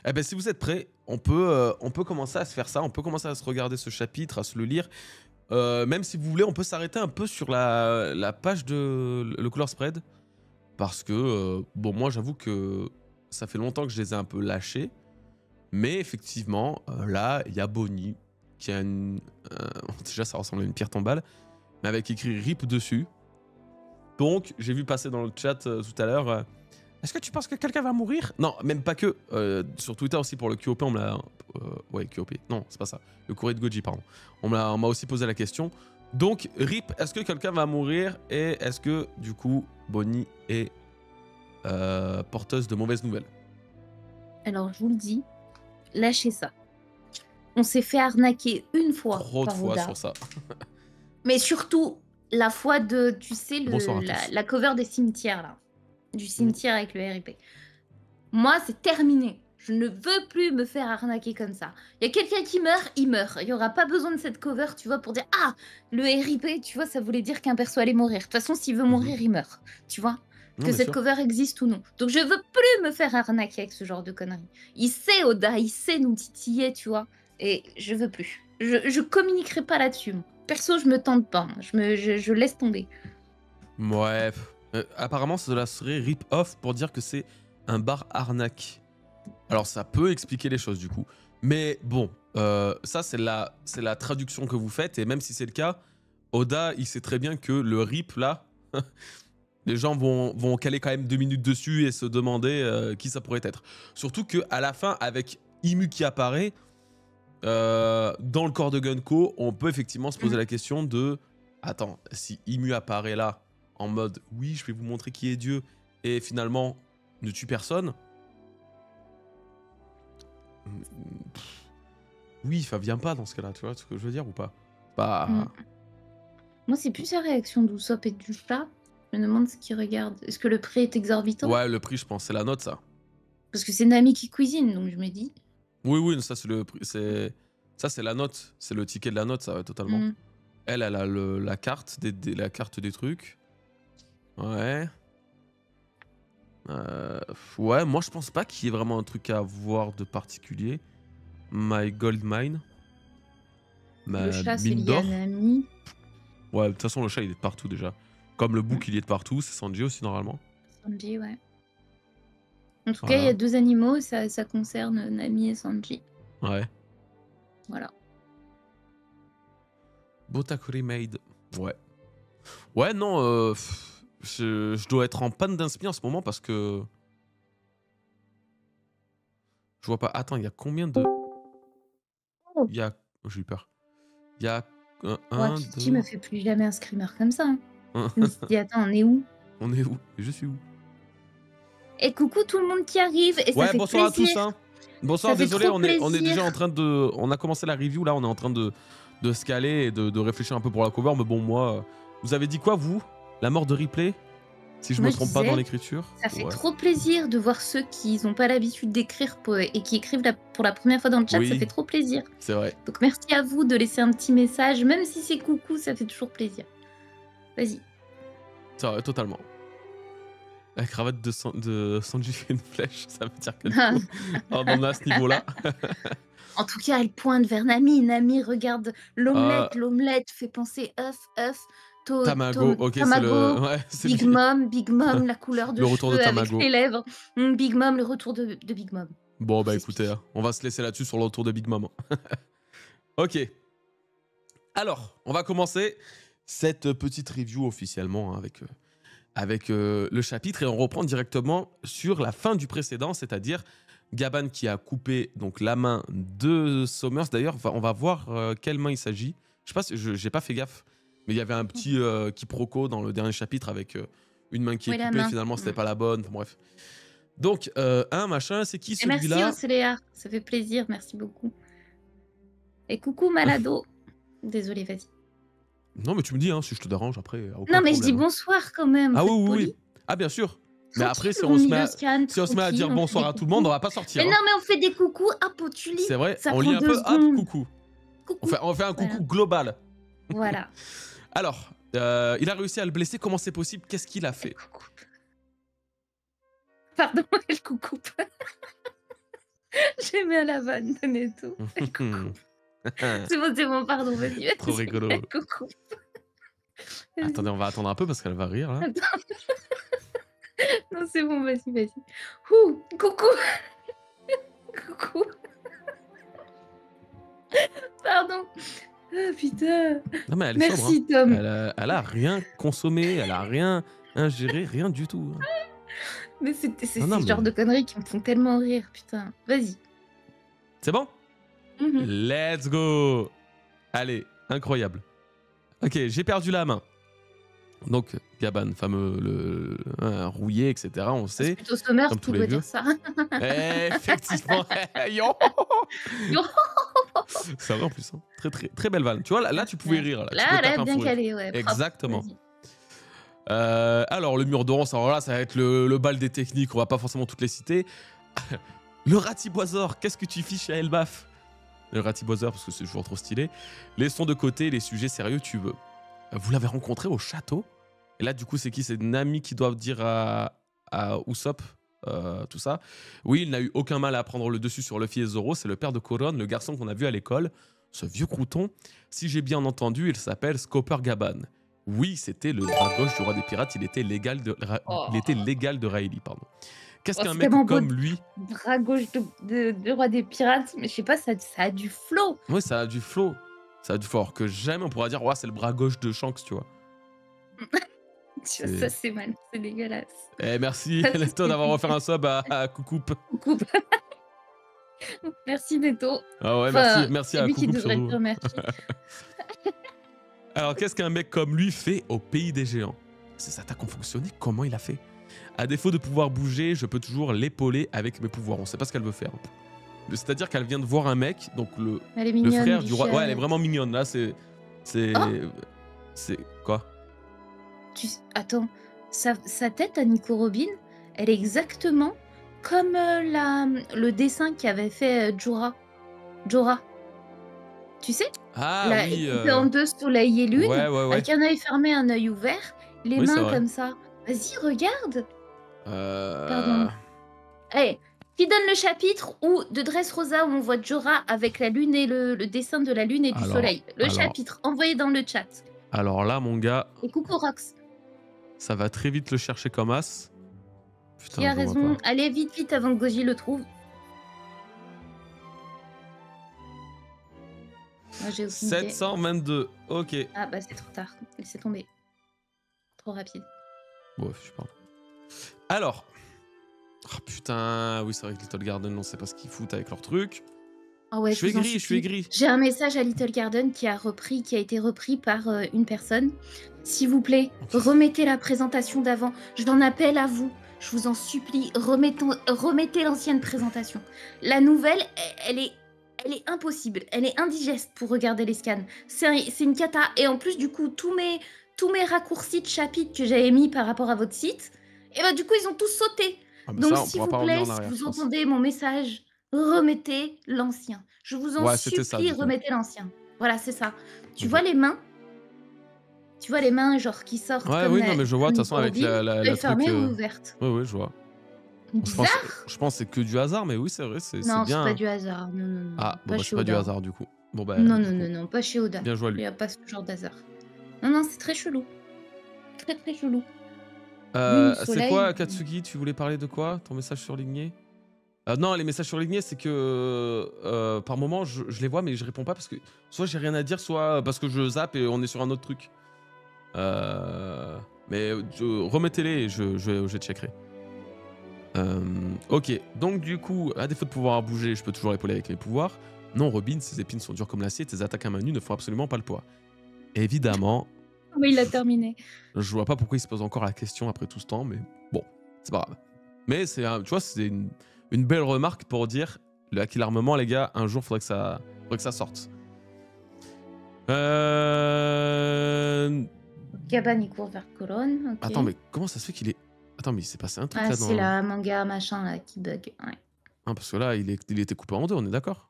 Eh ben, si vous êtes prêts, on peut commencer à se faire ça, on peut commencer à se regarder ce chapitre, à se le lire. Même si vous voulez, on peut s'arrêter un peu sur la page de le color spread. Parce que, bon, moi, j'avoue que ça fait longtemps que je les ai un peu lâchés. Mais effectivement, là, il y a Bonnie qui a une... déjà, ça ressemble à une pierre tombale, mais avec écrit RIP dessus. Donc, j'ai vu passer dans le chat tout à l'heure... est-ce que tu penses que quelqu'un va mourir? Non, même pas que. Sur Twitter aussi, pour le QOP, on me l'a... ouais, QOP. Non, c'est pas ça. Le courrier de Goji, pardon. On m'a aussi posé la question. Donc, RIP, est-ce que quelqu'un va mourir? Et est-ce que, du coup, Bonnie est porteuse de mauvaises nouvelles? Alors, je vous le dis, lâchez ça. On s'est fait arnaquer une fois Trop de par fois Oda. sur ça. Mais surtout, la fois de, tu sais, Bonsoir à tous. la cover des cimetières, là. Du Mm. cimetière avec le RIP. Moi, c'est terminé. Je ne veux plus me faire arnaquer comme ça. Il y a quelqu'un qui meurt, il meurt. Il n'y aura pas besoin de cette cover, tu vois, pour dire « Ah, le RIP, tu vois, ça voulait dire qu'un perso allait mourir. De toute façon, s'il veut mourir, il meurt. » Tu vois, Non, que bien cette sûr. cover existe ou non. Donc, je veux plus me faire arnaquer avec ce genre de conneries. Il sait, Oda, il sait nous titiller, tu vois. Et je veux plus. Je communiquerai pas là-dessus. Moi. Perso, je me tente pas. Je laisse tomber. Ouais. Apparemment, cela serait RIP off pour dire que c'est un bar arnaque. Alors, ça peut expliquer les choses, du coup. Mais bon, ça, c'est la traduction que vous faites. Et même si c'est le cas, Oda, il sait très bien que le RIP, là, les gens vont caler quand même 2 minutes dessus et se demander qui ça pourrait être. Surtout qu'à la fin, avec Imu qui apparaît, dans le corps de Gunko, on peut effectivement se poser la question de... Attends, si Imu apparaît là, en mode « Oui, je vais vous montrer qui est Dieu », et finalement ne tue personne... Oui, ça vient pas dans ce cas-là, tu vois ce que je veux dire ou pas? Pas... Moi, c'est plus la réaction d'Usopp et du chat. Je me demande ce qu'ils regardent. Est-ce que le prix est exorbitant? Ouais, le prix, je pense, c'est la note, ça. Parce que c'est Nami qui cuisine, donc je me dis. Oui, oui, ça, c'est le prix. Ça, c'est la note. C'est le ticket de la note, ça, ouais, totalement. Hmm. Elle a la carte la carte des trucs. Ouais. Ouais, moi, je pense pas qu'il y ait vraiment un truc à voir de particulier. My Gold Mine. Le Ma chat, c'est mine lié à d'or. Nami. Ouais, de toute façon, le chat, il est de partout, déjà. Comme le bouc, il est de partout. C'est Sanji aussi, normalement. Sanji, ouais. En tout cas, il y a Voilà. 2 animaux, ça concerne Nami et Sanji. Ouais. Voilà. Botakuri Maid. Ouais. Ouais, non, je dois être en panne d'inspi en ce moment parce que... Je vois pas. Attends, il y a combien de... Oh, Il y a... J'ai eu peur. Il y a ouais, un, Kiki me deux... fait plus jamais un screamer comme ça. Hein. Je me suis dit, attends, on est où? On est où? Et je suis où? Et coucou tout le monde qui arrive, et ça Ouais, fait bonsoir à tous, plaisir. hein. Bonsoir, Ça fait désolé, trop on est déjà en plaisir. train de... On a commencé la review, là, on est en train de se caler et de réfléchir un peu pour la cover, mais bon, moi... Vous avez dit quoi, vous? La mort de Ripley? Si je me Moi, je trompe pas dans disais, l'écriture? ça fait Ouais. trop plaisir de voir ceux qui n'ont pas l'habitude d'écrire et qui écrivent pour la première fois dans le chat, ça Oui, fait trop plaisir. c'est vrai. Donc merci à vous de laisser un petit message, même si c'est coucou, ça fait toujours plaisir. Vas-y. C'est vrai, totalement. La cravate de Sanji fait une flèche, ça veut dire que du coup, on en est à ce niveau-là. En tout cas, elle pointe vers Nami. Nami regarde Euh, l'omelette. L'omelette fait penser œuf, œuf, Tamago, ok, c'est le... Tamago, Ouais, c'est lui. Big Mom, la couleur de Le retour de cheveux avec Tamago. les lèvres. Big Mom, le retour de Big Mom. Bon, Tout bah écoutez, s'explique. hein, on va se laisser là-dessus sur le retour de Big Mom. Ok. Alors, on va commencer cette petite review officiellement hein, avec le chapitre et on reprend directement sur la fin du précédent, c'est-à-dire Gaban qui a coupé donc la main de Somers. D'ailleurs, on va voir quelle main il s'agit. Je sais pas, j'ai pas fait gaffe, mais il y avait un petit quiproquo dans le dernier chapitre avec une main qui est Oui, la coupée. main. Finalement, c'était pas la bonne. Enfin, bref. Donc, un machin, c'est qui Et merci celui-là? Océléa, ça fait plaisir, merci beaucoup. Et coucou Malado. Désolée, vas-y. Non, mais tu me dis, hein, si je te dérange après, aucun Non, mais je dis problème. Hein. bonsoir quand même, Ah faut oui, être oui, poli. oui. Ah, bien sûr. Mais après, Tranquille, on lit le scan, si on se met à dire tranquille, on fait bonsoir des à tout le monde, on coucous. va pas Mais sortir. Hein. non, mais on fait des coucous, hop, tu lis. C'est vrai, Ça on lit prend un 2 peu, hop, secondes. coucou. Coucou. On fait un coucou Voilà. global. Voilà. Alors, il a réussi à le blesser. Comment c'est possible? Qu'est-ce qu'il a fait? Coucou. Pardon, elle coucou. J'aime bien la vanne de Netto. Coucou. C'est bon, pardon, vas-y, Trop vas-y. rigolo. Coucou. Attendez, Vas-y. on va attendre un peu parce qu'elle va rire là. Attends. Non, c'est bon, vas-y, vas-y. Ouh, coucou. Coucou. Pardon. Ah putain. Non mais elle est sobre, hein. Merci Tom. Elle a rien consommé, elle a rien ingéré, rien du tout, hein. Mais c'est Non, non, ce genre mais de conneries qui me font tellement rire, putain. Vas-y. c'est bon? Mmh. Let's go! Allez, incroyable. Ok, j'ai perdu la main. Donc, Gaban, fameux, rouillé, etc., on C'est sait, plutôt Sommer comme qui tous les doit vieux. dire ça. Effectivement, yo! Yo. C'est vrai en plus, hein. Très, très, très belle vanne. Tu vois, là tu pouvais Merci. rire, là. Tu Là, peux là, taper un bien fou rire. calé, ouais, propre. Exactement. Vas-y. Alors, le mur de ronce, alors là, ça va être le bal des techniques, on va pas forcément toutes les citer. Le ratiboiseur, qu'est-ce que tu fiches à Elbaf? Le ratiboiseur, parce que c'est toujours trop stylé. Laissons de côté les sujets sérieux, tu veux. Vous l'avez rencontré au château. Et là, du coup, c'est qui? C'est Nami qui doit dire à Usopp tout ça. Oui, il n'a eu aucun mal à prendre le dessus sur Luffy et Zoro. C'est le père de Koron, le garçon qu'on a vu à l'école. Ce vieux crouton, si j'ai bien entendu, il s'appelle Scopper Gaban. Oui, c'était le bras gauche du roi des pirates. Il était légal de Rayleigh, pardon. Qu'est-ce Oh, qu'un c'est mec tellement beau. comme lui... Bras gauche de roi des pirates, mais je sais pas, ça a du flow. Oui, ça a du flow. Ça a du flow. Alors que jamais on pourra dire, ouais, c'est le bras gauche de Shanks, tu vois. Ça, c'est mal, c'est dégueulasse. Eh, merci, Ça, c'est Neto, d'avoir offert un sub à Coucoupe. Coucou. Merci Netto. Ah ouais, Enfin, merci c'est à lui qui Coucoupe devrait surtout. dire merci. Alors, qu'est-ce qu'un mec comme lui fait au pays des géants? Ces attaques ont fonctionné, comment il a fait? À défaut de pouvoir bouger, je peux toujours l'épauler avec mes pouvoirs. On sait pas ce qu'elle veut faire. C'est-à-dire qu'elle vient de voir un mec, donc Elle est le mignonne. frère du roi. Ouais, elle est Bichette. vraiment mignonne. Là, c'est. Oh. C'est. Quoi? Attends, sa tête à Nico Robin, elle est exactement comme le dessin qu'avait fait Jorah. Tu sais, Ah là, oui. coupé en deux soleil et lune, Ouais, ouais, ouais. avec un œil fermé, un œil ouvert, les Oui, c'est mains vrai. comme ça. Vas-y, regarde. Euh... Pardon. Allez, qui donne le chapitre où de Dressrosa où on voit Jorah avec la lune et le dessin de la lune et du soleil. Le chapitre, envoyé dans le chat. Alors là, mon gars, Et coucou Rox. ça va très vite le chercher comme as. Putain, Qui a je le vois raison. pas. Allez, vite, vite, avant que Goji le trouve. Moi, j'ai aucune idée. 722, ok. Ah, bah, c'est trop tard. Laissez tomber. Trop rapide. Bref, je parle. Alors. Oh putain, oui, c'est vrai que Little Garden, on sait pas ce qu'ils foutent avec leur truc. Ah ouais, je suis vous en aigri, je suis supplie. aigri. J'ai un message à Little Garden qui a été repris par une personne. S'il vous plaît, remettez la présentation d'avant. Je l'en appelle à vous. Je vous en supplie, remettez l'ancienne présentation. La nouvelle, elle est impossible. Elle est indigeste pour regarder les scans. C'est une cata. Et en plus, du coup, tous mes raccourcis de chapitres que j'avais mis par rapport à votre site, et bah du coup, ils ont tous sauté. Ah, bah Donc, ça, on s'il pourra vous pas revenir plaît, en si arrière, vous je pense. entendez mon message, remettez l'ancien. Je vous en Ouais, c'était ça, supplie, du coup. remettez l'ancien. Voilà, c'est ça. Tu Ok. vois les mains? Tu vois les mains, genre, qui sortent Ouais, comme oui, non, mais je vois, de toute façon, avec la œil truc... fermé ou ouverte. Oui, oui, je vois. Bizarre. Je pense que c'est que du hasard, mais oui, c'est vrai, c'est Non, c'est bien. pas du hasard. Non, non, non. Ah, bon, bah, chez c'est pas du Oda. hasard, du coup. Bon, bah, Non, du non, coup, non, non, pas chez Oda. bien joué à Il lui. n'y a pas ce genre d'hasard. Non, non, c'est très chelou. Très, très chelou. Lune, C'est soleil. quoi, Katsugi? Tu voulais parler de quoi? Ton message surligné? Non, les messages surlignés, c'est que par moment, je les vois, mais je réponds pas parce que soit j'ai rien à dire, soit parce que je zappe et on est sur un autre truc. Mais remettez-les et je checkerai. Ok, donc du coup, à défaut de pouvoir bouger, je peux toujours épauler avec mes pouvoirs. Non, Robin, ses épines sont dures comme l'acier, tes attaques à main nue ne font absolument pas le poids. Évidemment, Oui, il a terminé. je vois pas pourquoi il se pose encore la question après tout ce temps, mais bon, c'est pas grave. Mais c'est, tu vois, c'est une belle remarque pour dire le hack l'armement, les gars, un jour faudrait que ça sorte. Gaban, il court vers Colonne. ok. Attends, mais comment ça se fait qu'il est. Attends, mais il s'est passé un truc Ah, là dans. c'est la manga machin là qui bug. Ouais. Ah, parce que là, il était coupé en deux, on est d'accord?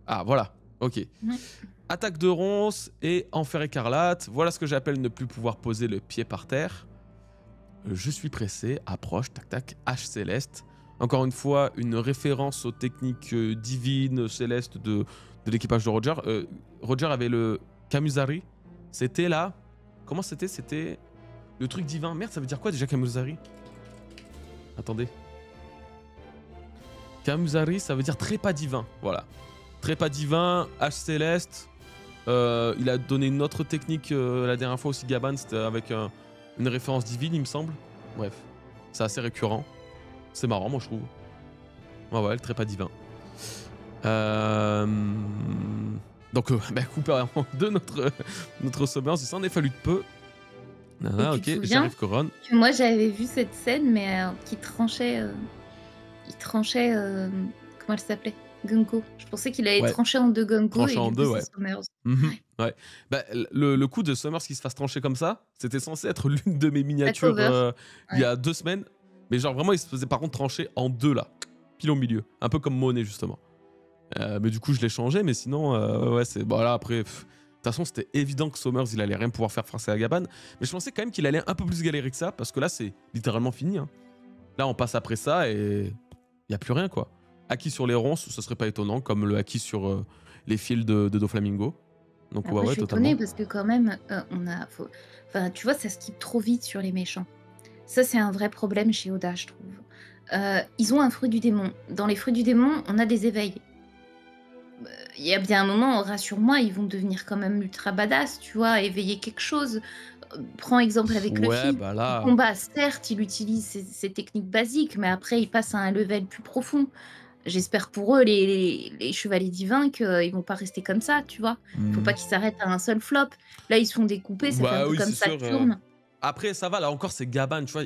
Ah, voilà, ok. Ouais. Attaque de ronce et enfer écarlate. Voilà ce que j'appelle ne plus pouvoir poser le pied par terre. Je suis pressé, approche, tac tac, H céleste. encore une fois, une référence aux techniques divines, célestes de l'équipage de Roger. Roger avait le Kamuzari. C'était là. Comment c'était? C'était le truc divin. Merde, ça veut dire quoi déjà Kamuzari? Attendez. Kamuzari, ça veut dire trépas divin. Voilà. Trépas divin, H céleste. Il a donné une autre technique la dernière fois aussi, Gaban. C'était avec une référence divine, il me semble. Bref. C'est assez récurrent. C'est marrant, moi, je trouve. Ouais, le trépas divin. Donc, Cooper en deux, notre Summers, il s'en est fallu de peu. Et tu te Ok, souviens j'arrive, Coron. que moi j'avais vu cette scène, mais qui tranchait. Il tranchait. Comment elle s'appelait? Gunko. Je pensais qu'il allait Ouais, trancher en deux Gunko tranché et en du coup deux, c'est ouais. Summers. Ouais. Ouais. Bah, le coup de Summers qui se fasse trancher comme ça, c'était censé être l'une de mes La miniatures cover. il y Ouais. a 2 semaines. Mais genre vraiment, il se faisait par contre trancher en deux là. Pile au milieu. Un peu comme Monet justement. Mais du coup, je l'ai changé. Mais sinon, ouais, c'est. Bon, là après. De toute façon, c'était évident que Summers, il allait rien pouvoir faire face à Gaban. Mais je pensais quand même qu'il allait un peu plus galérer que ça. Parce que là, c'est littéralement fini. Hein. Là, on passe après ça et. Il n'y a plus rien quoi. Acquis sur les ronces, ce serait pas étonnant. Comme le acquis sur les fils de Doflamingo. Donc, Moi, je ouais, suis totalement. étonnée parce que quand même, enfin, tu vois, ça skip trop vite sur les méchants. Ça, c'est un vrai problème chez Oda, je trouve. Ils ont un fruit du démon. Dans les fruits du démon, on a des éveils. Il y a bien un moment, rassure-moi, ils vont devenir quand même ultra badass, tu vois, éveiller quelque chose. Prends exemple avec Ouais, Luffy. bah Au là. combat, certes, il utilise ses techniques basiques, mais après, il passe à un level plus profond. J'espère pour eux, les chevaliers divins, qu'ils vont pas rester comme ça, tu vois. Faut Hmm. pas qu'ils s'arrêtent à un seul flop. Là, ils se font découper, ça fait un Bah peu oui, comme c'est sûr. Saturne. Après, ça va, là encore, c'est Gaban, tu vois.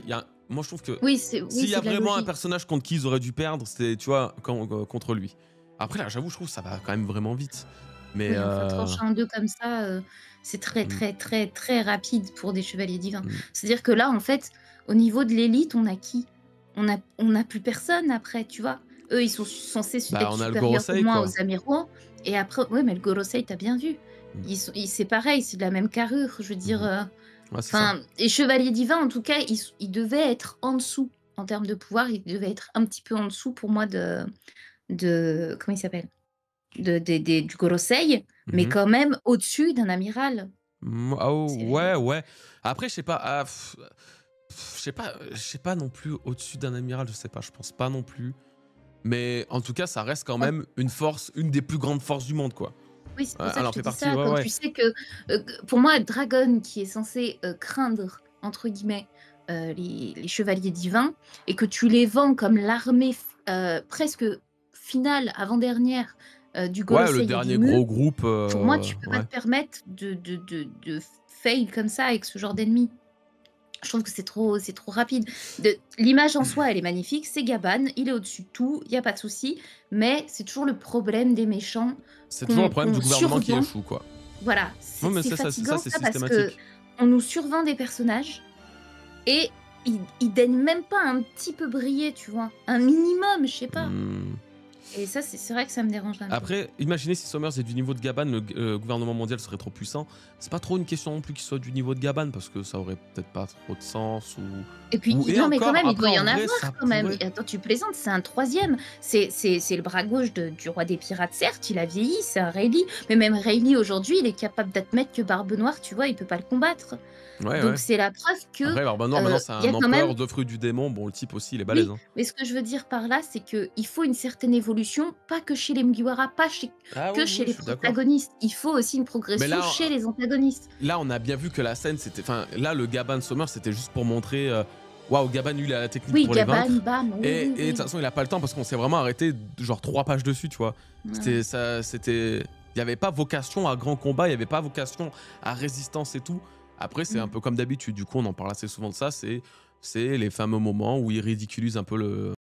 Moi, je trouve que Oui, s'il y c'est a de la vraiment un logique. personnage contre qui ils auraient dû perdre, c'est, tu vois, contre lui. Après, là, j'avoue, je trouve que ça va quand même vraiment vite. Mais. Oui, enfin, trancher en 2 comme ça, c'est très, Hmm, très, très, très rapide pour des chevaliers divins. hmm. C'est-à-dire que là, en fait, au niveau de l'élite, on a qui? On a plus personne après, tu vois? Eux, ils sont censés Bah, être on a le supérieurs au Gorosei, moins quoi. aux amiraux et après ouais, mais le Gorosei, tu bien vu. Hmm, C'est pareil, c'est de la même carrure, je veux dire, mhm. Ouais, c'est ça. enfin, les chevaliers divins, en tout cas, ils devaient être en dessous. En termes de pouvoir, ils devaient être un petit peu en dessous pour moi de comment il s'appelle? Du Gorosei, mais Mhm. quand même au-dessus d'un amiral. Ah, oh, ouais, C'est ouais. Après, je sais pas. Je sais pas non plus au-dessus d'un amiral, je sais pas. Je pense pas non plus. Mais en tout cas, ça reste quand même une force, une des plus grandes forces du monde, quoi. oui, c'est pour ça Elle que en je te fait dis partie, ça. ouais, Quand ouais. tu sais que, pour moi, Dragon, qui est censé, «craindre» entre guillemets, les chevaliers divins et que tu les vends comme l'armée presque finale, avant-dernière, du Ouais, le Gorosei et du dernier Mu, gros groupe, pour moi, tu peux pas ouais. te permettre de fail comme ça avec ce genre d'ennemi. Je trouve que c'est trop rapide. L'image en soi, elle est magnifique, c'est Gaban, il est au-dessus de tout, il y a pas de souci, mais c'est toujours le problème des méchants C'est toujours le problème du qu'on gouvernement qui survend. échoue, quoi. Voilà, Non, mais c'est ça, fatigant c'est ça parce que systématique. on nous survend des personnages et ils daignent même pas un petit peu briller, tu vois? Un minimum, je sais pas. Hmm. Et ça, c'est vrai que ça me dérange un peu. Après, imaginez si Summers est du niveau de Gaban, le gouvernement mondial serait trop puissant. C'est pas trop une question non plus qu'il soit du niveau de Gaban, parce que ça aurait peut-être pas trop de sens, Et puis, Et non, mais quand encore, même, il après, doit y en en vrai, avoir ça quand même. pourrait. Et attends, tu plaisantes, c'est un troisième. C'est le bras gauche du roi des pirates, certes, il a vieilli, c'est un Rayleigh. Mais même Rayleigh, aujourd'hui, il est capable d'admettre que Barbe Noire, tu vois, il peut pas le combattre. Ouais, Donc, ouais. c'est la preuve que Après, Barbe Noire, maintenant, c'est il y a un quand même. empereur de fruits du démon. Bon, le type aussi, il est balèze, Oui, hein. mais ce que je veux dire par là, c'est qu'il faut une certaine évolution, pas que chez les Mugiwara, pas Ah que oui, chez oui, je les suis d'accord. protagonistes. Il faut aussi une Mais progression là, chez les antagonistes. là, on a bien vu que la scène, c'était. Enfin, là, le Gaban Summer, c'était juste pour montrer. Waouh, Gaban, lui, il a la technique Oui, pour les Gaban, vaincre. bam, oui, Et oui, de toute oui. façon, il a pas le temps parce qu'on s'est vraiment arrêté, genre 3 pages dessus, tu vois. Ouais, C'était ouais. ça, c'était. Il n'y avait pas vocation à grand combat, il n'y avait pas vocation à résistance et tout. Après, c'est un Mm. peu comme d'habitude, du coup, on en parle assez souvent de ça. C'est les fameux moments où il ridiculise un peu le,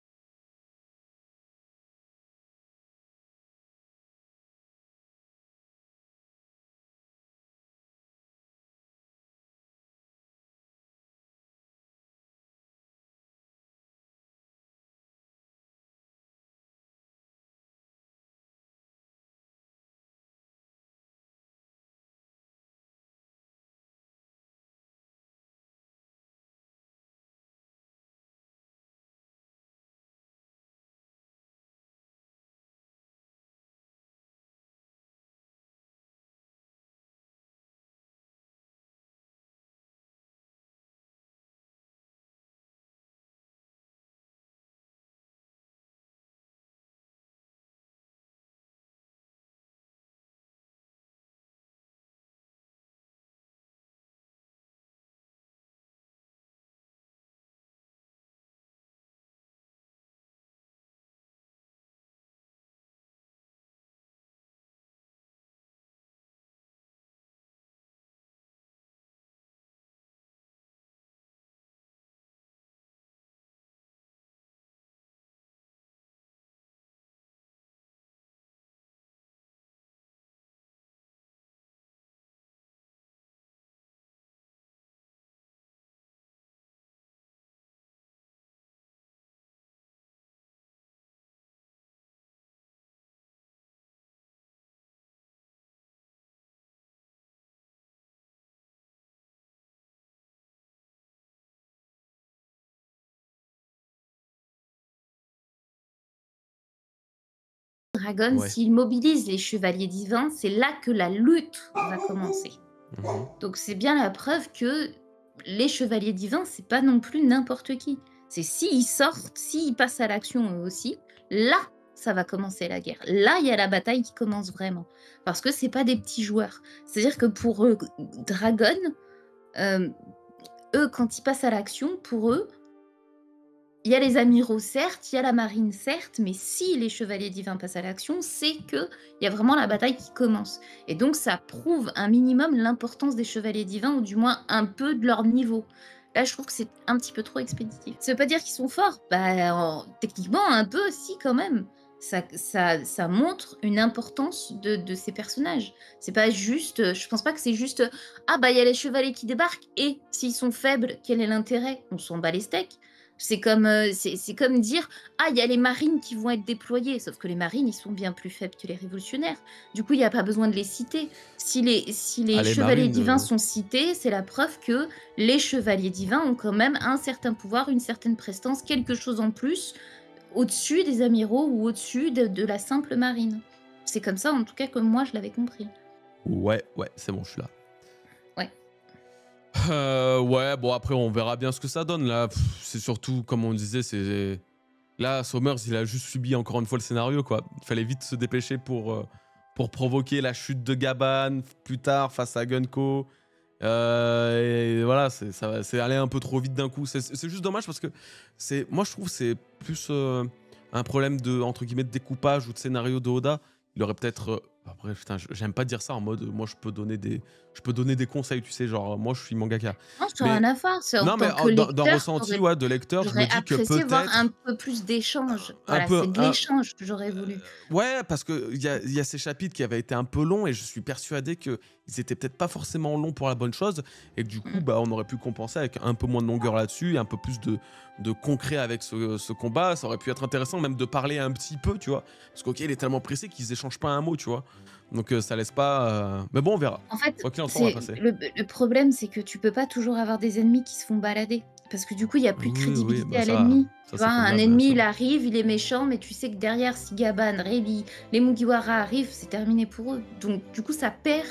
Dragon, Ouais. s'il mobilise les chevaliers divins, c'est là que la lutte va commencer. Mhm. Donc c'est bien la preuve que les chevaliers divins, c'est pas non plus n'importe qui. C'est s'ils sortent, s'ils passent à l'action eux aussi, là, ça va commencer la guerre. Là, il y a la bataille qui commence vraiment. Parce que c'est pas des petits joueurs. C'est-à-dire que pour eux, Dragon, euh, eux, quand ils passent à l'action, pour eux, il y a les amiraux, certes, il y a la marine, certes, mais si les chevaliers divins passent à l'action, c'est qu'il y a vraiment la bataille qui commence. Et donc, ça prouve un minimum l'importance des chevaliers divins, ou du moins un peu de leur niveau. Là, je trouve que c'est un petit peu trop expéditif. Ça veut pas dire qu'ils sont forts. Techniquement, un peu, si, quand même. Ça montre une importance de ces personnages. C'est pas juste... Je pense pas que c'est juste... Ah, bah, il y a les chevaliers qui débarquent, et s'ils sont faibles, quel est l'intérêt? On s'en bat les steaks. C'est comme dire: «Ah, il y a les marines qui vont être déployées», sauf que les marines, ils sont bien plus faibles que les révolutionnaires. Du coup, il y a pas besoin de les citer. Si Ah, les les chevaliers marines. divins sont cités, c'est la preuve que les chevaliers divins ont quand même un certain pouvoir, une certaine prestance, quelque chose en plus, au-dessus des amiraux ou au-dessus de la simple marine. C'est comme ça, en tout cas, que moi, je l'avais compris. Ouais, ouais, c'est bon, je suis là. Ouais. Ouais, bon, après, on verra bien ce que ça donne. Là, c'est surtout, comme on disait, c'est. Là, Sommers, il a juste subi encore une fois le scénario, quoi. Il fallait vite se dépêcher pour provoquer la chute de Gaban plus tard face à Gunko. Et voilà, c'est allé un peu trop vite d'un coup. C'est juste dommage parce que moi, je trouve que c'est plus un problème de, entre guillemets, de découpage ou de scénario de Oda. Il aurait peut-être. Après, putain, j'aime pas dire ça en mode moi, je peux donner des conseils, tu sais, genre, moi, je suis mangaka. Non, j'en ai Mais rien à faire. C'est en non, mais tant que dans lecteur, ressenti, ouais, de lecteur, je me j'aurais dis que apprécié voir un peut-être peu plus d'échanges. un Voilà, peu. c'est de l'échange que j'aurais voulu. Ouais, parce qu'il y a ces chapitres qui avaient été un peu longs et je suis persuadé qu'ils étaient peut-être pas forcément longs pour la bonne chose et que du coup, Mmh. bah, on aurait pu compenser avec un peu moins de longueur là-dessus et un peu plus de concret avec ce combat. Ça aurait pu être intéressant même de parler un petit peu, tu vois. Parce qu'ok, il est tellement pressé qu'ils échangent pas un mot, tu vois. Donc ça laisse pas. Mais bon, on verra. En fait, Quoi qu'il en soit, on va passer. le problème, c'est que tu peux pas toujours avoir des ennemis qui se font balader. Parce que du coup, il y a plus de Oui, oui, crédibilité bah à l'ennemi. ça Tu vois, c'est un convenable, bien ennemi, sûr. il arrive, il est méchant, mais tu sais que derrière, si Gaban, Rayleigh, les Mugiwara arrivent, c'est terminé pour eux. Donc, du coup, ça perd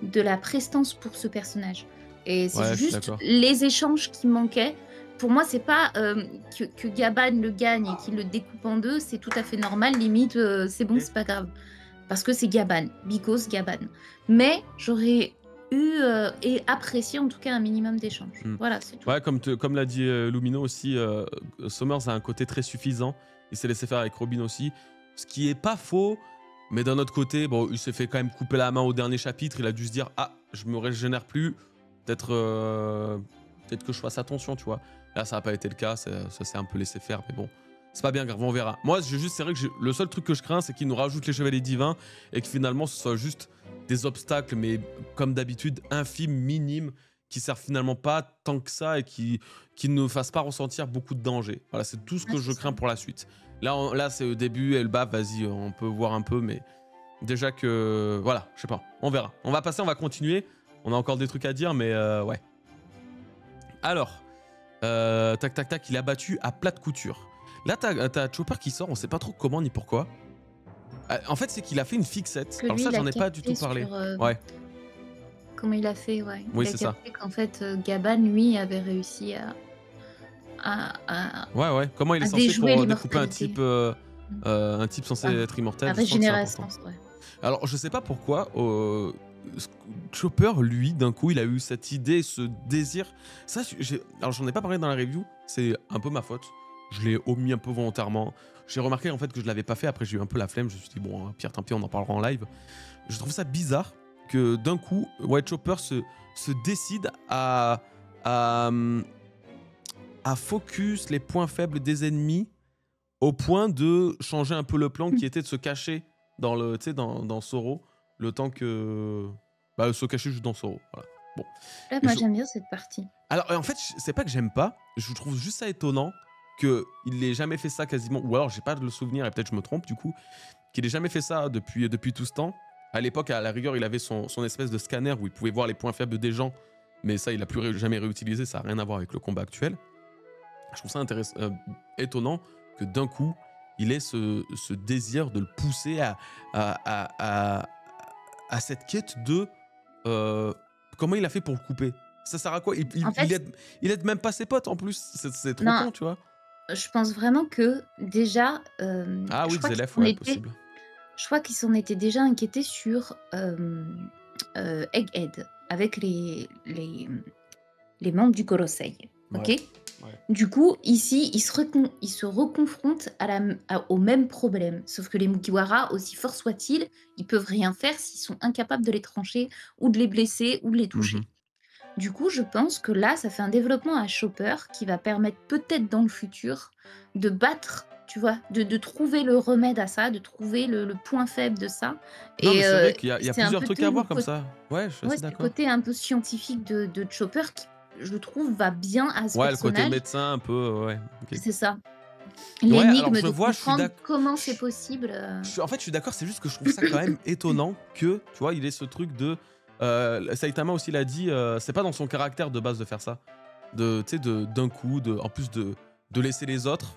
de la prestance pour ce personnage. Et c'est Ouais, je suis juste d'accord. les échanges qui manquaient. Pour moi, c'est pas que Gaban le gagne et qu'il le découpe en deux, c'est tout à fait normal. Limite, c'est bon, c'est pas grave. Parce que c'est Gaban, because Gaban. Mais j'aurais eu et apprécié en tout cas un minimum d'échanges. Hmm. Voilà, c'est tout. Ouais, comme l'a dit Lumino aussi, Summers a un côté très suffisant. Il s'est laissé faire avec Robin aussi. Ce qui est pas faux, mais d'un autre côté, bon, il s'est fait quand même couper la main au dernier chapitre. Il a dû se dire: ah, je me régénère plus. Peut-être que je fasse attention, tu vois. Là, ça n'a pas été le cas. Ça s'est un peu laissé faire, mais bon. C'est pas bien grave, on verra. Moi, c'est vrai que le seul truc que je crains, c'est qu'ils nous rajoutent les chevaliers divins et que finalement, ce soit juste des obstacles, mais comme d'habitude, infimes, minimes, qui servent finalement pas tant que ça et qui ne fassent pas ressentir beaucoup de danger. Voilà, c'est tout ce Ouais, que c'est je ça. crains pour la suite. Là c'est au début, elle bat, vas-y, on peut voir un peu, mais déjà que... Voilà, je sais pas, on verra. On va passer, on va continuer. On a encore des trucs à dire, mais ouais. Alors, tac, tac, tac, il a battu à plat de couture. Là, t'as Chopper qui sort, on sait pas trop comment ni pourquoi. En fait, c'est qu'il a fait une fixette. Que Alors lui, ça, il a j'en ai pas du tout capté parlé. sur, Ouais, comment il a fait, ouais. oui, Il a c'est ça. capté qu'en fait, Gaban, lui, avait réussi Ouais, ouais. Comment il est à censé déjouer pour découper l'immortalité. un type censé Ah, être immortel? la Je sens que c'est important. régénérescence, ouais. Alors, je sais pas pourquoi, Chopper, lui, d'un coup, il a eu cette idée, ce désir. Ça, alors j'en ai pas parlé dans la review, c'est un peu ma faute. Je l'ai omis un peu volontairement. J'ai remarqué en fait que je l'avais pas fait, après j'ai eu un peu la flemme, je me suis dit, bon, pire tant pis, on en parlera en live. Je trouve ça bizarre que d'un coup, White Chopper se décide à, à focus les points faibles des ennemis au point de changer un peu le plan qui était de se cacher dans Soro, le temps que... Bah, se cacher juste dans Soro, voilà. Bon. Là, Et moi, je- j'aime bien cette partie. Alors, en fait, c'est pas que j'aime pas, je trouve juste ça étonnant qu'il ait jamais fait ça quasiment, ou alors j'ai pas le souvenir, et peut-être je me trompe du coup, qu'il ait jamais fait ça depuis tout ce temps. À l'époque, à la rigueur, il avait son espèce de scanner où il pouvait voir les points faibles des gens, mais ça, il a plus jamais réutilisé, ça a rien à voir avec le combat actuel. Je trouve ça étonnant que d'un coup, il ait ce désir de le pousser à cette quête de comment il a fait pour le couper. Ça sert à quoi? En fait, Il aide même pas ses potes en plus. C'est trop non, con, tu vois? je pense vraiment que déjà, Ah je oui, crois qu'ils Zelef, s'en ouais, étaient possible. je crois qu'ils s'en étaient déjà inquiétés sur, Egghead avec les membres du Gorosei, Ouais, OK? ouais. Du coup, ici, ils se reconfrontent au même problème. Sauf que les Mugiwara, aussi forts soient-ils, ils peuvent rien faire s'ils sont incapables de les trancher ou de les blesser ou de les toucher. Mmh. Du coup, je pense que là, ça fait un développement à Chopper qui va permettre peut-être dans le futur de battre, tu vois, de trouver le remède à ça, de trouver le point faible de ça. Non, mais Et c'est vrai qu'il y a c'est un plusieurs peu trucs à le voir comme côté, ça. Ouais, je suis ouais, assez c'est le d'accord. côté un peu scientifique de Chopper qui, je trouve, va bien à ce Ouais, le côté personnage. médecin un peu, ouais, OK. C'est ça. Ouais, alors L'énigme je de vois, comprendre comment c'est possible. en fait, je suis d'accord, c'est juste que je trouve ça quand même étonnant que, tu vois, il ait ce truc de Saitama aussi l'a dit, c'est pas dans son caractère de base de faire ça. De tu sais, d'un coup, en plus de laisser les autres,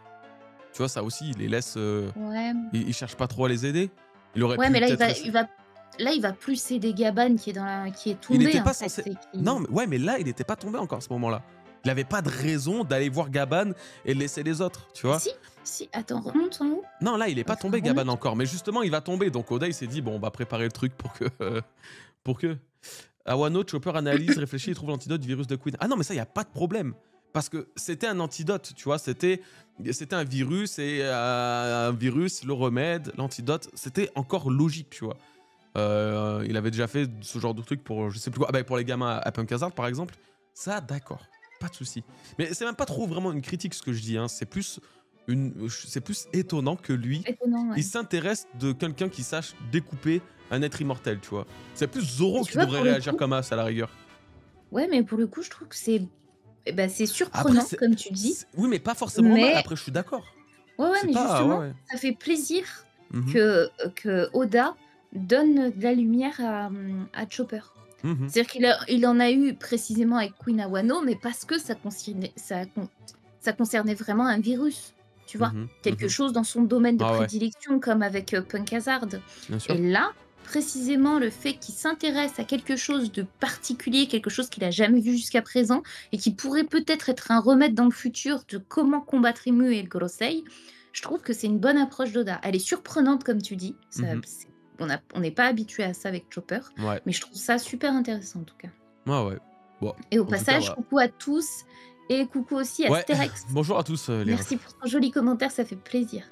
tu vois, ça aussi, il les laisse, Ouais. il cherche pas trop à les aider. Il aurait Ouais, pu mais là, peut-être essa là, il va plus aider Gabane qui est il tombé, était en pas fait, censé et non, qui mais ouais, mais là, il était pas tombé encore à ce moment-là. Il avait pas de raison d'aller voir Gaban et laisser les autres, tu ah vois? si, si, attends, remonte en haut. Non, là, il est pas Enfin, tombé Gaban remonte. encore, mais justement, il va tomber, donc Oda, il s'est dit: «Bon, on va préparer le truc pour que, pour que». À Wano, Chopper analyse, réfléchit et trouve l'antidote du virus de Queen. Ah non, mais ça, il y a pas de problème. Parce que c'était un antidote, tu vois. C'était un virus, le remède, l'antidote. C'était encore logique, tu vois. Il avait déjà fait ce genre de truc pour, je sais plus quoi. Ah bah, pour les gamins à Punk Hazard, par exemple. Ça, d'accord. Pas de souci. Mais c'est même pas trop vraiment une critique, ce que je dis. Hein. C'est plus étonnant que lui, Étonnant, il ouais. s'intéresse de quelqu'un qui sache découper un être immortel, tu vois. C'est plus Et Zoro tu qui vois, devrait pour le réagir coup, comme As, à la rigueur. ouais, mais pour le coup, je trouve que c'est Après, surprenant, comme tu dis, oui, mais pas forcément mal. mais Après, je suis d'accord. ouais, ouais, C'est mais pas. Ouais, justement, ouais. ça fait plaisir Mhm. que Oda donne de la lumière à Chopper. Mhm. C'est-à-dire il en a eu précisément avec Queen Awano, mais parce que ça concernait vraiment un virus, tu vois? Mhm. Quelque Mhm. chose dans son domaine de Ah ouais, prédilection, comme avec Punk Hazard. bien Et sûr. là, précisément, le fait qu'il s'intéresse à quelque chose de particulier, quelque chose qu'il a jamais vu jusqu'à présent, et qui pourrait peut-être être un remède dans le futur de comment combattre Imu et le Gorosei, je trouve que c'est une bonne approche d'Oda. Elle est surprenante, comme tu dis. Mhm. On n'est pas habitué à ça avec Chopper, Ouais. mais je trouve ça super intéressant en tout cas. Ouais, ouais. Bon, Et au en tout cas, passage, voilà. coucou à tous et coucou aussi à Ouais, Sterex. bonjour à tous, les Merci refs. pour ton joli commentaire, ça fait plaisir.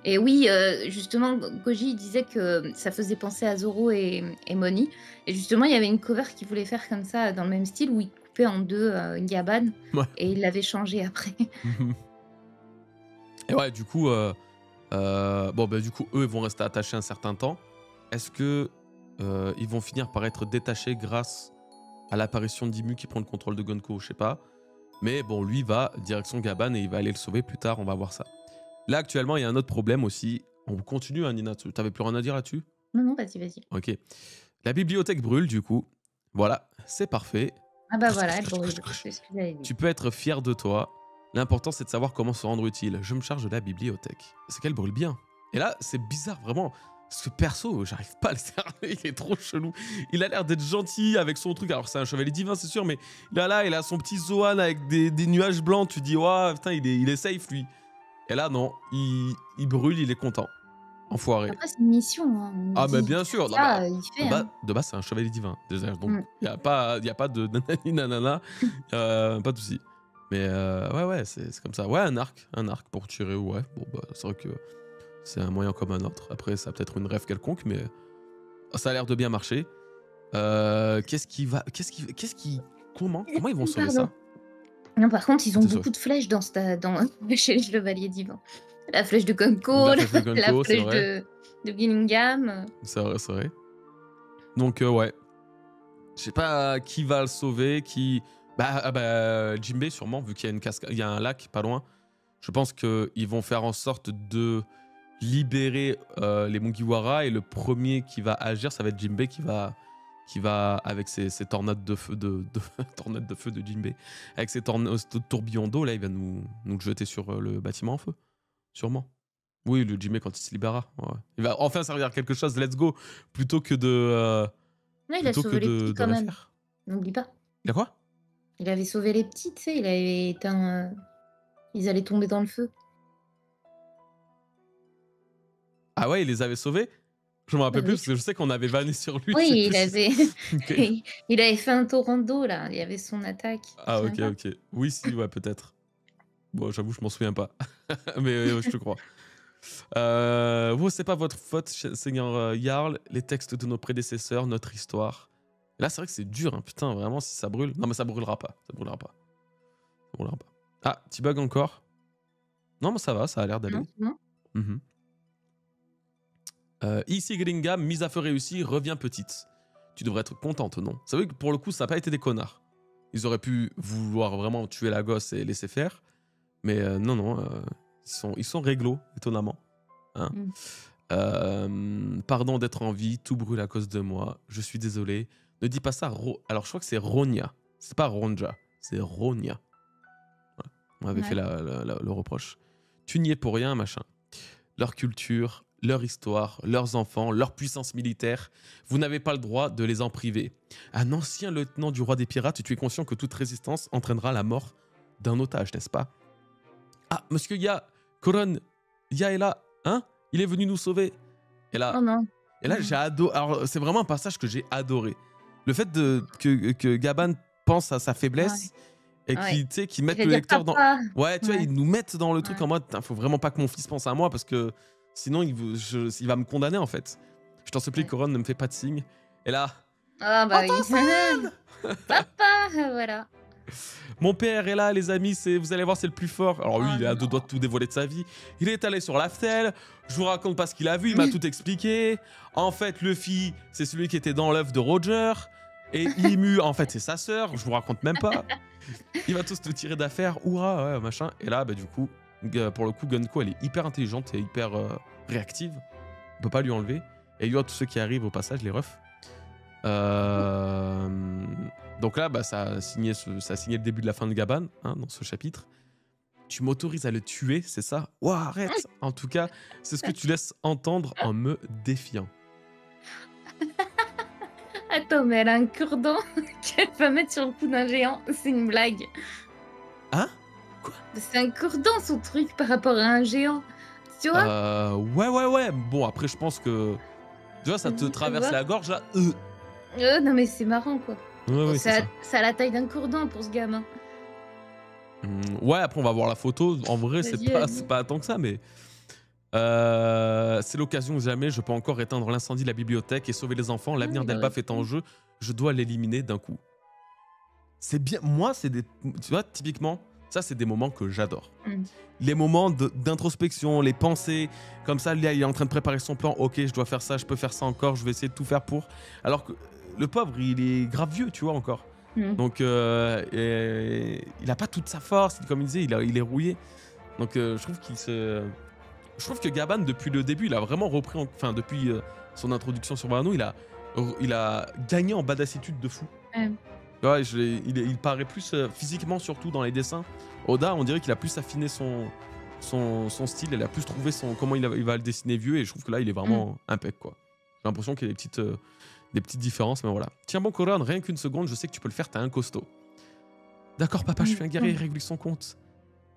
Et oui, justement, Koji disait que ça faisait penser à Zoro et Moni. Et justement, il y avait une cover qui voulait faire comme ça, dans le même style, où il coupait en deux Gaban Ouais. et il l'avait changé après. Mhm. Et ouais, du coup, bon, bah, du coup, eux, ils vont rester attachés un certain temps. Est-ce que ils vont finir par être détachés grâce à l'apparition d'Imu qui prend le contrôle de Gonko? Je sais pas. Mais bon, lui va direction Gaban et il va aller le sauver plus tard, on va voir ça. Là, actuellement, il y a un autre problème aussi. On continue, hein, Nina. T'avais plus rien à dire là-dessus? Non, non, vas-y, vas-y. Ok. La bibliothèque brûle, du coup. Voilà, c'est parfait. Ah bah voilà, elle brûle. C'est ce que j'avais dit. Tu peux être fier de toi. L'important, c'est de savoir comment se rendre utile. Je me charge de la bibliothèque. C'est qu'elle brûle bien. Et là, c'est bizarre, vraiment. Ce perso, j'arrive pas à le cerner. Il est trop chelou. Il a l'air d'être gentil avec son truc. Alors, c'est un chevalier divin, c'est sûr, mais là, il a son petit Zoan avec des nuages blancs. Tu dis, ouais, putain, il est safe, lui. Et là, non. Il brûle, il est content. Enfoiré. Après, c'est une mission, hein. On Ah, lui mais dit bien de faire sûr. Non, mais ça, il fait, hein. de base, c'est un chevalier divin. Déjà, donc, Mm. il y a pas de nanani nanana. Pas de souci. Mais ouais, c'est comme ça. Ouais, un arc pour tirer, ouais. Bon, bah, c'est vrai que c'est un moyen comme un autre. Après, ça a peut-être une rêve quelconque, mais ça a l'air de bien marcher. Comment ils vont sauver Pardon. ça? Non, par contre, ils ont Désolé. beaucoup de flèches chez les chevaliers divins. La flèche de Gonko, La flèche de la Gonko, c'est flèche vrai. de Gillingham. C'est vrai, c'est vrai. Donc, ouais. Je sais pas qui va le sauver, qui. Jinbei sûrement, vu qu'il y a une cascade, il y a un lac pas loin. Je pense qu'ils vont faire en sorte de libérer les Mugiwara et le premier qui va agir, ça va être Jinbei qui va avec ses tornades de feu tornades de feu de Jinbei, avec ses tourbillons d'eau là, il va nous le jeter sur le bâtiment en feu, sûrement. Oui, le Jimmy quand il se libérera. Ouais. Il va enfin servir à quelque chose, let's go, plutôt que Non, il a sauvé les petits de quand rien même. faire. N'oublie pas. Il y a quoi? Il avait sauvé les petits, tu sais, il avait éteint, ils allaient tomber dans le feu. Ah ouais, il les avait sauvés? Je me Bah rappelle plus oui. parce que je sais qu'on avait vanné sur lui, je sais Oui, plus il si avait OK. il avait fait un torrent d'eau là, il y avait son attaque, tu te Ah souviens OK, pas? OK. Oui, si, ouais, peut-être. Bon, j'avoue, je m'en souviens pas. Mais je te crois. Vous, c'est pas votre faute, Seigneur Jarl, les textes de nos prédécesseurs, notre histoire. Là, c'est vrai que c'est dur, hein, putain, vraiment, si ça brûle. Non, mais ça brûlera pas. Ça brûlera pas. Ça brûlera pas. Ah, petit bug encore. Non, mais ça va, ça a l'air Non, d'aller. c'est bon? Mhm. Ici Gillingham, mise à feu réussie, revient petite. Tu devrais être contente, non? C'est vrai que pour le coup, ça n'a pas été des connards. Ils auraient pu vouloir vraiment tuer la gosse et laisser faire. Mais non, non, ils sont réglo, étonnamment. Hein. Mmh. Pardon d'être en vie, tout brûle à cause de moi. Je suis désolé. Ne dis pas ça. Alors, je crois que c'est Ronia. C'est pas Ronja, c'est Ronia. Ouais. On avait fait Ouais. le reproche. Tu n'y es pour rien, machin. Leur culture, leur histoire, leurs enfants, leur puissance militaire, vous n'avez pas le droit de les en priver. Un ancien lieutenant du roi des pirates, tu es conscient que toute résistance entraînera la mort d'un otage, n'est-ce pas? Ah, monsieur Ya, Coron, Ya est là, hein? Il est venu nous sauver. Et Oh là, non. j'ai adoré. Alors, c'est vraiment un passage que j'ai adoré. Le fait que Gaban pense à sa Ouais, faiblesse et ouais. qu'ils Il mettent va le dire: lecteur dans. «Papa». Ouais, tu vois, Ouais, ils nous mettent dans le truc ouais. en mode, faut vraiment pas que mon fils pense à moi parce que sinon il va me condamner en fait. Je t'en supplie, Ouais. Coron, ne me fais pas de signe. Et là, Ah bah oui. «Papa!» voilà. mon père est là, les amis, vous allez voir, c'est le plus fort. Alors lui, Oh il est à deux doigts de non. tout dévoiler de sa vie. Il est allé sur l'Aftel, je vous raconte pas ce qu'il a vu, il m'a tout expliqué. En fait, Luffy, c'est celui qui était dans l'œuf de Roger. Et Imu, en fait, c'est sa sœur, je vous raconte même pas. Il va tous te tirer d'affaire, hurrah, ouais, machin. Et là, bah, du coup, pour le coup, Gunko, elle est hyper intelligente et hyper réactive. On peut pas lui enlever. Et il y a tous ceux qui arrivent au passage, les refs. Euh, Donc là, bah, ça a signé le début de la fin de Gaban, hein, dans ce chapitre. Tu m'autorises à le tuer, c'est ça? Ouah, arrête! En tout cas, c'est ce que tu laisses entendre en me défiant. Attends, mais elle a un cure-dent qu'elle va mettre sur le cou d'un géant, c'est une blague. Hein? C'est un cure-dent son truc par rapport à un géant, tu vois? Ouais, ouais, ouais. Bon, après, je pense que... Tu vois, ça te Tu traverse vois? la gorge, là. Non mais c'est marrant quoi. Ouais, ouais, c'est Ça ça. ça a la taille d'un cure-dent pour ce gamin. Ouais, après, on va voir la photo. En vrai, Vas-y, c'est vas-y. pas tant que ça, mais... c'est l'occasion que jamais je peux encore éteindre l'incendie de la bibliothèque et sauver les enfants. Ah, L'avenir il aurait d'Elbaf est en pu. jeu. Je dois l'éliminer d'un coup. C'est bien. Moi, c'est des. Tu vois, typiquement, ça, c'est des moments que j'adore. Mmh. Les moments d'introspection, les pensées, comme ça, là, il est en train de préparer son plan. Ok, je dois faire ça, je peux faire ça encore, je vais essayer de tout faire pour. Alors que le pauvre, il est grave vieux, tu vois, encore. Mmh. Donc, il a pas toute sa force. Comme il disait, il est rouillé. Donc, je trouve qu'il se. Je trouve que Gaban, depuis le début, il a vraiment repris. Enfin, depuis son introduction sur Wano, il a gagné en badassitude de fou. Ouais. Ouais, il paraît plus physiquement, surtout dans les dessins. Oda, on dirait qu'il a plus affiné son style, il a plus trouvé comment il va le dessiner vieux, et je trouve que là, il est vraiment impec, quoi. J'ai l'impression qu'il y a des petites différences, mais voilà. Tiens bon, Coron, rien qu'une seconde, je sais que tu peux le faire, t'es un costaud. D'accord, papa, je suis un guerrier, il règle son compte.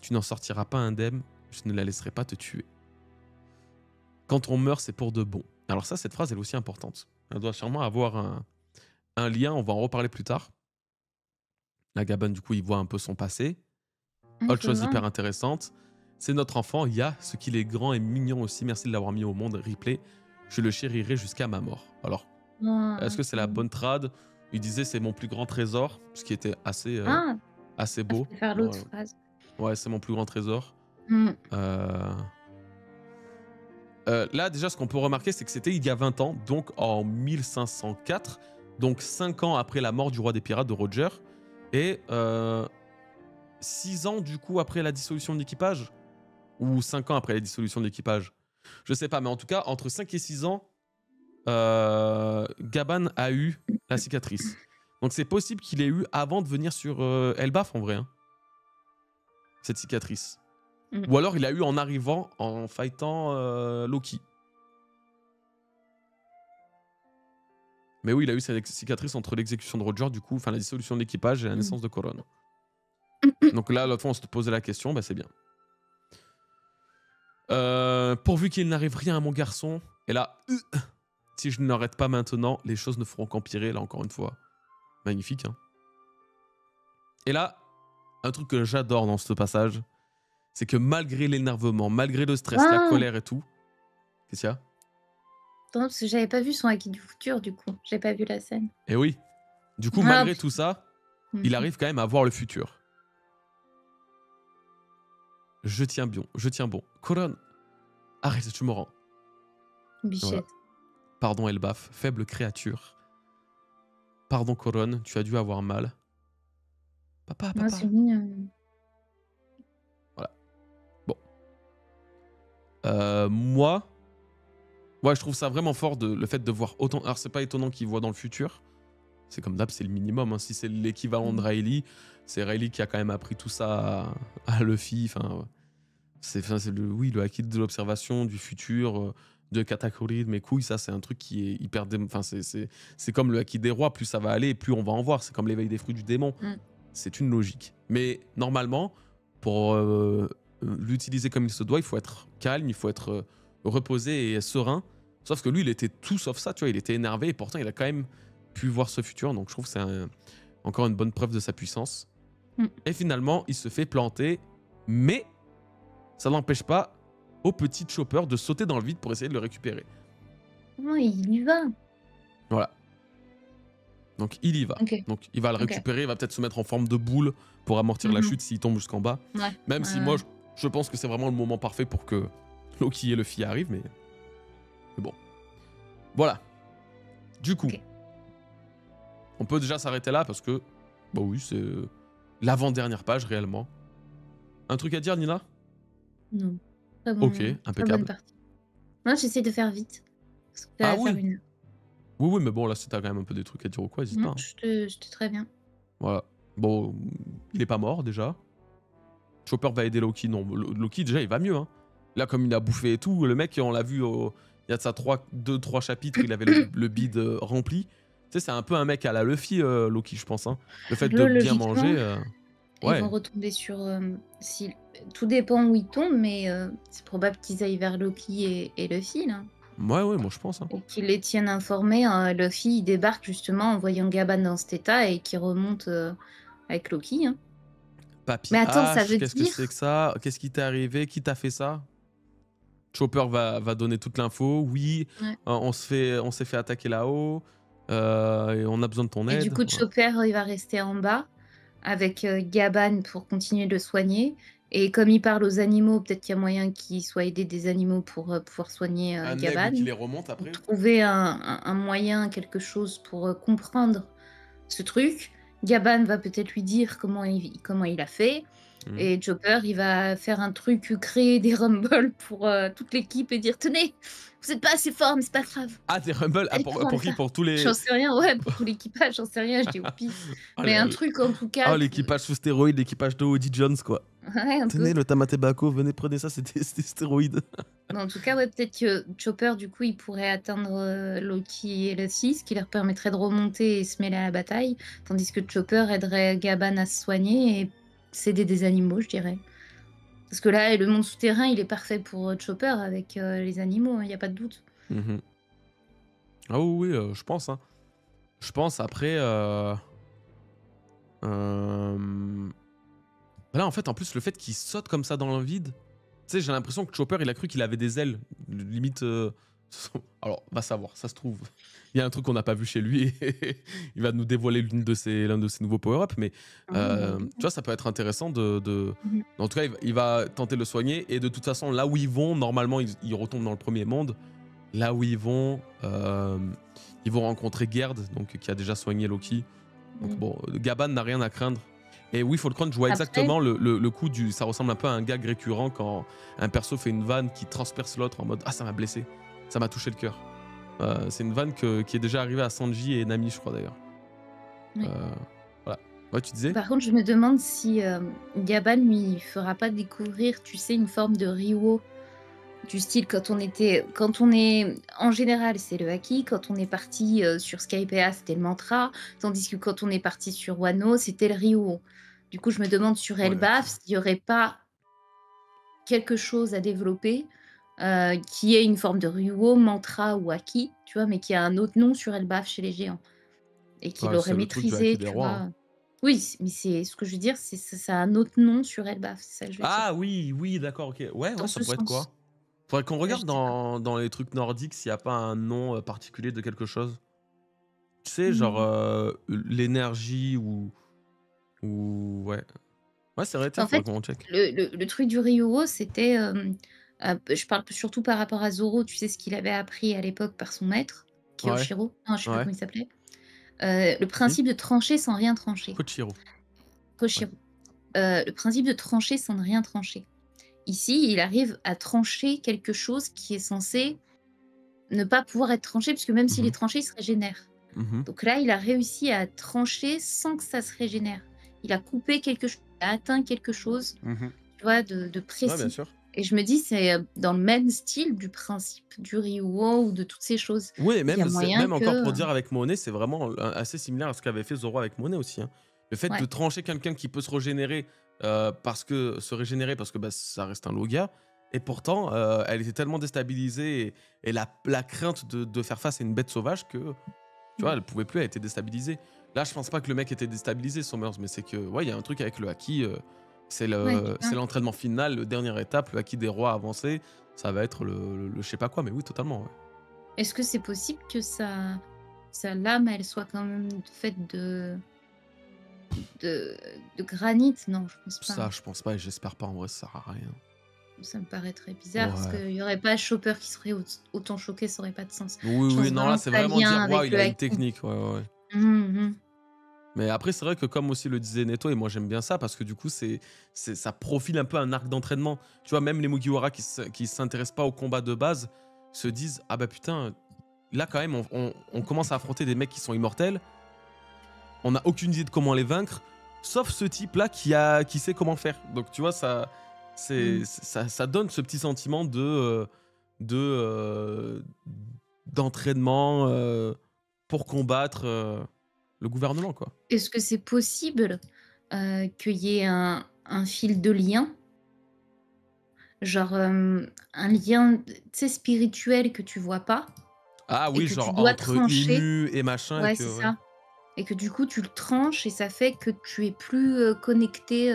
Tu n'en sortiras pas indemne, je ne la laisserai pas te tuer. Quand on meurt, c'est pour de bon. Alors ça, cette phrase, elle est aussi importante. Elle doit sûrement avoir un lien, on va en reparler plus tard. La Gabon, du coup, il voit un peu son passé. Autre Je chose vois. hyper intéressante, c'est notre enfant, Ya, ce qu'il est grand et mignon aussi. Merci de l'avoir mis au monde, replay. Je le chérirai jusqu'à ma mort. Alors, est-ce que c'est la bonne trad? Il disait c'est mon plus grand trésor, ce qui était assez Ah! Je beau. préfère l'autre phrase. Ouais, c'est mon plus grand trésor. Mmh. Là, déjà, ce qu'on peut remarquer, c'est que c'était il y a 20 ans, donc en 1504, donc 5 ans après la mort du roi des pirates de Roger, et 6 ans, du coup, après la dissolution de l'équipage, ou 5 ans après la dissolution de l'équipage. Je sais pas, mais en tout cas, entre 5 et 6 ans, Gaban a eu la cicatrice. Donc c'est possible qu'il ait eu avant de venir sur Elbaf, en vrai, hein, cette cicatrice. Mm. Ou alors il a eu en arrivant, en fightant Loki. Mais oui, il a eu cette cicatrice entre l'exécution de Roger, du coup, enfin la dissolution de l'équipage et la Mm. naissance de Coron. Donc là, l'autre fois, on se posait la question, bah c'est bien. Pourvu qu'il n'arrive rien à mon garçon. Et là, si je n'arrête pas maintenant, les choses ne feront qu'empirer, là encore une fois. Magnifique, hein. Et là, un truc que j'adore dans ce passage, c'est que malgré l'énervement, malgré le stress, la Ah, colère et tout, qu'est-ce qu'il y a? attends, parce que j'avais pas vu son acquis du futur, du coup. J'ai pas vu la scène. Et oui, du coup, Ah, malgré tout ça, il mhm. arrive quand même à voir le futur. Je tiens bon. Coron, arrête, tu me rends. Voilà. Bichette. Pardon, Elbaf, faible créature. Pardon, Coron, tu as dû avoir mal. Papa. Moi, c'est mignon. Voilà. Bon. Moi, je trouve ça vraiment fort, le fait de voir autant. Alors, c'est pas étonnant qu'il voit dans le futur. C'est comme d'hab, c'est le minimum, hein. Si c'est l'équivalent de Riley, c'est Riley qui a quand même appris tout ça à Luffy. Enfin, c'est le acquis de l'observation, du futur, de Katakuri, de mes couilles. Ça, c'est un truc qui est hyper. Enfin, c'est comme le acquis des rois. Plus ça va aller, plus on va en voir. C'est comme l'éveil des fruits du démon. C'est une logique. Mais normalement, pour l'utiliser comme il se doit, il faut être calme, il faut être reposé et serein. Sauf que lui, il était tout sauf ça, tu vois. Il était énervé et pourtant, il a quand même pu voir ce futur. Donc, je trouve que c'est encore une bonne preuve de sa puissance. Et finalement, il se fait planter, mais ça n'empêche pas au petit Chopper de sauter dans le vide pour essayer de le récupérer. Non, il y va. Voilà. Donc il y va. Ok. Donc il va le récupérer, il va peut-être se mettre en forme de boule pour amortir la chute s'il tombe jusqu'en bas. Ouais. Même si moi, je pense que c'est vraiment le moment parfait pour que Loki et Luffy arrivent, mais bon. Voilà. Du coup, on peut déjà s'arrêter là parce que, bah oui, c'est l'avant-dernière page réellement. Un truc à dire, Nina? Non. Très bon, Ok, impeccable. Moi, j'essaie de faire vite. Parce que Ah oui. faire une... Oui, mais bon, là, si t'as quand même un peu des trucs à dire ou quoi, n'hésite pas. Non, j'étais très bien. Voilà. Bon, il est pas mort déjà. Chopper va aider Loki. Non, Loki, déjà, il va mieux. Hein. Là, comme il a bouffé et tout, le mec, on l'a vu, il y a de ça 2-3 chapitres, il avait le bide rempli. Tu sais, c'est un peu un mec à la Luffy, Loki, je pense. Hein. Le fait de bien manger. Ils vont retomber sur... Tout dépend où ils tombent, mais c'est probable qu'ils aillent vers Loki et Luffy, là. Ouais, moi je pense. Hein. Et qu'ils les tiennent informés. Luffy, il débarque justement en voyant Gaban dans cet état et qui remonte avec Loki. Hein. Papy mais attends, ça veut qu'est-ce dire... que c'est que ça? Qu'est-ce qui t'est arrivé? Qui t'a fait ça? Chopper va donner toute l'info. Oui, on s'est fait attaquer là-haut. Et on a besoin de ton aide. Et du coup, Chopper, il va rester en bas avec Gaban pour continuer de le soigner. Et comme il parle aux animaux, peut-être qu'il y a moyen qu'il soit aidé des animaux pour pouvoir soigner Gaban. Qui les remonte après. Trouver un moyen, quelque chose pour comprendre ce truc. Gaban va peut-être lui dire comment il a fait. Et Chopper, il va faire un truc, créer des rumbles pour toute l'équipe et dire « Tenez, vous n'êtes pas assez fort, mais c'est pas grave. » Ah, des rumbles pour qui? Pour tous les... J'en sais rien, ouais, pour tout l'équipage, j'en sais rien, je dis au pif. Mais un truc en tout cas... Oh, l'équipage sous stéroïdes, l'équipage de Woody Jones, quoi. Ouais, un Tenez, peu. le Tamatebako, venez, prenez ça, c'était stéroïdes. Mais en tout cas, ouais, peut-être que Chopper, du coup, il pourrait atteindre Loki et Luffy, ce qui leur permettrait de remonter et se mêler à la bataille, tandis que Chopper aiderait Gaban à se soigner et s'aider des animaux, je dirais. Parce que là, le monde souterrain, il est parfait pour Chopper avec les animaux, il n'y a pas de doute. Ah oui, je pense. Hein. Je pense après... Là, en fait, en plus, le fait qu'il saute comme ça dans le vide, tu sais, j'ai l'impression que Chopper, il a cru qu'il avait des ailes. Limite... Alors, va savoir, ça se trouve. Il y a un truc qu'on n'a pas vu chez lui et il va nous dévoiler l'un de ses nouveaux power-up. Mais tu vois, ça peut être intéressant En tout cas, il va tenter de le soigner. Et de toute façon, là où ils vont, normalement, ils retombent dans le premier monde. Là où ils vont rencontrer Gerd, donc, qui a déjà soigné Loki. Donc bon, Gaban n'a rien à craindre. Et oui, Falcon, je vois exactement le coup du... Ça ressemble un peu à un gag récurrent quand un perso fait une vanne qui transperce l'autre en mode « Ah, ça m'a blessé, ça m'a touché le cœur ». C'est une vanne qui est déjà arrivée à Sanji et Nami, je crois d'ailleurs. Oui. Voilà. Ouais, tu disais? Par contre, je me demande si Gaban lui fera pas découvrir, tu sais, une forme de Ryuo. Du style, quand on est, en général, c'est le haki. Quand on est parti sur Skypea, c'était le mantra. Tandis que quand on est parti sur Wano, c'était le Ryuo. Du coup, je me demande sur Ouais, le haki. Elbaf s'il n'y aurait pas quelque chose à développer qui est une forme de Ryuo, mantra ou haki, tu vois, mais qui a un autre nom sur Elbaf chez les géants et qu'il Ouais, aurait c'est le truc du haki maîtrisé, des tu rois, hein. vois. Oui, mais c'est ce que je veux dire, ça a un autre nom sur Elbaf, c'est ça que je veux dire. Ah oui, oui, d'accord, OK. Ouais, ouais, Dans ça ce pourrait être sens. quoi? Faudrait qu'on Je regarde sais pas. dans les trucs nordiques s'il y a pas un nom, particulier de quelque chose. Tu sais, genre, Hmm. l'énergie ouais. Ouais, c'est vrai, tiens, En faudrait fait, qu'on check. le truc du Ryuo, c'était, je parle surtout par rapport à Zoro, tu sais ce qu'il avait appris à l'époque par son maître, Ouais, Kyoshiro? Non, je sais plus ouais. comment il s'appelait. Le Si? principe de trancher sans rien trancher. Koichiro. Ouais. Koshiro. Le principe de trancher sans ne rien trancher. Ici, il arrive à trancher quelque chose qui est censé ne pas pouvoir être tranché, puisque même s'il Mmh est mh. tranché, il se régénère. Mmh. Donc là, il a réussi à trancher sans que ça se régénère. Il a coupé quelque chose, il a atteint quelque chose, Mmh. tu vois, de Ouais, bien précis. sûr. Et je me dis, c'est dans le même style du principe du Ryuo ou de toutes ces choses. Oui, Il y a moyen même que. encore pour dire avec Monet, c'est vraiment, assez similaire à ce qu'avait fait Zoro avec Monet aussi, hein. Le fait de Ouais. trancher quelqu'un qui peut se régénérer parce que, bah, ça reste un Logia et pourtant, elle était tellement déstabilisée et la crainte de faire face à une bête sauvage que, tu vois, Mm. elle pouvait plus, elle était déstabilisée. Là, je pense pas que le mec était déstabilisé, Summers, mais c'est que, ouais, il y a un truc avec le haki, Ouais, c'est putain. l'entraînement final, le dernière étape, le haki des rois avancé, ça va être le je sais pas quoi, mais oui, totalement, ouais. Est-ce que c'est possible que sa lame, elle soit quand même faite de, de granit? Non, je pense pas. Ça, je pense pas et j'espère pas, en vrai, ça sert à rien. Ça me paraît très bizarre parce Ouais. qu'il y aurait pas Chopper qui serait autant choqué, ça aurait pas de sens. Oui, Je oui, pense non, là, vraiment que c'est ça a vraiment lien dire: «Waouh, avec il le a une haki. technique». Ouais, ouais, ouais. Mhm. Mais après, c'est vrai que comme aussi le disait Neto et moi j'aime bien ça parce que du coup, ça profile un peu un arc d'entraînement. Tu vois, même les Mugiwara qui s'intéressent pas au combat de base se disent: «Ah bah putain, là quand même, on commence à affronter des mecs qui sont immortels, on n'a aucune idée de comment les vaincre, sauf ce type-là qui sait comment faire». Donc tu vois, Mm. ça donne ce petit sentiment de, d'entraînement pour combattre le gouvernement, quoi. Est-ce que c'est possible qu'il y ait un fil de lien, genre un lien, tu sais, spirituel que tu vois pas Ah et oui, que tu genre dois entre trancher? Imu et machin et Ouais, que c'est ouais. ça. Et que du coup, tu le tranches et ça fait que tu es plus connecté,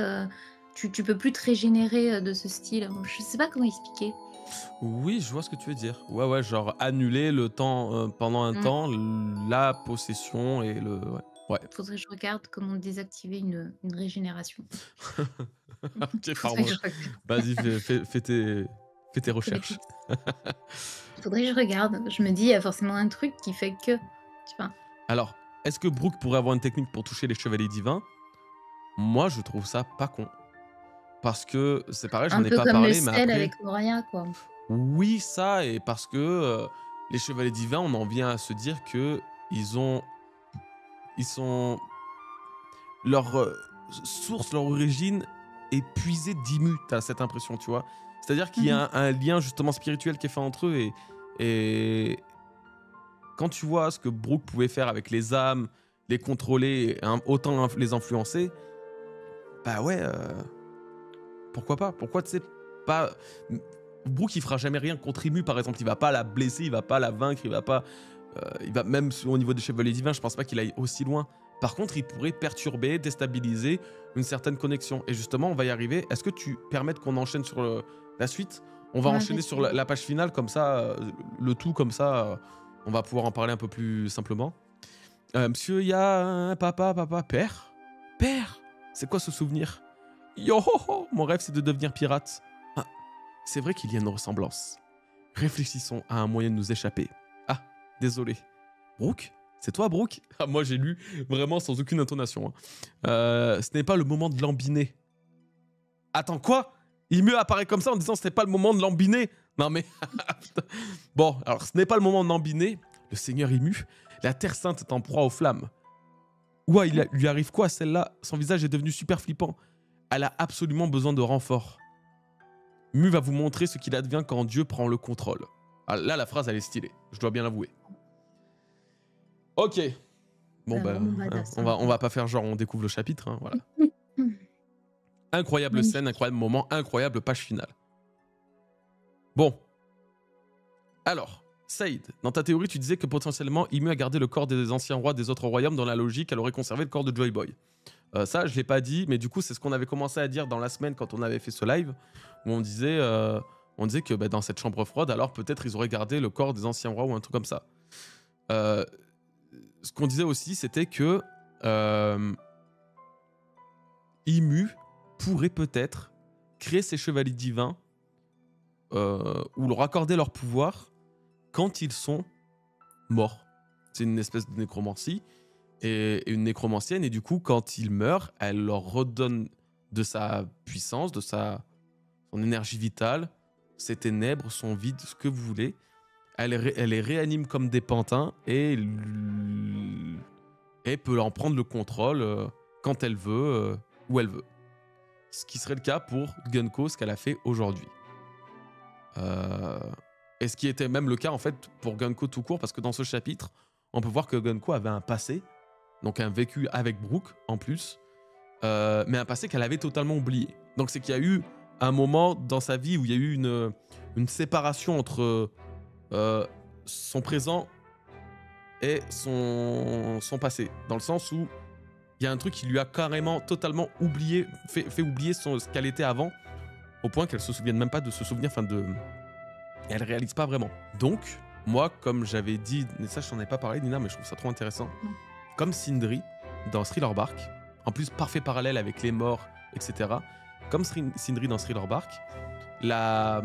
tu peux plus te régénérer de ce style. Je sais pas comment expliquer. Oui, je vois ce que tu veux dire. Ouais, ouais, genre annuler le temps, pendant un Mm. temps, la possession et le ouais. Ouais. Faudrait que je regarde comment désactiver une régénération. OK, Faudrait que pardon. je regarde. Vas-y, fais tes recherches. Netflix. Faudrait que je regarde. Je me dis, il y a forcément un truc qui fait que, tu vois? Alors, est-ce que Brooke pourrait avoir une technique pour toucher les chevaliers divins? Moi, je trouve ça pas con. Parce que c'est pareil, Un j'en ai peu pas comme le parlé, mais sel après avec Moria, quoi. oui, ça et parce que, les chevaliers divins, on en vient à se dire que ils sont leur source, leur origine est puisée d'Imu, t'as cette impression, tu vois. C'est-à-dire qu'il y Mhm. a un lien justement spirituel qui est fait entre eux et quand tu vois ce que Brooke pouvait faire avec les âmes, les contrôler, autant les influencer, bah ouais, pourquoi pas? Pourquoi tu sais pas. Brooke il fera jamais rien contre Imu par exemple, il va pas la blesser, il va pas la vaincre, il va pas. Il va même au niveau des chevaliers divins, je pense pas qu'il aille aussi loin. Par contre, il pourrait perturber, déstabiliser une certaine connexion. Et justement, on va y arriver. Est-ce que tu permets qu'on enchaîne sur la suite? On va Ouais, enchaîner vas-y, sur vas-y. la page finale, comme ça, le tout comme ça, on va pouvoir en parler un peu plus simplement. Monsieur, il y a un papa, père? Père? C'est quoi ce souvenir? Yo ho ho, mon rêve c'est de devenir pirate. Ah, c'est vrai qu'il y a une ressemblance. Réfléchissons à un moyen de nous échapper. Ah, désolé. Brooke? C'est toi, Brooke? Ah, moi, j'ai lu vraiment sans aucune intonation, hein. Ce n'est pas le moment de lambiner. Attends, quoi? Il apparaît comme ça en disant ce n'est pas le moment de lambiner. Non, mais. Bon, alors, ce n'est pas le moment de lambiner. Le Seigneur Imu, la Terre Sainte est en proie aux flammes. Ouah, lui arrive quoi, celle-là? Son visage est devenu super flippant. Elle a absolument besoin de renfort. Mu va vous montrer ce qu'il advient quand Dieu prend le contrôle. Ah, là, la phrase, elle est stylée. Je dois bien l'avouer. Ok. Bon, bah, on va pas faire genre on découvre le chapitre. Hein, voilà. Incroyable scène, incroyable moment, incroyable page finale. Bon. Alors, Saïd, dans ta théorie, tu disais que potentiellement, Ymue a gardé le corps des anciens rois des autres royaumes. Dans la logique, elle aurait conservé le corps de Joy Boy. Ça, je l'ai pas dit, mais du coup, c'est ce qu'on avait commencé à dire dans la semaine quand on avait fait ce live, où on disait que bah, dans cette chambre froide, alors peut-être ils auraient gardé le corps des anciens rois ou un truc comme ça. Ce qu'on disait aussi, c'était que Ymue pourrait peut-être créer ces chevaliers divins ou leur accorder leur pouvoir quand ils sont morts. C'est une espèce de nécromancie et une nécromancienne, et du coup, quand ils meurent, elle leur redonne de sa puissance, de son énergie vitale, ses ténèbres, son vide, ce que vous voulez. Elle les réanime comme des pantins et peut en prendre le contrôle quand elle veut, où elle veut. Ce qui serait le cas pour Gunko, ce qu'elle a fait aujourd'hui. Et ce qui était même le cas en fait pour Gunko tout court, parce que dans ce chapitre, on peut voir que Gunko avait un passé, donc un vécu avec Brooke en plus, mais un passé qu'elle avait totalement oublié. Donc c'est qu'il y a eu un moment dans sa vie où il y a eu une séparation entre son présent et son passé, dans le sens où il y a un truc qui lui a carrément totalement oublié, fait oublier ce qu'elle était avant, au point qu'elle se souvienne même pas de se souvenir, elle réalise pas vraiment. Donc, moi, comme j'avais dit, mais ça je t'en ai pas parlé Nina, mais je trouve ça trop intéressant, comme Sindri dans Thriller Bark, en plus parfait parallèle avec les morts, etc. Comme Sindri dans Thriller Bark, la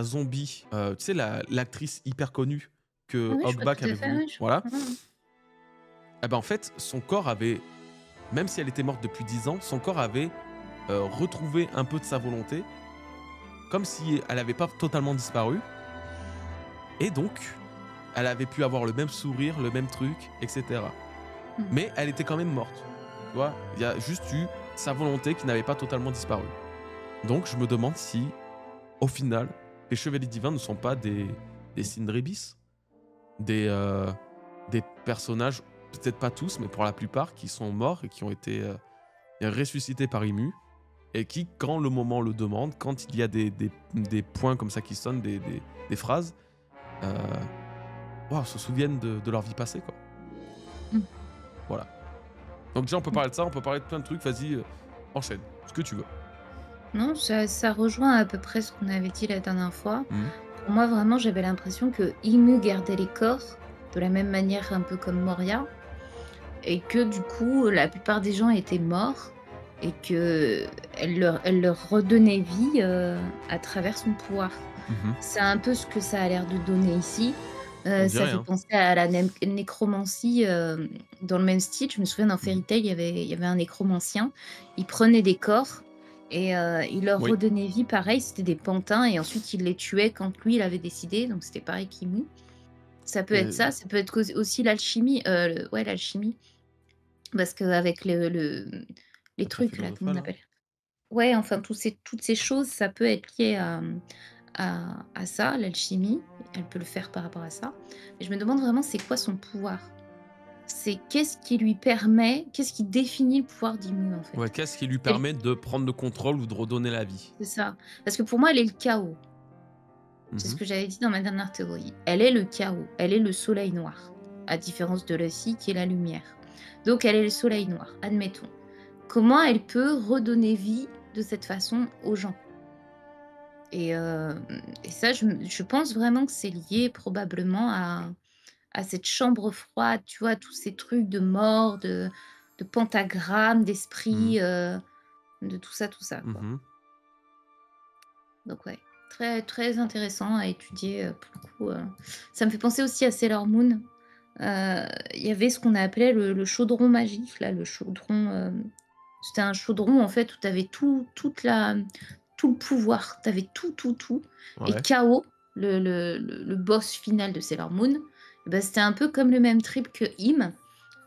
zombie, tu sais, l'actrice hyper connue que Hogback avait voulu, voilà. Eh ben en fait, son corps avait, même si elle était morte depuis 10 ans, son corps avait retrouvé un peu de sa volonté, comme si elle n'avait pas totalement disparu. Et donc, elle avait pu avoir le même sourire, le même truc, etc. Mais elle était quand même morte. Tu vois, il y a juste eu sa volonté qui n'avait pas totalement disparu. Donc, je me demande si, au final, les chevaliers divins ne sont pas des Sindri bis, des personnages, peut-être pas tous, mais pour la plupart, qui sont morts et qui ont été ressuscités par Ymue, et qui, quand le moment le demande, quand il y a des points comme ça qui sonnent, des phrases, se souviennent de leur vie passée, quoi. Voilà. Donc déjà, on peut parler de ça, on peut parler de plein de trucs. Vas-y, enchaîne, ce que tu veux. Non, ça rejoint à peu près ce qu'on avait dit la dernière fois. Pour moi, vraiment, j'avais l'impression que Ymue gardait les corps de la même manière un peu comme Moria, et que du coup, la plupart des gens étaient morts et qu'elle leur redonnait vie à travers son pouvoir. C'est un peu ce que ça a l'air de donner ici. Ça fait penser à la nécromancie dans le même style. Je me souviens dans Fairy Tail, il y avait un nécromancien. Il prenait des corps et il leur redonnait vie. Pareil, c'était des pantins et ensuite il les tuait quand lui il avait décidé. Donc c'était pareil qu'Ymue. Ça peut être ça, ça peut être aussi l'alchimie. L'alchimie. Parce qu'avec les trucs là, comment on appelle? Ouais, enfin toutes ces choses, ça peut être lié à ça, l'alchimie. Elle peut le faire par rapport à ça. Mais je me demande vraiment, c'est quoi son pouvoir? C'est qu'est-ce qui lui permet, qu'est-ce qui définit le pouvoir d'Ymue, en fait? Ouais, qu'est-ce qui lui permet de prendre le contrôle ou de redonner la vie? C'est ça. Parce que pour moi, elle est le chaos. C'est ce que j'avais dit dans ma dernière théorie. Elle est le chaos. Elle est le soleil noir. À différence de Lucy, qui est la lumière. Donc, elle est le soleil noir, admettons. Comment elle peut redonner vie de cette façon aux gens? Et ça, je pense vraiment que c'est lié probablement à cette chambre froide, tu vois, tous ces trucs de mort, de pentagramme, d'esprit, de tout ça, quoi. Donc ouais, très, très intéressant à étudier, pour le coup. Ça me fait penser aussi à Sailor Moon. Il y avait ce qu'on appelait le chaudron magique, là, le chaudron. C'était un chaudron, en fait, où tu avais tout le pouvoir. Tu avais tout. Et Ouais. KO, le boss final de Sailor Moon, bah, c'était un peu comme le même trip que Im.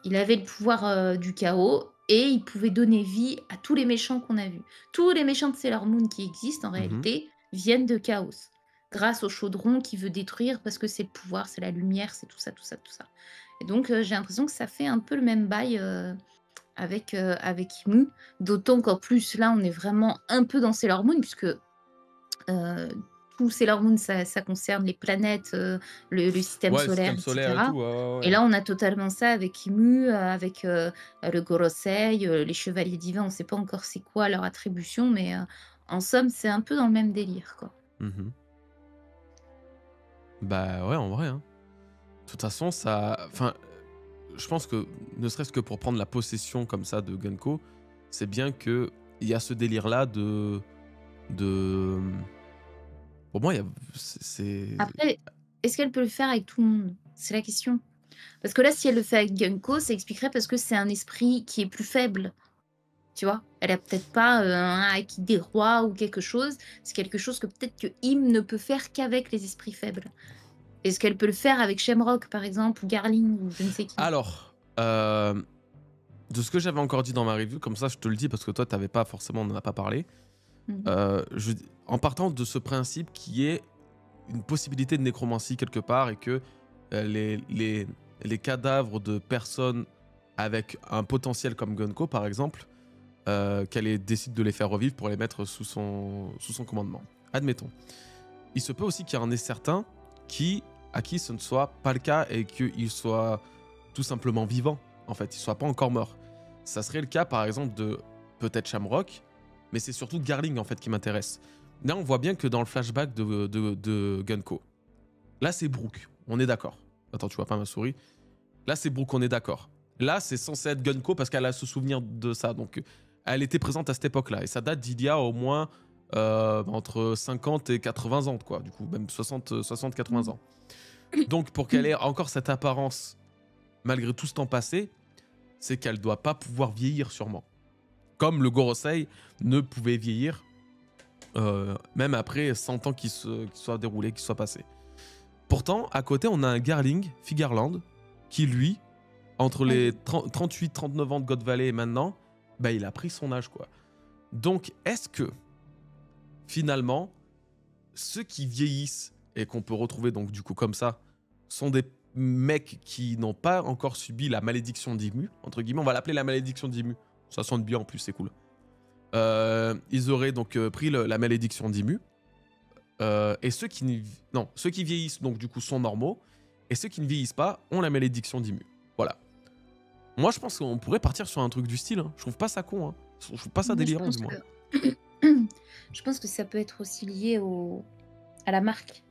Il avait le pouvoir, du chaos et il pouvait donner vie à tous les méchants qu'on a vus. Tous les méchants de Sailor Moon qui existent en Mmh. réalité viennent de Chaos. Grâce au chaudron qu'il veut détruire parce que c'est le pouvoir, c'est la lumière, c'est tout ça, tout ça, tout ça. Et donc j'ai l'impression que ça fait un peu le même bail, avec Imu. D'autant qu'en plus là, on est vraiment un peu dans Sailor Moon puisque, tout Sailor Moon ça concerne les planètes, le système Ouais, le solaire système et solaire et tout, cetera. ouais, ouais, Et ouais. là, on a totalement ça avec Imu, avec, le Gorosei, les chevaliers divins, on ne sait pas encore c'est quoi leur attribution, mais, en somme, c'est un peu dans le même délire, quoi. Mmh. Bah, ouais, en vrai, hein. De toute façon, ça enfin, je pense que ne serait-ce que pour prendre la possession comme ça de Gunko, c'est bien qu'il y a ce délire-là de, pour moi, il y a c'est Après, est-ce qu'elle peut le faire avec tout le monde? C'est la question. Parce que là, si elle le fait avec Genko, ça expliquerait parce que c'est un esprit qui est plus faible, tu vois? Elle a peut-être pas, un acquis des rois ou quelque chose. C'est quelque chose que peut-être que Im ne peut faire qu'avec les esprits faibles. Est-ce qu'elle peut le faire avec Shamrock, par exemple, ou Garling, ou je ne sais qui? alors, de ce que j'avais encore dit dans ma review, comme ça je te le dis parce que toi t'avais pas forcément, on n'en a pas parlé, Mmh. je en partant de ce principe qui est une possibilité de nécromancie quelque part et que, les cadavres de personnes avec un potentiel comme Gunko par exemple, décide de les faire revivre pour les mettre sous son commandement. Admettons. Il se peut aussi qu'il y en ait certains à qui ce ne soit pas le cas et qu'ils soient tout simplement vivants, en fait, ils ne soient pas encore morts. Ça serait le cas, par exemple, de peut-être Shamrock, mais c'est surtout Garling, en fait, qui m'intéresse. Là, on voit bien que dans le flashback de Gunko, là, c'est Brooke, on est d'accord. Attends, tu vois pas ma souris. Là, c'est Brooke, on est d'accord. Là, c'est censé être Gunko parce qu'elle a ce souvenir de ça. Donc, elle était présente à cette époque-là. Et ça date d'il y a au moins entre 50 et 80 ans, quoi. Du coup, même 60-80 Mmh. ans. Donc, pour qu'elle ait encore cette apparence, malgré tout ce temps passé, c'est qu'elle doit pas pouvoir vieillir, sûrement. Comme le Gorosei ne pouvait vieillir, même après 100 ans qui soient déroulés, qui soient passés. Pourtant, à côté, on a un Garling, Figarland, qui lui, entre Ah les oui. 38-39 ans de God Valley et maintenant, bah, il a pris son âge, quoi. Donc, est-ce que, finalement, ceux qui vieillissent et qu'on peut retrouver donc du coup comme ça sont des mecs qui n'ont pas encore subi la malédiction d'Imu, entre guillemets, on va l'appeler la malédiction d'Imu. Ça sonne bien en plus, c'est cool. Ils auraient donc pris la malédiction d'Imu. Et ceux qui vieillissent donc du coup sont normaux. Et ceux qui ne vieillissent pas ont la malédiction d'Imu. Voilà. Moi je pense qu'on pourrait partir sur un truc du style, hein. Je trouve pas ça con, hein. Je trouve pas ça Moi, je délirant pense du moins. que je pense que ça peut être aussi lié au à la marque.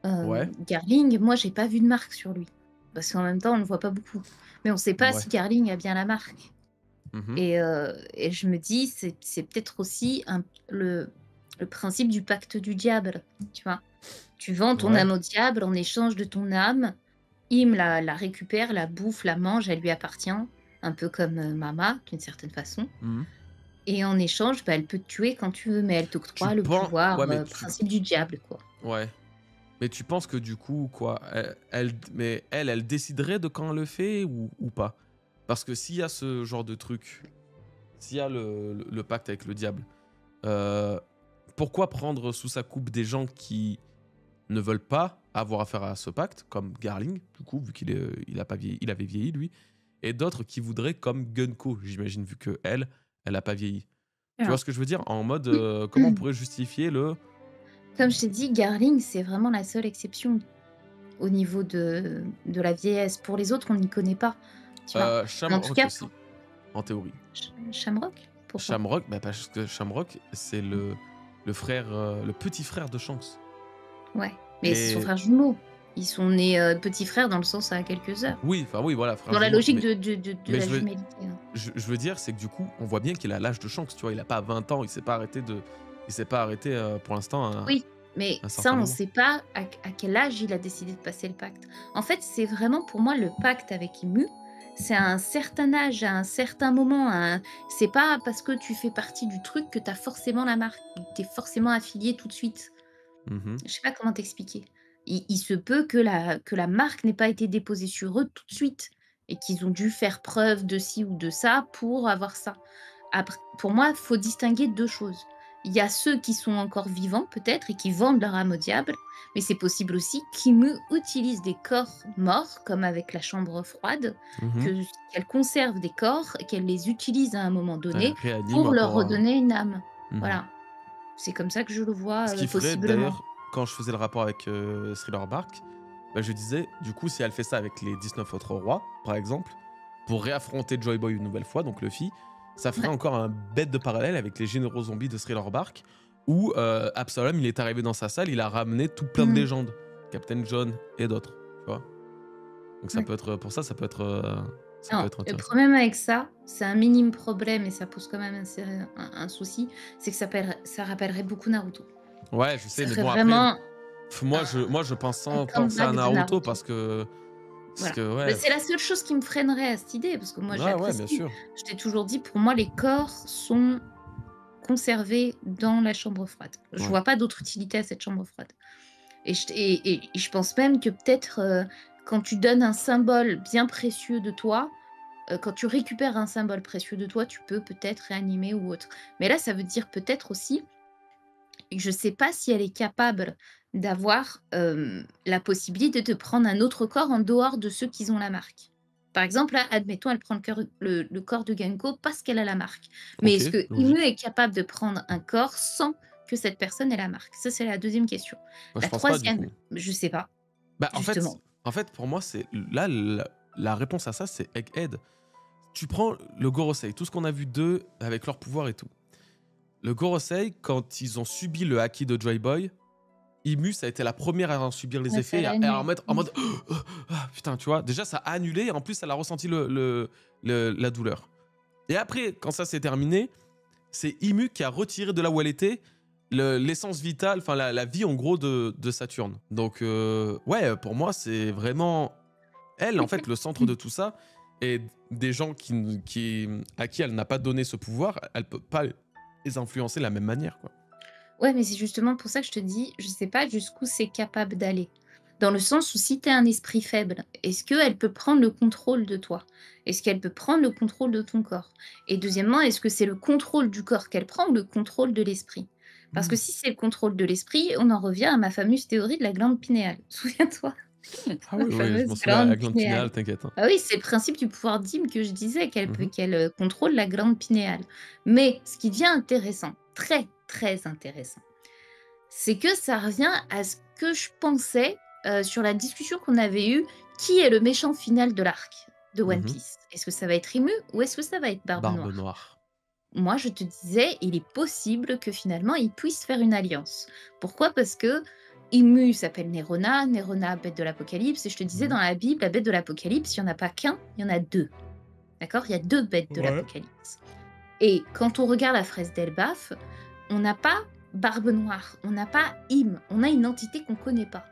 Ouais, Garling, moi, j'ai pas vu de marque sur lui. Parce qu'en même temps, on le voit pas beaucoup. Mais on sait pas ouais. si Garling a bien la marque. Mhm. Et je me dis, c'est peut-être aussi le principe du pacte du diable, tu vois? Tu vends ton Ouais. âme au diable en échange de ton âme. Il la récupère, la bouffe, la mange, elle lui appartient, un peu comme, Mama, d'une certaine façon. Mhm. Et en échange, bah, elle peut te tuer quand tu veux, mais elle Tu t'octroie le penses. pouvoir, Ouais, mais principe du diable, quoi. Ouais. Mais tu penses que du coup, quoi, elle déciderait de quand elle le fait ou pas? Parce que s'il y a ce genre de truc, s'il y a le pacte avec le diable, euh, pourquoi prendre sous sa coupe des gens qui ne veulent pas avoir affaire à ce pacte, comme Garling, du coup, vu il a pas vieilli, il avait vieilli lui, et d'autres qui voudraient comme Gunko, j'imagine, vu que elle a pas vieilli. Tu vois Alors, ce que je veux dire? En mode, comment on pourrait justifier le comme je t'ai dit, Garling, c'est vraiment la seule exception au niveau de la vieillesse. Pour les autres, on n'y connaît pas, tu vois? Mais en tout Shamrock cas, aussi, en théorie. Shamrock? Pourquoi? Shamrock, bah parce que Shamrock, c'est le frère, le petit frère de Shanks. Ouais, mais c'est son Et frère jumeau. Ils sont nés, petits frères dans le sens à quelques heures. oui, enfin oui, voilà, frère Dans la jumeau. logique de Mais la jumélité, hein. je veux dire, c'est que du coup, on voit bien qu'il a l'âge de Shanks, tu vois. Il a pas 20 ans, il s'est pas arrêté pour l'instant à Oui, mais un ça, certain on ne moment. sait pas à quel âge il a décidé de passer le pacte. En fait, c'est vraiment pour moi le pacte avec Imu, c'est à un certain âge, à un certain moment, c'est pas parce que tu fais partie du truc que tu as forcément la marque, tu es forcément affilié tout de suite. Mhm. Je sais pas comment t'expliquer. Il se peut que la marque n'ait pas été déposée sur eux tout de suite, et qu'ils ont dû faire preuve de ci ou de ça pour avoir ça. Après, pour moi, il faut distinguer 2 choses. Il y a ceux qui sont encore vivants peut-être et qui vendent leur âme au diable, mais c'est possible aussi qu'Imu utilise des corps morts, comme avec la chambre froide, Mhm. que qu'elle conserve des corps et qu'elle les utilise à un moment Elle donné réanime pour leur encore un. redonner une âme. Mhm. Voilà, c'est comme ça que je le vois, Ce qui ferait possiblement. d'ailleurs, quand je faisais le rapport avec Thriller Bark, bah, je disais, du coup, si elle fait ça avec les 19 autres rois, par exemple, pour réaffronter Joy Boy une nouvelle fois, donc Luffy, ça ferait Ouais. encore un bête de parallèle avec les généraux zombies de Thriller Bark, où Absalom, il est arrivé dans sa salle, il a ramené tout plein de Mmh. légendes, Captain John et d'autres, tu vois. Donc ça Ouais. peut être, pour ça, ça peut Non, être le intéressant. problème avec ça, c'est un minime problème et ça pose quand même un souci, c'est que ça rappellerait beaucoup Naruto. Ouais, je sais, Ça mais serait bon, après, vraiment moi, un je pense un sans penser à comeback de Naruto Naruto. parce Voilà. que Mais ouais, c'est la seule chose qui me freinerait à cette idée, parce que moi je ouais, ouais, bien l'apprécie. sûr. Je t'ai toujours dit, pour moi, les corps sont conservés dans la chambre froide. Je Ouais. vois pas d'autre utilité à cette chambre froide. Et je pense même que peut-être, quand tu donnes un symbole bien précieux de toi, quand tu récupères un symbole précieux de toi, tu peux peut-être réanimer ou autre. Mais là, ça veut dire peut-être aussi, je sais pas si elle est capable d'avoir, la possibilité de prendre un autre corps en dehors de ceux qui ont la marque. Par exemple, là, admettons, elle prend le corps de Genko parce qu'elle a la marque. Mais Ok, est-ce que Inu logique. est capable de prendre un corps sans que cette personne ait la marque? Ça, c'est la deuxième question. Moi, je La pense pas du troisième, coup. je sais pas, Bah, justement. en fait, pour moi, c'est là la réponse à ça, c'est Egghead. Tu prends le Gorosei, tout ce qu'on a vu d'eux avec leur pouvoir et tout. Le Gorosei, quand ils ont subi le haki de Joy Boy, Imu, ça a été la première à en subir les Ouais, ça effets et l'a à en annulé. mettre en mode putain, tu vois. Déjà, ça a annulé et en plus, elle a ressenti la douleur. Et après, quand ça s'est terminé, c'est Imu qui a retiré de là où elle était l'essence vitale, enfin la vie en gros de Saturne. Donc ouais, pour moi c'est vraiment elle en fait le centre de tout ça. Et des gens à qui elle n'a pas donné ce pouvoir, elle peut pas les influencer de la même manière quoi. Ouais, mais c'est justement pour ça que je te dis, je sais pas jusqu'où c'est capable d'aller. Dans le sens où si tu es un esprit faible, est-ce qu'elle peut prendre le contrôle de toi? Est-ce qu'elle peut prendre le contrôle de ton corps? Et deuxièmement, est-ce que c'est le contrôle du corps qu'elle prend ou le contrôle de l'esprit? Parce que si c'est le contrôle de l'esprit, on en revient à ma fameuse théorie de la glande pinéale. Souviens-toi? Ah La oui, oui, je m'en fameuse souviens, la glande glande pinéale. pinéale, t'inquiète, hein. Ah oui, c'est le principe du pouvoir d'hymne que je disais, Mhm. contrôle la glande pinéale. Mais ce qui devient intéressant, très, très intéressant, c'est que ça revient à ce que je pensais, sur la discussion qu'on avait eue. Qui est le méchant final de l'arc de One Mhm. Piece? Est-ce que ça va être Rimu ou est-ce que ça va être Barbe Barbe Noire? noire. Moi, je te disais, il est possible que finalement, ils puissent faire une alliance. Pourquoi? Parce que Imu s'appelle Nerona, Nerona, bête de l'Apocalypse, et je te disais, Mhm. dans la Bible, la bête de l'Apocalypse, il n'y en a pas qu'un, il y en a deux. D'accord? Il y a deux bêtes de Ouais. l'Apocalypse. Et quand on regarde la fraise d'Elbaf, on n'a pas Barbe Noire, on n'a pas Im, on a une entité qu'on ne connaît pas.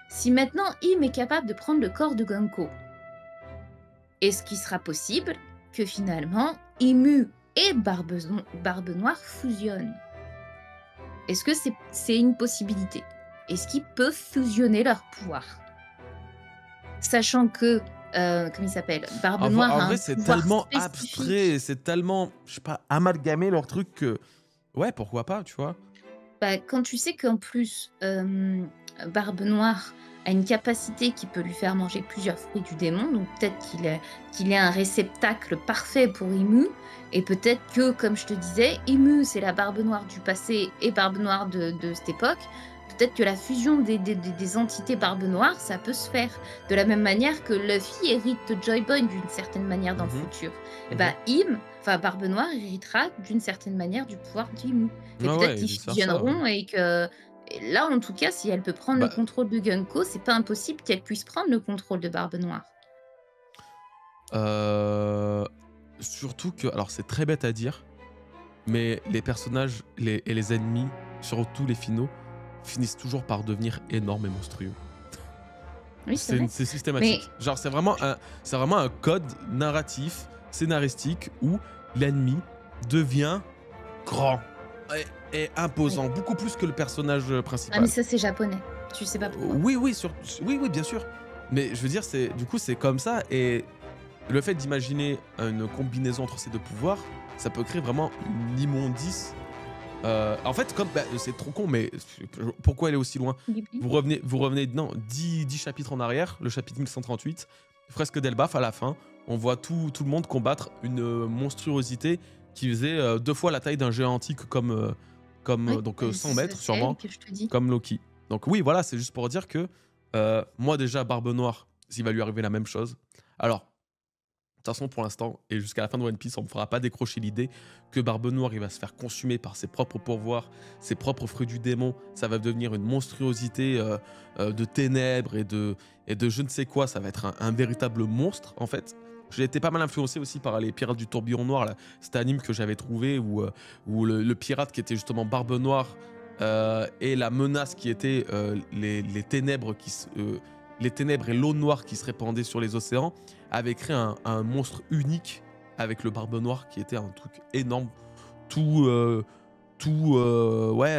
Si maintenant Im est capable de prendre le corps de Gonko, est-ce qu'il sera possible que finalement Imu et Barbe Noire fusionnent? Est-ce que c'est une possibilité? Est-ce qu'ils peuvent fusionner leurs pouvoirs? Sachant que, comment il s'appelle? Barbe Noire En a vrai, un c'est pouvoir tellement spécifique. abstrait, c'est tellement, je sais pas, amalgamé leur truc que ouais, pourquoi pas, tu vois. Bah, quand tu sais qu'en plus, Barbe Noire a une capacité qui peut lui faire manger plusieurs fruits du démon, donc peut-être qu'il est un réceptacle parfait pour Imu, et peut-être que, comme je te disais, Imu, c'est la Barbe Noire du passé et Barbe Noire de cette époque. Peut-être que la fusion des entités Barbe Noire, ça peut se faire. De la même manière que Luffy hérite de Joy Boy d'une certaine manière dans le Mhm. futur. Et bah, Mhm. enfin Barbe Noire héritera d'une certaine manière du pouvoir d'Imu. Et Ah peut-être ouais, et qu'ils vice versa. fusionneront et là, en tout cas, si elle peut prendre le Bah, contrôle de Gunko, c'est pas impossible qu'elle puisse prendre le contrôle de Barbe Noire. euh, surtout que, alors c'est très bête à dire, mais les personnages et les ennemis, surtout les finaux, finissent toujours par devenir énormes et monstrueux. Oui, c'est vrai. C'est Mais systématique. Genre, c'est vraiment un code narratif, scénaristique, où l'ennemi devient grand et oui. imposant, beaucoup plus que le personnage Ah, mais principal. ça, c'est japonais. Tu sais pas pourquoi. Oui, oui, oui, oui, bien sûr. Mais je veux dire, du coup, c'est comme ça. Et le fait d'imaginer une combinaison entre ces deux pouvoirs, ça peut créer vraiment une immondice. En fait, comme c'est trop con, mais pourquoi aller aussi loin? Ghibli. Vous revenez non, 10 chapitres en arrière, le chapitre 1138, fresque d'Elbaf, à la fin, on voit tout le monde combattre une monstruosité qui faisait 2 fois la taille d'un géant antique Oui, donc 100 c'est mètres elle sûrement, que je te dis. comme Loki. Donc oui, voilà, c'est juste pour dire que moi déjà, Barbe Noire, s'il va lui arriver la même chose. Alors, de toute façon, pour l'instant, et jusqu'à la fin de One Piece, on ne me fera pas décrocher l'idée que Barbe Noire, il va se faire consumer par ses propres pouvoirs, ses propres fruits du démon. Ça va devenir une monstruosité de ténèbres et de je ne sais quoi. Ça va être un véritable monstre, en fait. J'ai été pas mal influencé aussi par les Pirates du Tourbillon Noir, là. Cet anime que j'avais trouvé où le pirate qui était justement Barbe Noire et la menace qui était les ténèbres les ténèbres et l'eau noire qui se répandait sur les océans avait créé un monstre unique avec le Barbe Noire qui était un truc énorme, tout, ouais,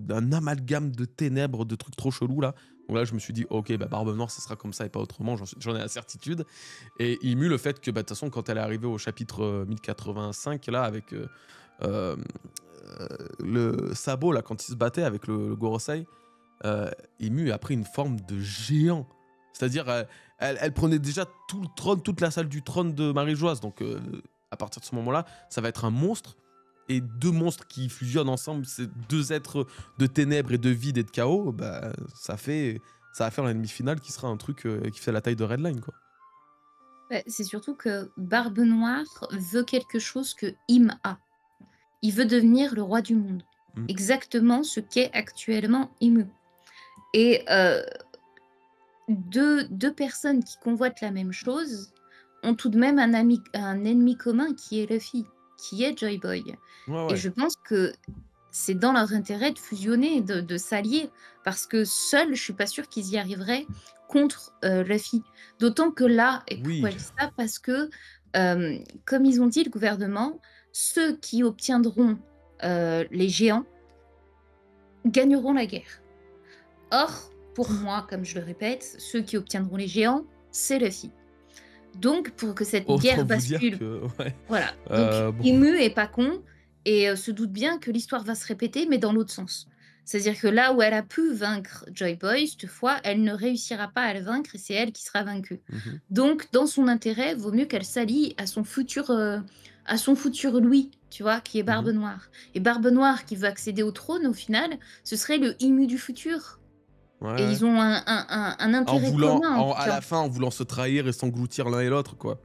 un amalgame de ténèbres, de trucs trop chelous là. Donc là, je me suis dit, ok, bah, Barbe Noire, ça sera comme ça et pas autrement, j'en ai la certitude. Et il m'eut le fait que, bah, de toute façon, quand elle est arrivée au chapitre 1085, là, avec euh, le sabot, là, quand il se battait avec le Gorosei, Emu a pris une forme de géant. C'est-à-dire, elle prenait déjà tout le trône, toute la salle du trône de Marie-Joise. Donc, à partir de ce moment-là, ça va être un monstre. Et 2 monstres qui fusionnent ensemble, ces 2 êtres de ténèbres et de vide et de chaos, bah, ça va faire l'ennemi final qui sera un truc qui fait la taille de Redline, quoi. Bah, c'est surtout que Barbe Noire veut quelque chose que Im a. Il veut devenir le roi du monde. Mm. Exactement ce qu'est actuellement Imu. Et deux personnes qui convoitent la même chose ont tout de même un ennemi commun qui est Luffy, qui est Joy Boy. Ouais, Et ouais. je pense que c'est dans leur intérêt de fusionner, de s'allier, parce que seuls, je suis pas sûre qu'ils y arriveraient contre Luffy. D'autant que là, et pourquoi Oui. je dis ça? Parce que, comme ils ont dit, le gouvernement, ceux qui obtiendront les géants gagneront la guerre. Or, pour moi, comme je le répète, ceux qui obtiendront les géants, c'est Luffy. Donc, pour que cette Autant guerre vous dire bascule, que. Ouais. voilà. Donc, Bon. Imu est pas con et se doute bien que l'histoire va se répéter, mais dans l'autre sens. C'est-à-dire que là où elle a pu vaincre Joy Boy, cette fois, elle ne réussira pas à le vaincre et c'est elle qui sera vaincue. Mhm. Donc, dans son intérêt, vaut mieux qu'elle s'allie à son futur Louis, tu vois, qui est Barbe Mhm. Noire. Et Barbe Noire qui veut accéder au trône, au final, ce serait le Imu du futur. Ouais, Et ouais. ils ont un En intérêt voulant, commun, en tout à cas. la fin, en voulant se trahir et s'engloutir l'un et l'autre, quoi.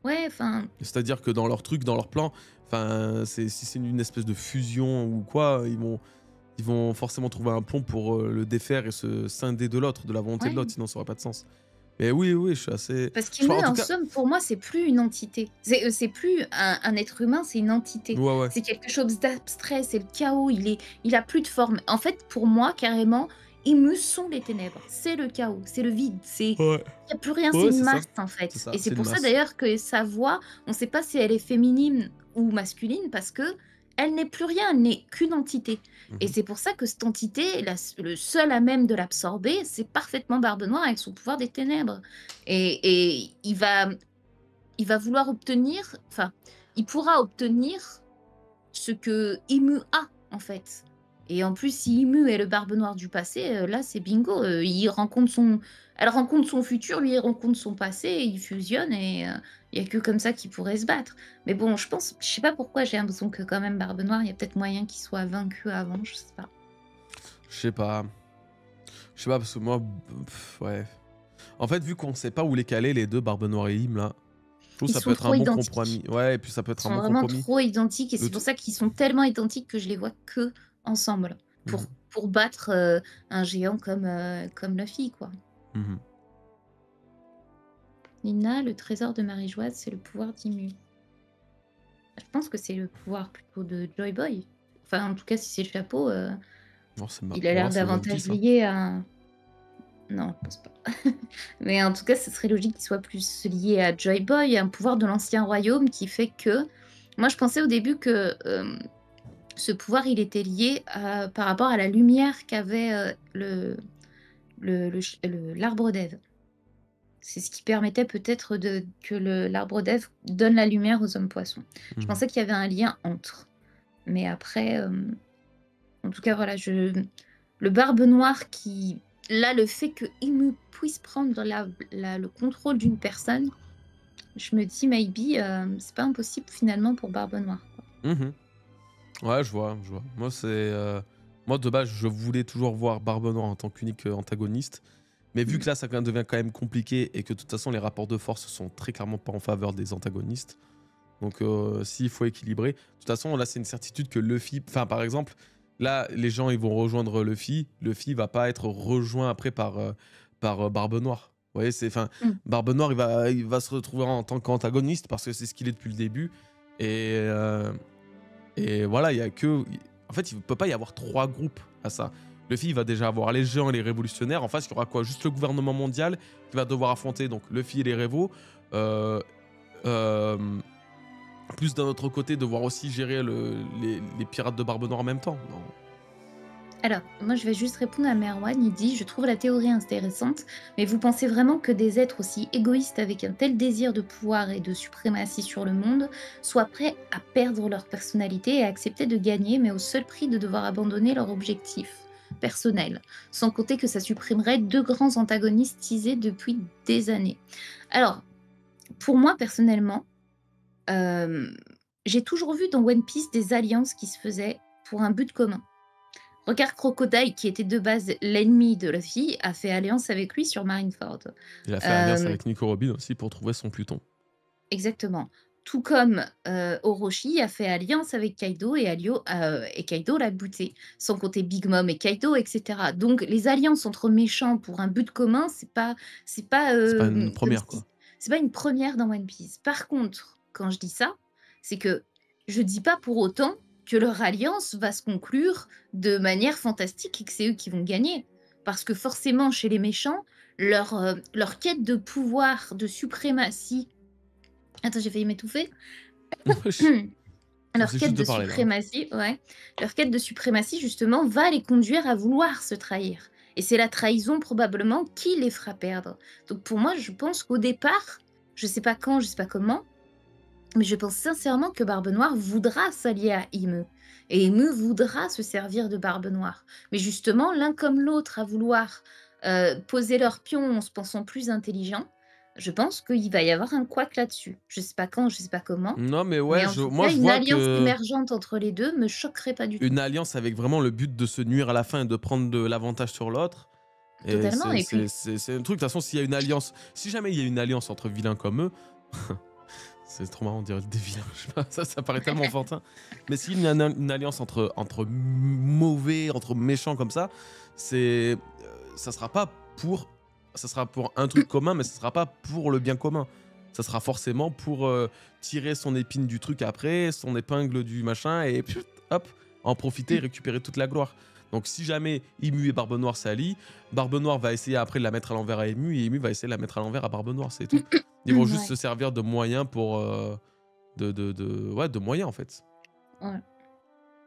Ouais, enfin, C'est-à-dire que dans leur truc, dans leur plan, enfin, si c'est une espèce de fusion ou quoi, ils vont forcément trouver un plomb pour le défaire et se scinder de l'autre, de la volonté de ouais. l'autre, sinon ça aurait pas de sens. Mais oui, oui, je suis assez. Parce En qu'Emu, tout en cas, somme, pour moi, c'est plus une entité. C'est plus un être humain, c'est une entité. ouais, ouais. C'est quelque chose d'abstrait, c'est le chaos, il a plus de forme. En fait, pour moi, carrément, Emu sont les ténèbres. C'est le chaos, c'est le vide, il Ouais, n'y a plus rien, c'est ouais, une c'est ça. masse, en C'est fait. ça, Et c'est c'est une pour ça, masse. d'ailleurs, que sa voix, on ne sait pas si elle est féminine ou masculine, parce que elle n'est plus rien, elle n'est qu'une entité. Et Mhm. c'est pour ça que cette entité, le seul à même de l'absorber, c'est parfaitement Barbe Noire avec son pouvoir des ténèbres. Et il va vouloir obtenir, enfin, il pourra obtenir ce que Imu a, en fait. Et en plus, si Imu est le Barbe Noire du passé, là, c'est bingo. Elle rencontre son futur, lui, il rencontre son passé, et ils fusionnent, et il n'y a que comme ça qu'ils pourraient se battre. Mais bon, je sais pas pourquoi j'ai l'impression que quand même Barbe Noire, il y a peut-être moyen qu'il soit vaincu avant, je sais pas. Je sais pas. Je sais pas, parce que moi, ouais. En fait, vu qu'on sait pas où les caler, les deux, Barbe Noire et Im, là, je trouve que Ils ça peut sont être un trop bon identiques. compromis. Ouais, et puis ça peut Ils être un sont bon vraiment compromis. trop identiques et Le c'est pour tr- ça qu'ils sont tellement identiques que je les vois que ensemble Mhm, pour battre un géant comme Luffy, quoi. mhm. Nina, le trésor de Marie-Joise, c'est le pouvoir d'Imu. Je pense que c'est le pouvoir plutôt de Joy Boy. Enfin, en tout cas, si c'est le chapeau, Non, il a non, l'air c'est One davantage Piece, hein. lié à. Non, je pense pas. Mais en tout cas, ce serait logique qu'il soit plus lié à Joy Boy, un pouvoir de l'ancien royaume qui fait que. Moi, je pensais au début que ce pouvoir, il était lié par rapport à la lumière qu'avait l'arbre d'Ève. C'est ce qui permettait peut-être que l'arbre d'Ève donne la lumière aux hommes poissons. Je Mhm. pensais qu'il y avait un lien entre. Mais après, en tout cas, voilà, le Barbe Noire qui... Là, le fait qu'il me puisse prendre le contrôle d'une personne, je me dis, maybe, c'est pas impossible finalement pour Barbe Noire, quoi. Mhm. Ouais, je vois, je vois. Moi, moi, de base, je voulais toujours voir Barbe Noire en tant qu'unique antagoniste. Mais vu Mm. que là, ça devient quand même compliqué et que de toute façon, les rapports de force sont très clairement pas en faveur des antagonistes. Donc, s'il faut équilibrer. De toute façon, là, c'est une certitude que Luffy. Enfin, par exemple, là, les gens, ils vont rejoindre Luffy. Luffy va pas être rejoint après par Barbe Noire. Vous voyez, enfin, Mm. Barbe Noire, il va se retrouver en tant qu'antagoniste parce que c'est ce qu'il est depuis le début. Et, voilà, il y a que. En fait, il ne peut pas y avoir 3 groupes à ça. Luffy, il va déjà avoir les géants et les révolutionnaires. En face, il y aura quoi? Juste le gouvernement mondial qui va devoir affronter donc Luffy et les révos. Euh, euh, Plus d'un autre côté, devoir aussi gérer les pirates de Barbe Noire en même temps. Non. Alors, moi, je vais juste répondre à Merwan. Il dit, je trouve la théorie intéressante, mais vous pensez vraiment que des êtres aussi égoïstes avec un tel désir de pouvoir et de suprématie sur le monde soient prêts à perdre leur personnalité et à accepter de gagner, mais au seul prix de devoir abandonner leur objectif personnel, sans compter que ça supprimerait 2 grands antagonistes teasés depuis des années. Alors, pour moi, personnellement, euh, j'ai toujours vu dans One Piece des alliances qui se faisaient pour un but commun. Regarde Crocodile, qui était de base l'ennemi de Luffy, a fait alliance avec lui sur Marineford. Il a fait alliance Euh, avec Nico Robin aussi pour trouver son Pluton. exactement. Tout comme Orochi a fait alliance avec Kaido et Kaido l'a buté. Sans compter Big Mom et Kaido, etc. Donc les alliances entre méchants pour un but commun, c'est pas, C'est pas une comme première, si- quoi. c'est pas une première dans One Piece. Par contre, quand je dis ça, c'est que je dis pas pour autant que leur alliance va se conclure de manière fantastique et que c'est eux qui vont gagner. Parce que forcément, chez les méchants, leur quête de pouvoir, de suprématie. Attends, j'ai failli m'étouffer. Leur C'est quête juste de de parler là. Hein. suprématie, ouais, leur quête de suprématie justement va les conduire à vouloir se trahir. Et c'est la trahison probablement qui les fera perdre. Donc pour moi, je pense qu'au départ, je sais pas quand, je sais pas comment, mais je pense sincèrement que Barbe Noire voudra s'allier à Ime. Et Ime voudra se servir de Barbe Noire. Mais justement, l'un comme l'autre à vouloir poser leur pion en se pensant plus intelligent, je pense qu'il va y avoir un couac là-dessus. Je sais pas quand, je sais pas comment, Non, mais mais ouais, en tout moi cas, je une vois alliance que émergente entre les deux me choquerait pas du tout. une alliance avec vraiment le but de se nuire à la fin et de prendre de l'avantage sur l'autre. Et Totalement. Et puis, c'est un truc, de toute façon, s'il y a une alliance, si jamais il y a une alliance entre vilains comme eux, c'est trop marrant de dire des vilains, je sais pas, ça paraît tellement enfantin. Mais s'il y a une alliance entre mauvais, entre méchants comme ça, ça sera pas pour, ça sera pour un truc commun, mais ça sera pas pour le bien commun. Ça sera forcément pour tirer son épine du truc après, son épingle du machin, et puis, hop, en profiter et récupérer toute la gloire. Donc si jamais Imu et Barbe Noire s'allient, Barbe Noire va essayer après de la mettre à l'envers à Imu, et Imu va essayer de la mettre à l'envers à Barbe Noire, c'est tout. Ils vont juste ouais, se servir de moyens pour... ouais, de moyens en fait. ouais.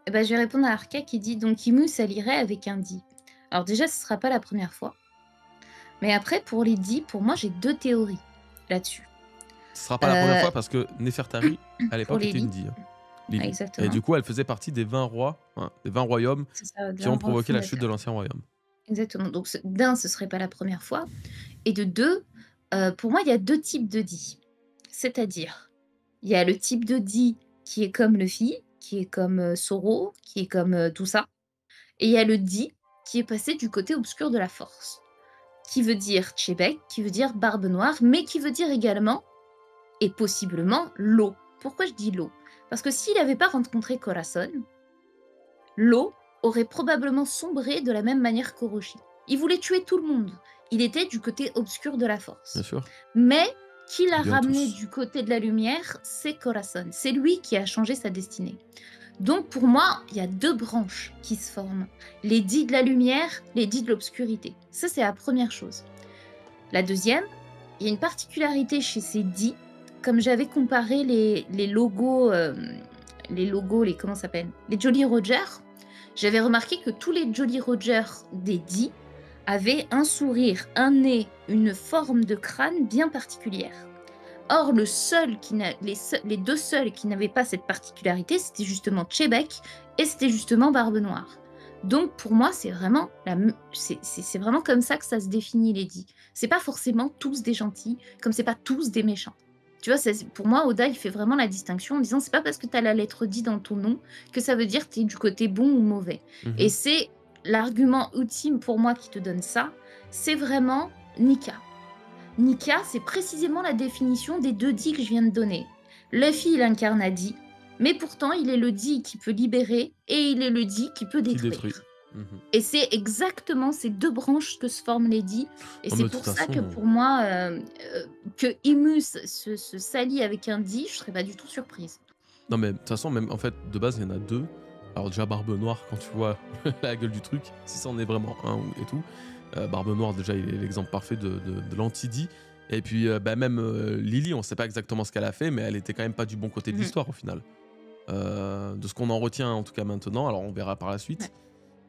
Eh ben, je vais répondre à Arca qui dit donc Imu s'allierait avec un Di. Alors déjà, ce sera pas la première fois. Mais après, pour les Di, pour moi, j'ai 2 théories là-dessus. Ce sera pas la première Euh, fois parce que Nefertari, à pour l'époque, les était une Li, Di. Hein, ouais, Lily. Et exactement. du coup, elle faisait partie des 20 rois, hein, des 20 royaumes C'est ça, qui ont d'un roi provoqué la chute de fondateur. l'ancien royaume. Exactement. Donc d'un, ce serait pas la première fois. Et de deux, pour moi, il y a 2 types de Di. C'est-à-dire, il y a le type de Di qui est comme Luffy, qui est comme Zoro, qui est comme tout ça. Et il y a le Di qui est passé du côté obscur de la force, qui veut dire Chebek, qui veut dire barbe noire, mais qui veut dire également, et possiblement, l'eau. Pourquoi je dis l'eau? Parce que s'il n'avait pas rencontré Corazon, l'eau aurait probablement sombré de la même manière qu'Orochi. Il voulait tuer tout le monde. Il était du côté obscur de la force. Bien sûr. Mais qui l'a Bien ramené tous. du côté de la lumière, c'est Corazon. C'est lui qui a changé sa destinée. Donc pour moi, il y a 2 branches qui se forment. Les dits de la lumière, les dits de l'obscurité. Ça, c'est la première chose. La deuxième, il y a une particularité chez ces dits. Comme j'avais comparé les logos, comment ça s'appelle? Les Jolly Roger, j'avais remarqué que tous les Jolly Roger des dits avait un sourire, un nez, une forme de crâne bien particulière. Or, les deux seuls qui n'avaient pas cette particularité, c'était justement Chebec et c'était justement Barbe Noire. Donc, pour moi, c'est vraiment comme ça que ça se définit, Lady. C'est pas forcément tous des gentils, comme c'est pas tous des méchants. Tu vois, pour moi, Oda, il fait vraiment la distinction en disant c'est pas parce que tu as la lettre D dans ton nom que ça veut dire que tu es du côté bon ou mauvais. Et Mhm. c'est l'argument ultime pour moi qui te donne ça, c'est vraiment Nika. Nika, c'est précisément la définition des deux dits que je viens de donner. Luffy, il incarne un dit, mais pourtant, il est le dit qui peut libérer et il est le dit qui peut Qui détruit. détruire. Mhm. Et c'est exactement ces deux branches que se forment les dits. Et Non, c'est mais de pour toute ça que façon, pour moi, que Imus se s'allie avec un dit, je serais pas du tout surprise. non, mais de toute façon, même en fait, de base, il y en a deux. Alors, déjà, Barbe Noire, quand tu vois la gueule du truc, si c'en est vraiment un et tout. Barbe Noire, déjà, il est l'exemple parfait de l'anti-dit. Et puis, bah, même Lily, on sait pas exactement ce qu'elle a fait, mais elle était quand même pas du bon côté de Mhm. l'histoire au final. De ce qu'on en retient, en tout cas maintenant. Alors, on verra par la suite. Ouais.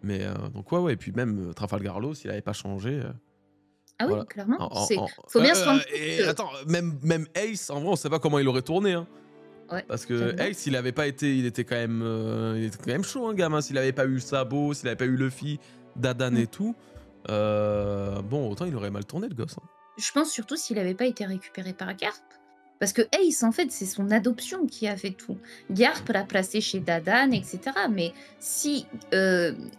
Mais donc, ouais, ouais. Et puis, même Trafalgar Law, s'il avait pas changé. Ah oui, Voilà. clairement. Faut bien se rendre compte Et que... attends, même Ace, en vrai, on sait pas comment il aurait tourné. Hein. Ouais, Parce que j'avoue. Ace, s'il avait pas été, il était quand même chaud, hein, gamin. S'il avait pas eu Sabo, s'il avait pas eu Luffy, Dadan Mm. et tout, bon, autant il aurait mal tourné le gosse. Hein. Je pense surtout s'il n'avait pas été récupéré par Garp. Parce que Ace, en fait, c'est son adoption qui a fait tout. Garp l'a placé chez Dadan, etc. Mais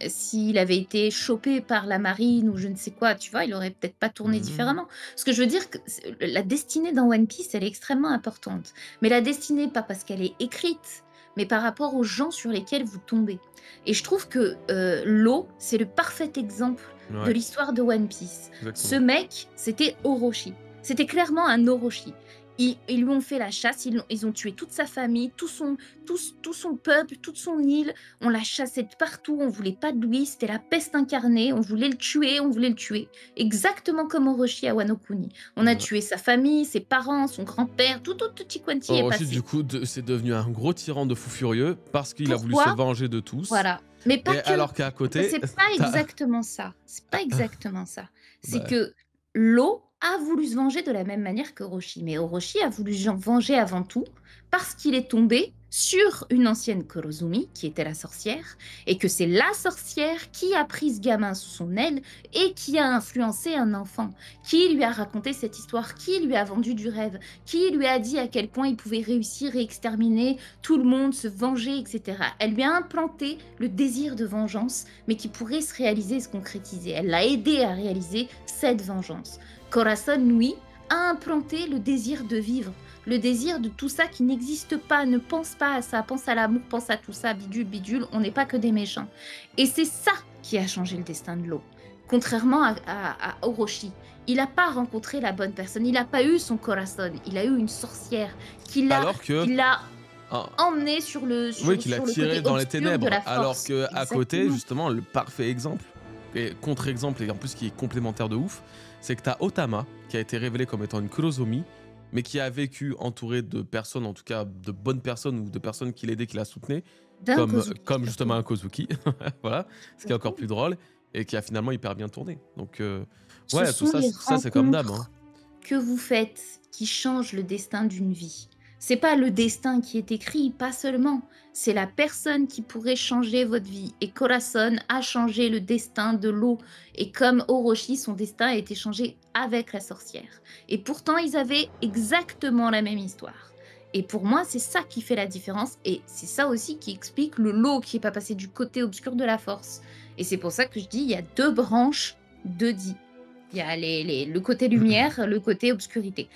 s'il avait été chopé par la marine ou je ne sais quoi, tu vois, il aurait peut-être pas tourné Mhm. différemment. Ce que je veux dire, que la destinée dans One Piece, elle est extrêmement importante. Mais la destinée, pas parce qu'elle est écrite, mais par rapport aux gens sur lesquels vous tombez. Et je trouve que l'eau, c'est le parfait exemple de Ouais, l'histoire de One Piece. Ce exactement. mec, c'était Orochi. C'était clairement un Orochi. Ils lui ont fait la chasse, ils ont tué toute sa famille, tout son peuple, toute son île. On l'a chassé de partout, on voulait pas de lui, c'était la peste incarnée, on voulait le tuer, on voulait le tuer. Exactement comme Orochi à Wano Kuni. On a Ouais. tué sa famille, ses parents, son grand-père, tout Tikwanti est Orochi, du passé. coup, c'est devenu un gros tyran de fou furieux parce qu'il a voulu se Pourquoi? venger de tous. Voilà. Mais pas Et que. alors qu'à côté, C'est pas t'as. exactement ça. C'est pas exactement ça. C'est Bah, que l'eau a voulu se venger de la même manière qu'Orochi. Mais Orochi a voulu se venger avant tout parce qu'il est tombé sur une ancienne Kurozumi, qui était la sorcière, et que c'est la sorcière qui a pris ce gamin sous son aile et qui a influencé un enfant, qui lui a raconté cette histoire, qui lui a vendu du rêve, qui lui a dit à quel point il pouvait réussir et exterminer tout le monde, se venger, etc. Elle lui a implanté le désir de vengeance, mais qui pourrait se réaliser et se concrétiser. Elle l'a aidé à réaliser cette vengeance. Corazon, lui, a implanté le désir de vivre, le désir de tout ça qui n'existe pas, ne pense pas à ça, pense à l'amour, pense à tout ça, bidule, bidule, on n'est pas que des méchants. Et c'est ça qui a changé le destin de l'eau. Contrairement à Orochi, il n'a pas rencontré la bonne personne, il n'a pas eu son Corazon, il a eu une sorcière qui alors que. l'a Ah, emmené sur le, oui, sur, qu'il a sur le tiré côté dans les obscur de ténèbres. la Alors force. que à côté, Exactement. justement, le parfait exemple, et contre-exemple, et en plus qui est complémentaire de ouf, c'est que t'as Otama, qui a été révélé comme étant une Kurozomi, mais qui a vécu entouré de personnes, en tout cas de bonnes personnes ou de personnes qui l'aidaient, qui la soutenaient, D'un Kozuki, comme justement surtout. un Kozuki, voilà, ce qui est encore plus drôle, et qui a finalement hyper bien tourné. Donc, Ce ouais, sont les tout ça c'est comme d'hab. Hein. rencontres que vous faites qui changent le destin d'une vie. C'est pas le destin qui est écrit, pas seulement. C'est la personne qui pourrait changer votre vie. Et Corazon a changé le destin de l'eau. Et comme Orochi, son destin a été changé avec la sorcière. Et pourtant, ils avaient exactement la même histoire. Et pour moi, c'est ça qui fait la différence. Et c'est ça aussi qui explique le lot qui n'est pas passé du côté obscur de la force. Et c'est pour ça que je dis, il y a deux branches de Di. Il y a le côté lumière, le côté obscurité.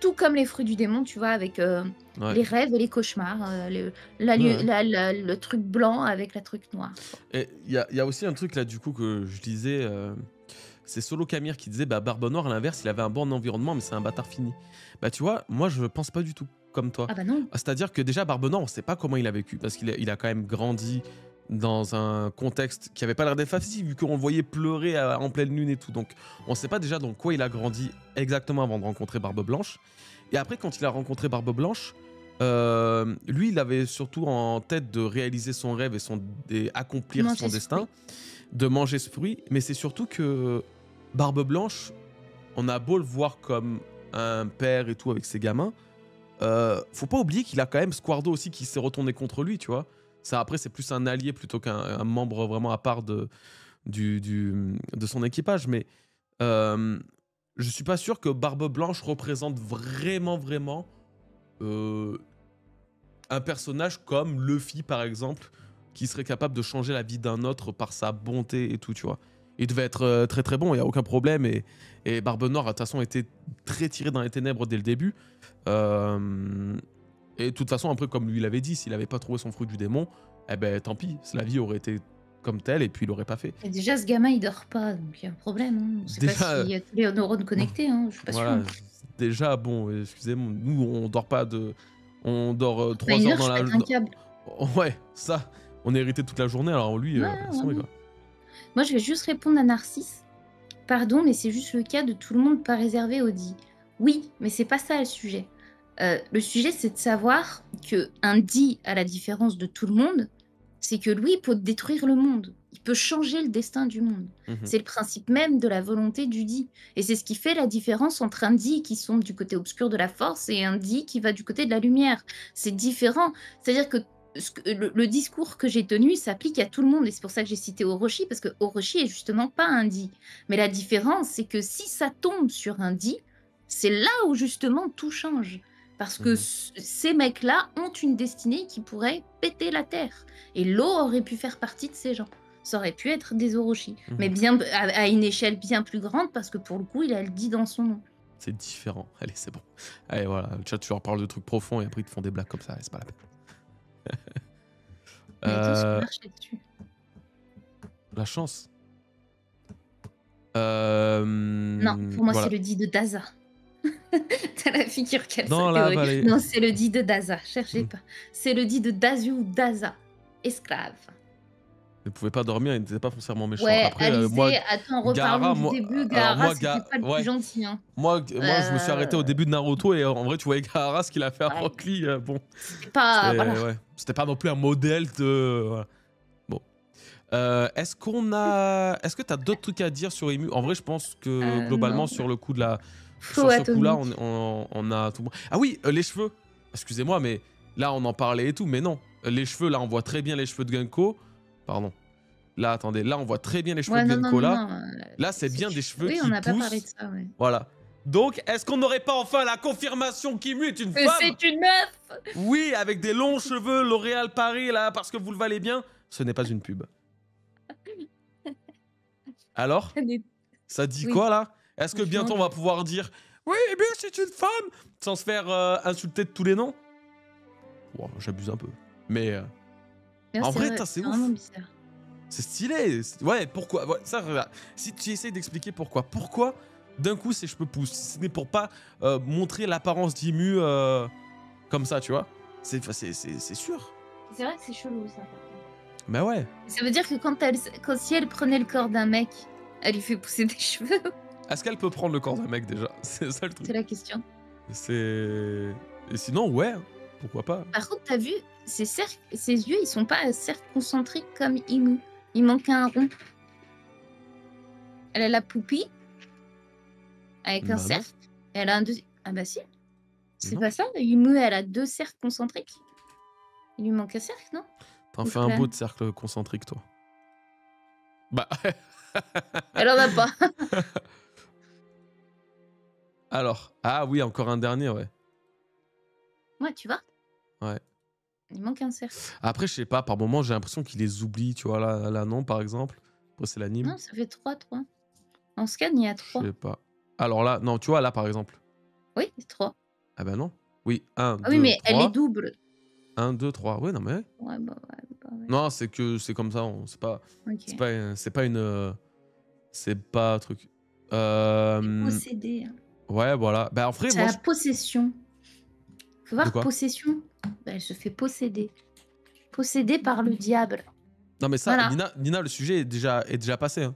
Tout comme les fruits du démon, tu vois, avec Ouais. les rêves et les cauchemars. Ouais. Le truc blanc avec la truc noire. Et il y a aussi un truc là, du coup, que je disais. C'est Solo Camire qui disait bah, Barbe Noire, à l'inverse, il avait un bon environnement, mais c'est un bâtard fini. Bah, tu vois, moi, je pense pas du tout comme toi. Ah bah non. C'est-à-dire que déjà, Barbe Noire, on sait pas comment il a vécu, parce qu'il a quand même grandi dans un contexte qui avait pas l'air d'être facile, vu qu'on le voyait pleurer en pleine lune et tout. Donc, on sait pas déjà dans quoi il a grandi exactement avant de rencontrer Barbe Blanche. Et après, quand il a rencontré Barbe Blanche, lui, il avait surtout en tête de réaliser son rêve et accomplir Manger son ce destin, fruit. de manger ce fruit. Mais c'est surtout que Barbe Blanche, on a beau le voir comme un père et tout avec ses gamins, faut pas oublier qu'il a quand même Squardo aussi qui s'est retourné contre lui, tu vois. Ça, après, c'est plus un allié plutôt qu'un membre vraiment à part de son équipage. Mais je suis pas sûr que Barbe Blanche représente vraiment euh, un personnage comme Luffy, par exemple, qui serait capable de changer la vie d'un autre par sa bonté et tout, tu vois. Il devait être très bon, il n'y a aucun problème. Et Barbe Noire, de toute façon, était très tiré dans les ténèbres dès le début. Et de toute façon, après, comme lui l'avait dit, s'il n'avait pas trouvé son fruit du démon, eh ben tant pis, la vie aurait été comme telle et puis il l'aurait pas fait. Et déjà, ce gamin, il dort pas, donc il y a un problème. Hein. On sait pas Déjà, s'il y a tous les neurones connectés, hein. Je suis pas voilà, sûre. déjà, bon, excusez-moi, nous, on dort pas de... On dort Pas 3 une heures heure, dans je la... pète un câble. Ouais, ça, on est hérité toute la journée, alors lui, Ouais, laisse tomber, vraiment. quoi. Moi, je vais juste répondre à Narcisse. Pardon, mais c'est juste le cas de tout le monde pas réservé au dit. Oui, mais c'est pas ça le sujet. Le sujet, c'est de savoir que un dit, à la différence de tout le monde, c'est que lui, il peut détruire le monde. Il peut changer le destin du monde. Mhm. C'est le principe même de la volonté du dit. Et c'est ce qui fait la différence entre un dit qui sombre du côté obscur de la force et un dit qui va du côté de la lumière. C'est différent. C'est-à-dire que le discours que j'ai tenu s'applique à tout le monde. Et c'est pour ça que j'ai cité Orochi, parce que Orochi est justement pas un dit. Mais la différence, c'est que si ça tombe sur un dit, c'est là où justement tout change. Parce que ces mecs-là ont une destinée qui pourrait péter la terre. Et l'eau aurait pu faire partie de ces gens. Ça aurait pu être des Orochi. Mais bien à une échelle bien plus grande, parce que pour le coup, il a le dit dans son nom. C'est différent. Allez, c'est bon. Allez, voilà. Le chat, tu leur parles de trucs profonds et après, ils te font des blagues comme ça. C'est pas la peine. Mais qu'est-ce qu'on marche là-dessus? La chance. Non, pour moi, voilà. c'est le dit de Daza. T'as la figure qu'elle Dans la vallée. Non, c'est le dit de Daza. Cherchez pas. C'est le dit de Dazu ou Daza. Esclave. Il ne pouvait pas dormir, il n'était pas foncièrement méchant. Ouais, Après, Alizé, moi, attends, reparlons du début. Gaara, c'était pas le ouais. plus gentil. Hein. Moi, je me suis arrêté au début de Naruto et en vrai, tu voyais Gaara, ce qu'il a fait à Rock Lee. Bon, c'était pas, voilà. ouais, c'était pas non plus un modèle de. Voilà. Bon. Est-ce que tu as d'autres trucs à dire sur Imu? En vrai, je pense que globalement, non. sur le coup de la. Flow Sur ce coup-là, atomique. on a tout. Ah oui, les cheveux. Excusez-moi, mais là, on en parlait et tout, mais non. Les cheveux, là, on voit très bien les cheveux de Genko. Pardon. Là, attendez, là, on voit très bien les cheveux de Genko, là. Là, c'est bien des cheveux qui poussent. Oui, on n'a pas parlé de ça, ouais. Voilà. Donc, est-ce qu'on n'aurait pas enfin la confirmation qu'Imu est une femme? C'est une meuf. Oui, avec des longs cheveux, L'Oréal Paris, là, parce que vous le valez bien. Ce n'est pas une pub. Alors? Ça dit quoi, là? Est-ce que bientôt, on va pouvoir dire « Oui, Imu, c'est une femme !» sans se faire insulter de tous les noms? Bon, j'abuse un peu. Mais en vrai, c'est ouf. C'est stylé. Ouais, pourquoi ouais, ça, si tu essayes d'expliquer pourquoi. Pourquoi, d'un coup, ses cheveux poussent? Ce n'est pour pas montrer l'apparence d'Imu comme ça, tu vois. C'est sûr. C'est vrai que c'est chelou, ça. Mais ouais. Ça veut dire que si elle prenait le corps d'un mec, elle lui fait pousser des cheveux. Est-ce qu'elle peut prendre le corps d'un mec, déjà? C'est ça, le truc. C'est la question. Et sinon, ouais, pourquoi pas. Par contre, t'as vu, ses yeux, ils sont pas cercles concentriques comme Imu. Il manque un rond. Elle a la poupille avec un cercle. Elle a un deuxième. Ah bah si. C'est pas ça. Imu, elle a 2 cercles concentriques. Il lui manque un cercle, non? T'en fais un beau de cercle concentrique, toi. Bah. Elle en a pas. Alors. Ah oui, encore un dernier, ouais. Ouais, tu vois? Ouais. Il manque un cercle. Après, je sais pas, par moment, j'ai l'impression qu'il les oublie, tu vois, là non, par exemple. Après, c'est l'anime. Non, ça fait 3. En scan, il y a 3. Je sais pas. Alors là, non, tu vois, là, par exemple. Oui, c'est 3. Ah bah non. Oui, 1, 2, 3. Oui, mais 3. Elle est double. 1, 2, 3. Ouais, non, mais... Ouais, bah ouais. Non, c'est comme ça, c'est pas... Okay. C'est pas une... C'est pas un truc... Possédé. Hein. Ouais, voilà. Bah, en vrai, c'est la possession. Faut voir possession. Bah, elle se fait posséder. Possédée par le diable. Non, mais ça, voilà. Nina, le sujet est déjà passé. Hein.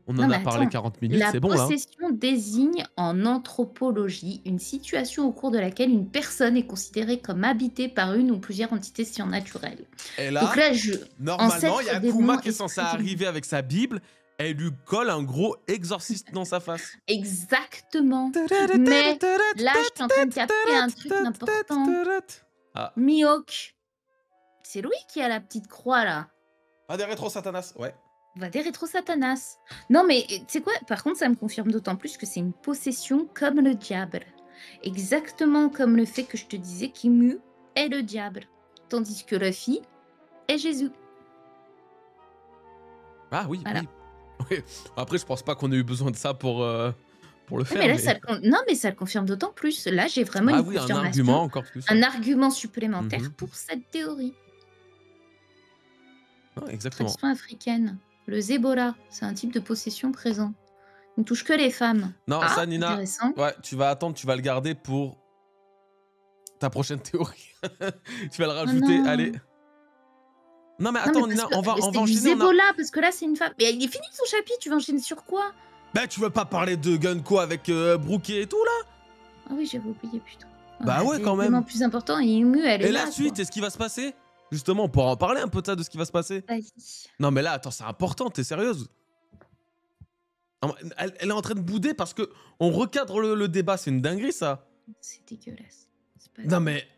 On en a parlé 40 minutes, c'est bon là. La possession désigne en anthropologie une situation au cours de laquelle une personne est considérée comme habitée par une ou plusieurs entités surnaturelles. Et là, donc là normalement, il y a Kuma qui est censé arriver avec sa Bible elle lui colle un gros exorciste dans sa face. Exactement. Mais là, je suis en train de capter un truc important. Ah, Mihawk, c'est lui qui a la petite croix là. ah des rétro Satanas, ouais. Va des rétro Satanas. Non mais tu sais quoi? Par contre, ça me confirme d'autant plus que c'est une possession comme le diable. Exactement comme le fait que je te disais qu'Imu est le diable. Tandis que Luffy est Jésus. Ah oui, Voilà. oui. Oui. Après, je pense pas qu'on ait eu besoin de ça pour le Ouais, faire. mais là, Mais... non, mais ça le confirme d'autant plus. Là, j'ai vraiment Ah une oui, un confirmation, argument encore plus. un argument supplémentaire Mhm. pour cette théorie. Ah, exactement. Tradition africaine. Le Zebola, c'est un type de possession présent. Il ne touche que les femmes. Non, Ah, ça, Nina, intéressant. ouais, tu vas attendre, tu vas le garder pour ta prochaine théorie. Tu vas le Oh rajouter, non. allez. Non, mais Non, mais attends, parce Nina, que on va c'est du enchaîner. Zebola, parce que là, c'est une femme. Mais il est fini son chapitre, tu vas enchaîner sur quoi? Bah, tu veux pas parler de Gunko avec Brookie et tout, là? Ah oui, j'avais oublié, putain. Bah ouais, c'est quand vraiment même. plus important, et Imu, elle est Et là, la suite, quoi. est-ce qu'il va se passer? Justement, on pourra en parler un peu de ça, de ce qui va se passer. Vas-y. Non, mais là, attends, c'est important, t'es sérieuse? Non, elle est en train de bouder parce que on recadre le débat, c'est une dinguerie, ça. C'est dégueulasse. C'est pas Non, bien. mais...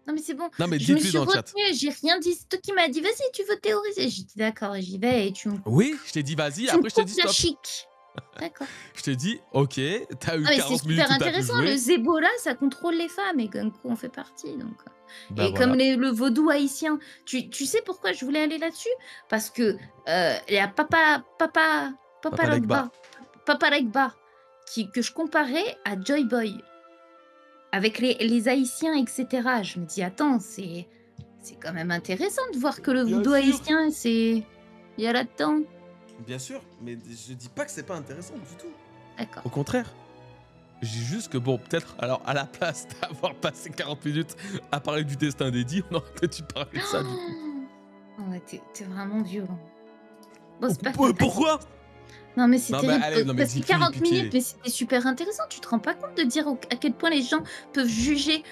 Non, mais c'est bon. Non, mais Je me dites-lui suis dans le chat. retenue, j'ai rien dit. C'est toi qui m'as dit, vas-y, tu veux théoriser. J'ai dit, d'accord, j'y vais et tu me coupes. Oui, je t'ai dit vas-y, Tu me après je t'ai coupes dit la stop. chic. D'accord. Je t'ai dit, ok, t'as eu Ah, mais c'est 40 minutes super où t'as pu intéressant. Le jouer. Zebola, ça contrôle les femmes et Gunko en fait partie. Donc. Bah Et voilà. comme le vaudou haïtien. Tu sais pourquoi je voulais aller là-dessus? Parce que il y a Papa Legba. Legba que je comparais à Joy Boy. Avec les haïtiens, etc. Je me dis, attends, c'est quand même intéressant de voir que le Bien vaudou sûr. haïtien, il y a là-dedans. Bien sûr, mais je dis pas que c'est pas intéressant du tout. D'accord. Au contraire. Je dis juste que bon, peut-être, alors à la place d'avoir passé 40 minutes à parler du destin d'Eddie, on aurait peut-être dû parler de ça du coup. Oh, ouais, t'es vraiment violent. Bon, c'est pas grave, vas-y. Pourquoi? Non, mais c'est Non, mais terrible. allez, non, mais Parce que dites-lui, 40 pitié. minutes, mais c'était super intéressant. Tu te rends pas compte de dire à quel point les gens peuvent juger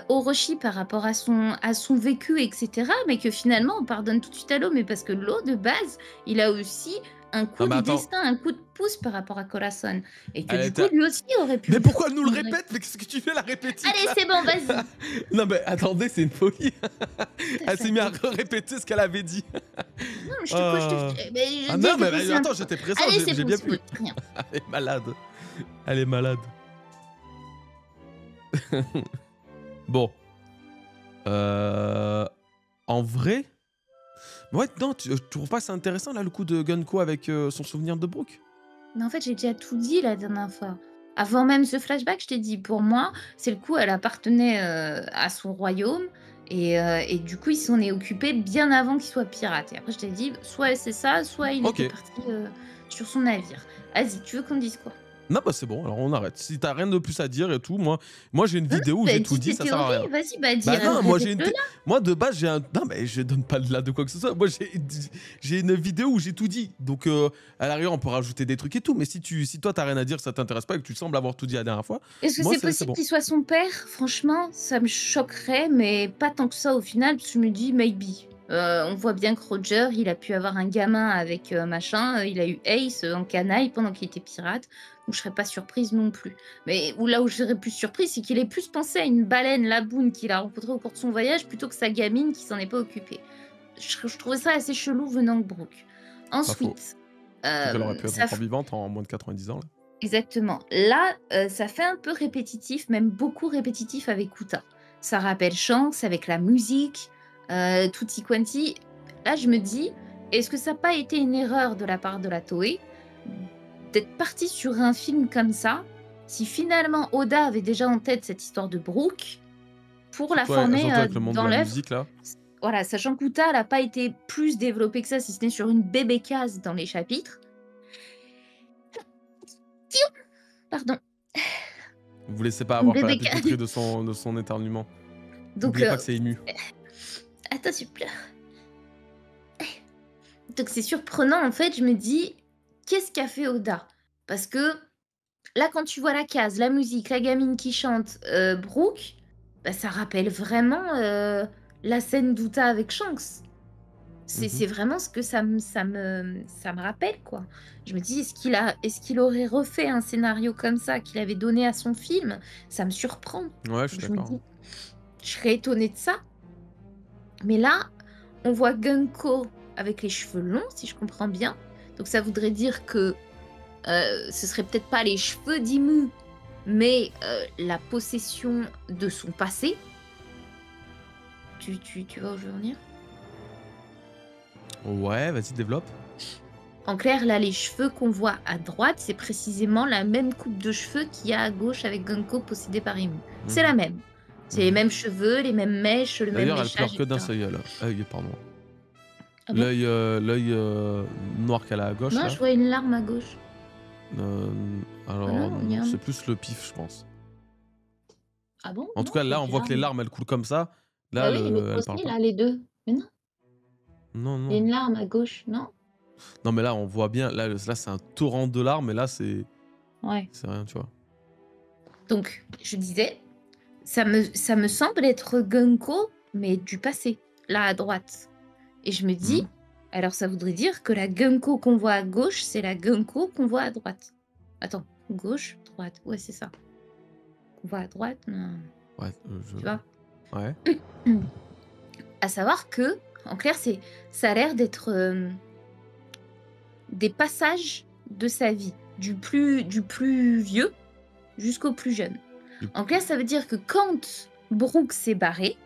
Orochi par rapport à son vécu, etc. Mais que finalement, on pardonne tout de suite à l'eau. Mais parce que l'eau, de base, il a aussi un coup Non, mais du attends. destin, un coup de pouce par rapport à Corazon. Et que Allez, du coup, lui aussi aurait pu. Mais pourquoi elle nous le Ouais. répète? Mais qu'est-ce que tu fais la répétition? Allez, c'est bon, vas-y. Non, mais attendez, c'est une folie. Elle s'est mise à fatiguée. répéter ce qu'elle avait dit. Non, mais je te couche. Ah non, mais attends, j'étais pressant, Allez, j'ai c'est bien bon, pu. c'est bon, rien. Elle est malade. Elle est malade. Bon. En vrai... Ouais, non, tu trouves pas que c'est intéressant, là, le coup de Gunko avec son souvenir de Brooke? Mais en fait, j'ai déjà tout dit la dernière fois. Avant même ce flashback, je t'ai dit, pour moi, c'est le coup, elle appartenait à son royaume. Et du coup, il s'en est occupé bien avant qu'il soit pirate. Et après, je t'ai dit, soit c'est ça, soit il Ok. était parti sur son navire. Vas-y, tu veux qu'on dise quoi? Non, bah c'est bon, alors on arrête. Si t'as rien de plus à dire et tout, moi j'ai une vidéo où Bah, j'ai tout dis dit, tes ça sert à rien. théories, vas-y, bah dis, Bah non, moi j'ai répète-le là. moi de base j'ai un... Non mais je donne pas là de quoi que ce soit. Moi j'ai une vidéo où j'ai tout dit. Donc à l'arrière on peut rajouter des trucs et tout. Mais si toi t'as rien à dire, ça t'intéresse pas et que tu sembles avoir tout dit la dernière fois. Est-ce que moi, c'est c'est possible bon. qu'il soit son père? Franchement, ça me choquerait, mais pas tant que ça au final, parce que je me dis, maybe. On voit bien que Roger, il a pu avoir un gamin avec machin, il a eu Ace en canaille pendant qu'il était pirate, donc je serais pas surprise non plus. Mais là où je serais plus surprise, c'est qu'il ait plus pensé à une baleine laboune qu'il a rencontrée au cours de son voyage, plutôt que sa gamine qui s'en est pas occupée. Je trouvais ça assez chelou venant de Brooke. Ensuite, Elle aurait pu être ça encore vivante en moins de 90 ans. Là. Exactement. Là, ça fait un peu répétitif, même beaucoup répétitif avec Uta. Ça rappelle Shanks avec la musique, tutti quanti. Là, je me dis, est-ce que ça n'a pas été une erreur de la part de la Toei d'être parti sur un film comme ça, si finalement Oda avait déjà en tête cette histoire de Brooke, pour la former surtout avec le monde dans de la l'œuvre. musique là. Voilà, sachant qu'Uta n'a pas été plus développée que ça, si ce n'est sur une bébé case dans les chapitres. Pardon. Vous vous laissez pas avoir par la Bébé pétiterie de son éternuement. Donc, N'oubliez pas que c'est ému. attends, je pleure. Donc c'est surprenant, en fait, je me dis, qu'est-ce qu'a fait Oda? Parce que là, quand tu vois la case, la musique, la gamine qui chante, Brooke, bah, ça rappelle vraiment la scène d'Uta avec Shanks. Mmh. C'est vraiment ce que ça me rappelle, quoi. Je me dis: est-ce qu'il aurait refait un scénario comme ça qu'il avait donné à son film? Ça me surprend. Ouais, je suis Donc je me d'accord, dis: hein. «Je serais étonnée de ça». Mais là, on voit Gunko avec les cheveux longs, si je comprends bien. Donc ça voudrait dire que, ce serait peut-être pas les cheveux d'Imu, mais, la possession de son passé. Tu vois où je veux en venir? Ouais, vas-y, développe. En clair, là, les cheveux qu'on voit à droite, c'est précisément la même coupe de cheveux qu'il y a à gauche avec Gunko possédé par Imu. C'est la Mmh. même. C'est les Mmh. mêmes cheveux, les mêmes mèches, le même D'ailleurs, elle pleure léchage, que d'un etc. seul œil, pardon. Ah bon? L'œil, noir qu'elle a à gauche Non, là, je vois une larme à gauche. Ah alors non, il y a c'est un... plus le pif, je pense. Ah bon? En tout Non, cas, je vois là, on des voit que les larmes. larmes, elles coulent comme ça. Bah Là, oui, l'autre elle parle aussi, pas. là, les deux. Mais non, Non, il y a non. une larme à gauche, non? Non, mais là, on voit bien, là, c'est un torrent de larmes, et là, Ouais. c'est rien, tu vois? Donc, je disais, ça me semble être Gunko, mais du passé, là à droite. Et je me Mmh. dis, alors ça voudrait dire que la Gunko qu'on voit à gauche, c'est la Gunko qu'on voit à droite. Attends, gauche, droite, ouais, c'est ça. Qu'on voit à droite, non, Ouais, tu vois? ouais. À savoir que, en clair, ça a l'air d'être des passages de sa vie, du plus vieux jusqu'au plus jeune. Du En clair, ça veut dire que quand Brooke s'est barrée,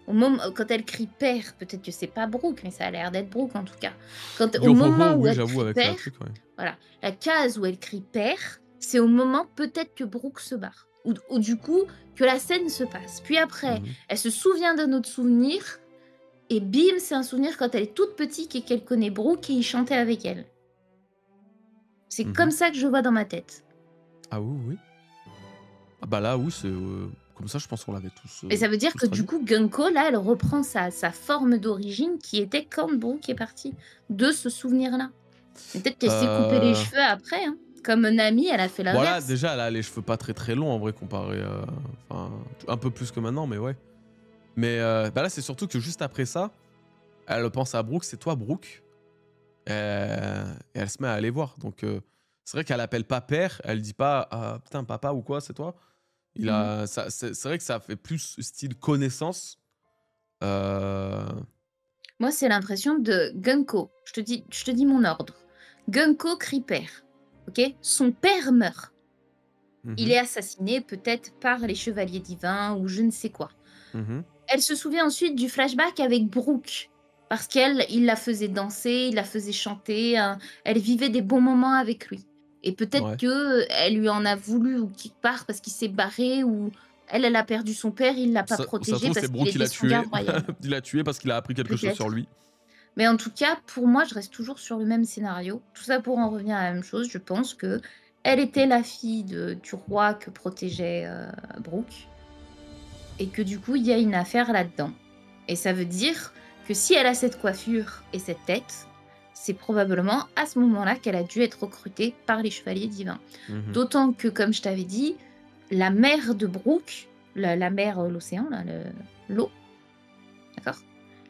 quand elle crie père, peut-être que c'est pas Brooke, mais ça a l'air d'être Brooke en tout cas. Au Yo ho ho, moment où oui, elle j'avoue, crie avec la père, truc, ouais. voilà, la case où elle crie père, c'est au moment peut-être que Brooke se barre. Ou du coup, que la scène se passe. Puis après, Mmh. elle se souvient d'un autre souvenir, et bim, c'est un souvenir quand elle est toute petite et qu'elle connaît Brooke et il chantait avec elle. C'est comme Mmh. ça que je vois dans ma tête. Ah oui, oui. Ah bah là, oui, c'est, comme ça, je pense qu'on l'avait Et ça veut dire tous que du traduit. coup, Gunko, là, elle reprend sa forme d'origine qui était quand Brooke est partie, de ce souvenir-là. Et peut-être qu'elle s'est coupé les Heu, cheveux après, hein. Comme Nami, elle a fait bon là, l'inverse. déjà, elle a les cheveux pas très, très longs en vrai comparé, enfin, un peu plus que maintenant, mais ouais. Mais, bah là, c'est surtout que juste après ça, elle pense à Brooke, c'est toi Brooke? Et elle se met à aller voir. Donc, c'est vrai qu'elle appelle pas père, elle dit pas: «Ah putain papa» ou quoi, c'est toi? Mmh. C'est vrai que ça fait plus style connaissance. Heu, Moi, c'est l'impression de Gunko. Je te dis mon ordre. Gunko crie père, OK? Son père meurt. Il mmh est assassiné peut-être par les chevaliers divins ou je ne sais quoi. mh. Elle se souvient ensuite du flashback avec Brooke, parce il la faisait danser, il la faisait chanter, elle vivait des bons moments avec lui. Et peut-être Ouais. que elle lui en a voulu ou quelque part parce qu'il s'est barré ou elle a perdu son père, il l'a pas Ça se protégé trouve, c'est parce qu'il Brooke qui était l'a son garde tué. royal. Il l'a tué parce qu'il a appris quelque chose sur Peut-être. lui. Mais en tout cas, pour moi, je reste toujours sur le même scénario. Tout ça pour en revenir à la même chose. Je pense que elle était la fille du roi que protégeait Brooke et que du coup, il y a une affaire là-dedans. Et ça veut dire que si elle a cette coiffure et cette tête, c'est probablement à ce moment-là qu'elle a dû être recrutée par les chevaliers divins. Mmh. D'autant que, comme je t'avais dit, la mère de Brooke, la mer, l'océan, là, l'eau, d'accord?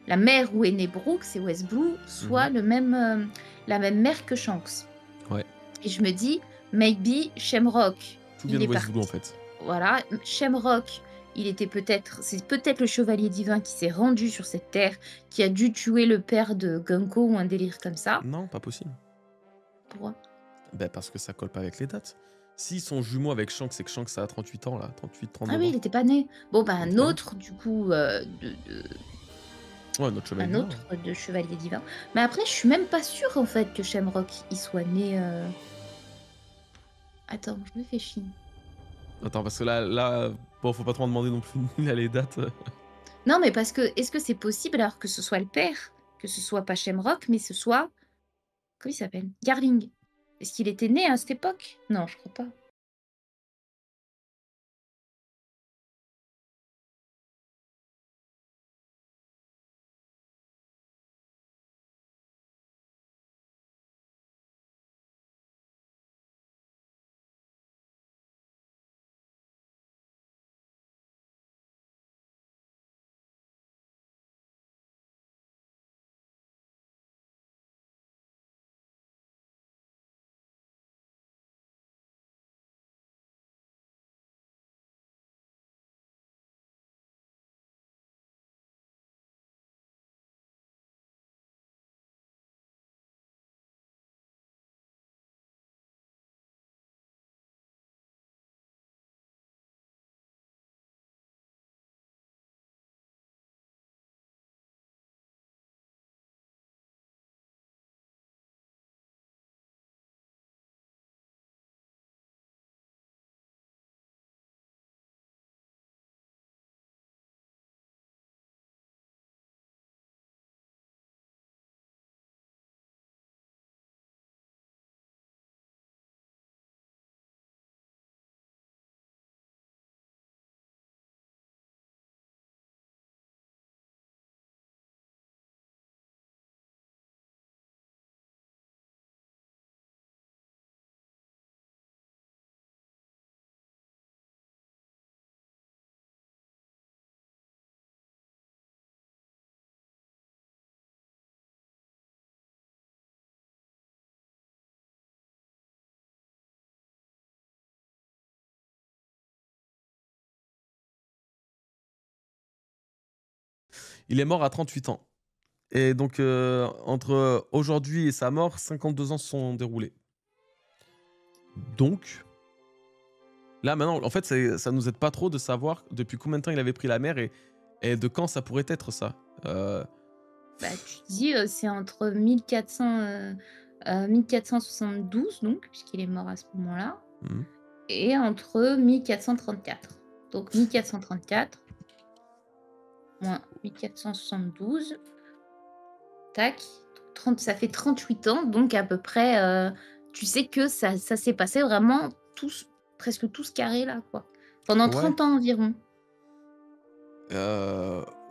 La mer où est née Brooke, c'est West Blue, Mmh. soit la même mer que Shanks. Ouais. Et je me dis, maybe Shamrock, Tout vient il de est West Blue, en parti. fait. Voilà, Shamrock, c'est peut-être le chevalier divin qui s'est rendu sur cette terre, qui a dû tuer le père de Gunko ou un délire comme ça. Non, pas possible. Pourquoi? Bah, parce que ça colle pas avec les dates. S'ils sont jumeaux avec Shanks, c'est que Shanks a 38 ans là, 38, Ah 39 oui, ans. il était pas né. Bon, bah, Il était pas né. du coup, Ouais, notre chevalier un divin, autre ouais. de chevalier divin. Mais après, je suis même pas sûre, en fait, que Shamrock, il soit né, Attends, je réfléchis. Attends, parce que là, bon, faut pas trop en demander non plus là, les dates. Non, mais parce que est-ce que c'est possible alors que ce soit le père? Que ce soit pas Shamrock, mais ce soit comment il s'appelle? Garling. Est-ce qu'il était né à cette époque? Non, je crois pas. Il est mort à 38 ans. Et donc, entre aujourd'hui et sa mort, 52 ans se sont déroulés. Donc, là, maintenant, en fait, ça nous aide pas trop de savoir depuis combien de temps il avait pris la mer et de quand ça pourrait être ça. Bah, tu dis, c'est entre 1472 donc, puisqu'il est mort à ce moment-là, Mhm. et entre 1434. Donc 1434 moins 1472, tac, 30, ça fait 38 ans, donc à peu près, tu sais que ça s'est passé vraiment presque tout ce carré-là, quoi. Pendant Ouais, 30 ans environ.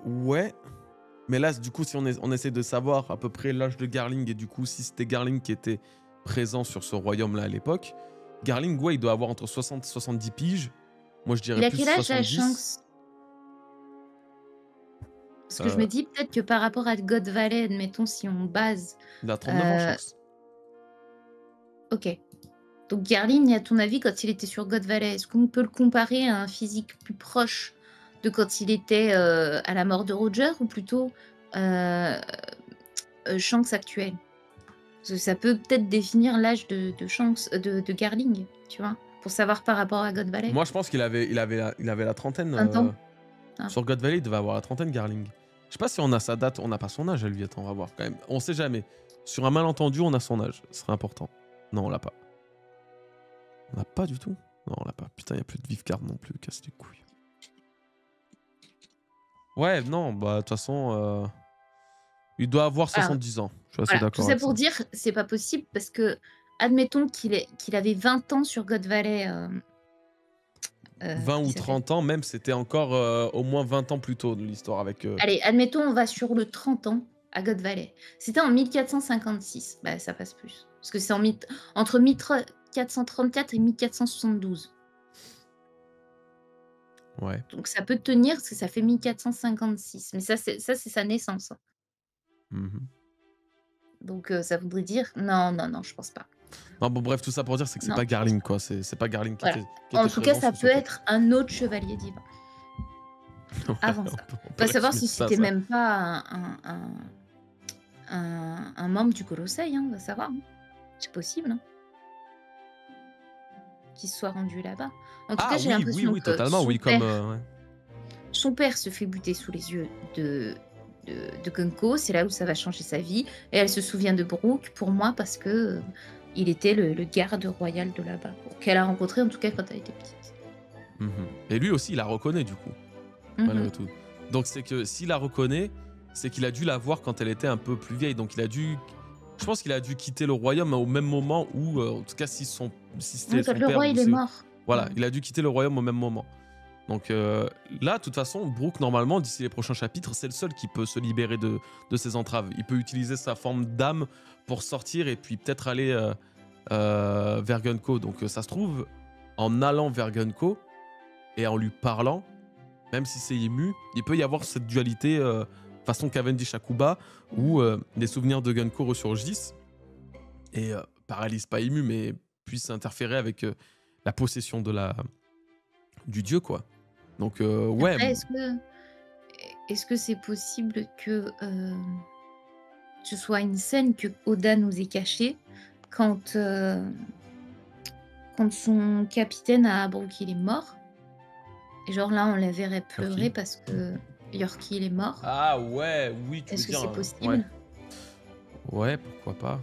ouais. Mais là, du coup, si on essaie de savoir à peu près l'âge de Garling et du coup, si c'était Garling qui était présent sur ce royaume-là à l'époque, Garling, ouais, il doit avoir entre 60 et 70 piges. Moi, je dirais Il a plus quel âge là, 70. Shanks? Parce que je me Euh, dis peut-être que par rapport à God Valley, admettons si on base, il a 39 ans, heu, Shanks. OK. Donc Garling, à ton avis, quand il était sur God Valley, est-ce qu'on peut le comparer à un physique plus proche de quand il était, à la mort de Roger ou plutôt, heu Shanks actuel? Parce que ça peut peut-être définir l'âge de Shanks, de Garling, tu vois? Pour savoir par rapport à God Valley. Moi, je pense il avait la trentaine. 20 ans? Ah. Sur God Valley, il devait avoir la trentaine, Garling. Je sais pas si on a sa date. On n'a pas son âge à lui. Attends, on va voir quand même. On sait jamais. Sur un malentendu, on a son âge. Ce serait important. Non, on l'a pas. On l'a pas du tout. Non, on l'a pas. Putain, il y a plus de Vivecard non plus. Casse les couilles. Ouais, non, bah, de toute façon, il doit avoir Alors 70 ans. Je suis assez voilà, tout d'accord ça avec ça. pour dire, c'est pas possible parce que admettons qu'il avait 20 ans sur God Valley, 20 comment il ou s'appelle? 30 ans, même, c'était encore au moins 20 ans plus tôt de l'histoire avec. Allez, admettons, on va sur le 30 ans à God Valley. C'était en 1456. Bah, ça passe plus. Parce que c'est entre 1434 et 1472. Ouais. Donc ça peut tenir parce que ça fait 1456. Mais ça c'est sa naissance, hein. Mhm. Donc ça voudrait dire non, non, non, je pense pas. Non, bon, bref, tout ça pour dire, c'est que c'est Non, pas je pense Garling, pas. quoi. C'est pas Garling Voilà. qui En était tout cas, présent ça sous ce peut texte. être un autre chevalier divin. Ouais, Avant ça. on peut Va savoir résumer si ça à c'était ça. même pas un membre du Colosseil, hein, va savoir, hein. C'est possible, hein, qu'il se soit rendu là-bas. En tout cas, Ah j'ai oui, oui, l'impression oui, que totalement, oui, comme. Ouais. son père se fait buter sous les yeux de Gunko, c'est là où ça va changer sa vie. Et elle se souvient de Brooke, pour moi, parce que il était le garde royal de là-bas, qu'elle a rencontré en tout cas quand elle était petite. Mhm. Et lui aussi, il la reconnaît, du coup, malgré Mhm. tout. Donc, c'est que s'il la reconnaît, c'est qu'il a dû la voir quand elle était un peu plus vieille. Donc, il a dû. Je pense qu'il a dû quitter le royaume au même moment où, en tout cas, si c'était Oui, quand son le père roi ou il est c'est. mort. Voilà, Mhm. il a dû quitter le royaume au même moment. Donc là, de toute façon, Brooke, normalement, d'ici les prochains chapitres, c'est le seul qui peut se libérer de ses entraves. Il peut utiliser sa forme d'âme pour sortir et puis peut-être aller vers Gunko. Donc ça se trouve, en allant vers Gunko et en lui parlant, même si c'est ému, il peut y avoir cette dualité façon Cavendish Akuba où les souvenirs de Gunko ressurgissent et paralysent pas ému, mais puissent interférer avec la possession du dieu, quoi. Donc, ouais. Après, est-ce que c'est possible que ce soit une scène que Oda nous ait cachée quand, quand son capitaine à Brooke il est mort? Et genre là, on la verrait Yorkie. pleurer parce que Yorkie il est mort. Ah ouais, oui, tu veux Est-ce que dire. c'est Ouais. possible? Ouais, pourquoi pas.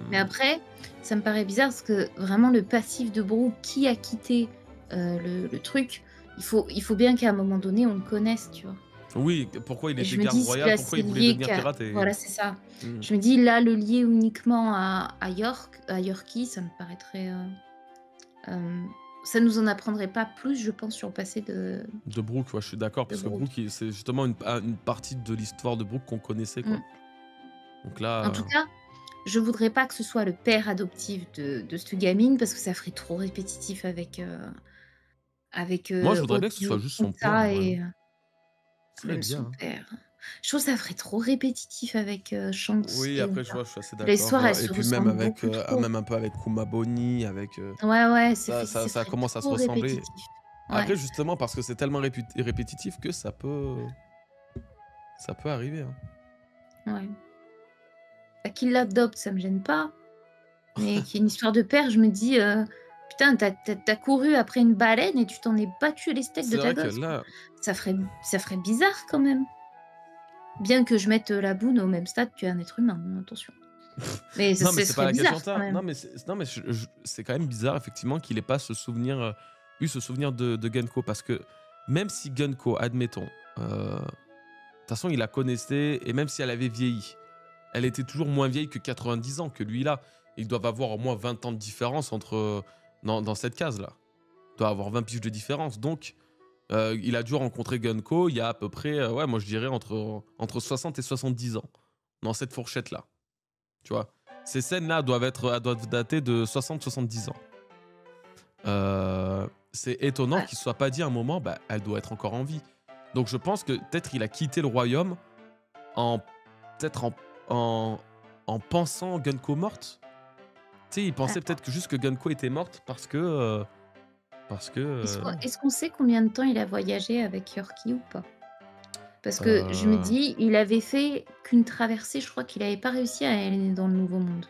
Mais après, ça me paraît bizarre parce que vraiment le passif de Brooke qui a quitté le truc, il faut bien qu'à un moment donné on le connaisse, tu vois. Oui, pourquoi il Et était je me garde dis si royal, là pourquoi c'est il voulait lié devenir qu'à pirate et. voilà, c'est ça. Hmm. Je me dis là le lier uniquement à Yorkie, ça me paraîtrait ça nous en apprendrait pas plus, je pense, sur le passé De Brooke, ouais, je suis d'accord, de parce que Brooke. Brooke, c'est justement une partie de l'histoire de Brooke qu'on connaissait, quoi. Mmh. Donc En là. tout cas, je voudrais pas que ce soit le père adoptif de cette gamine parce que ça ferait trop répétitif avec Moi, je voudrais bien que ce soit Odio juste son père, en Kota vrai, hein. et Ce serait même bien, son hein. père. Je trouve que ça ferait trop répétitif avec, Shanks Oui, et après, Uta. je suis assez L'histoire, d'accord. elle Et se puis même ressemble avec, beaucoup trop. même un peu avec Kuma Boni, avec. Ouais, ouais, Ça ça commence à se ferait ressembler. trop répétitif. Ouais, Après, justement, parce que c'est tellement répétitif que ça peut arriver. Hein. ouais. Bah, qu'il l'adopte, ça me gêne pas, mais qu'il y ait une histoire de père, je me dis, «Putain, tu couru après une baleine et tu t'en es battu les steaks de C'est ta vrai que gosse, quoi». là, Ça ferait bizarre quand même. Bien que je mette, la boune au même stade qu'un être humain, attention. Mais non, mais ce c'est pas serait la question bizarre de quand ça. Non, même. mais c'est quand même bizarre, effectivement, qu'il ait pas eu ce souvenir de Gunko. Parce que même si Gunko, admettons, de toute façon, il la connaissait, et même si elle avait vieilli, elle était toujours moins vieille que 90 ans, que lui là. Ils doivent avoir au moins 20 ans de différence dans cette case-là. Il doit avoir 20 piges de différence. Donc, il a dû rencontrer Gunko il y a à peu près, ouais, moi je dirais entre 60 et 70 ans. Dans cette fourchette-là. Tu vois, ces scènes-là doivent dater de 60-70 ans. C'est étonnant Ouais. qu'il ne se soit pas dit à un moment, bah, elle doit être encore en vie. Donc je pense que peut-être il a quitté le royaume en peut-être en pensant Gunko morte. Tu sais, il pensait Attends, peut-être que juste que Gunko était morte non. est-ce qu'on sait combien de temps il a voyagé avec Yorkie ou pas? Parce que je me Euh, dis, il avait fait qu'une traversée, je crois qu'il avait pas réussi à aller dans le Nouveau Monde.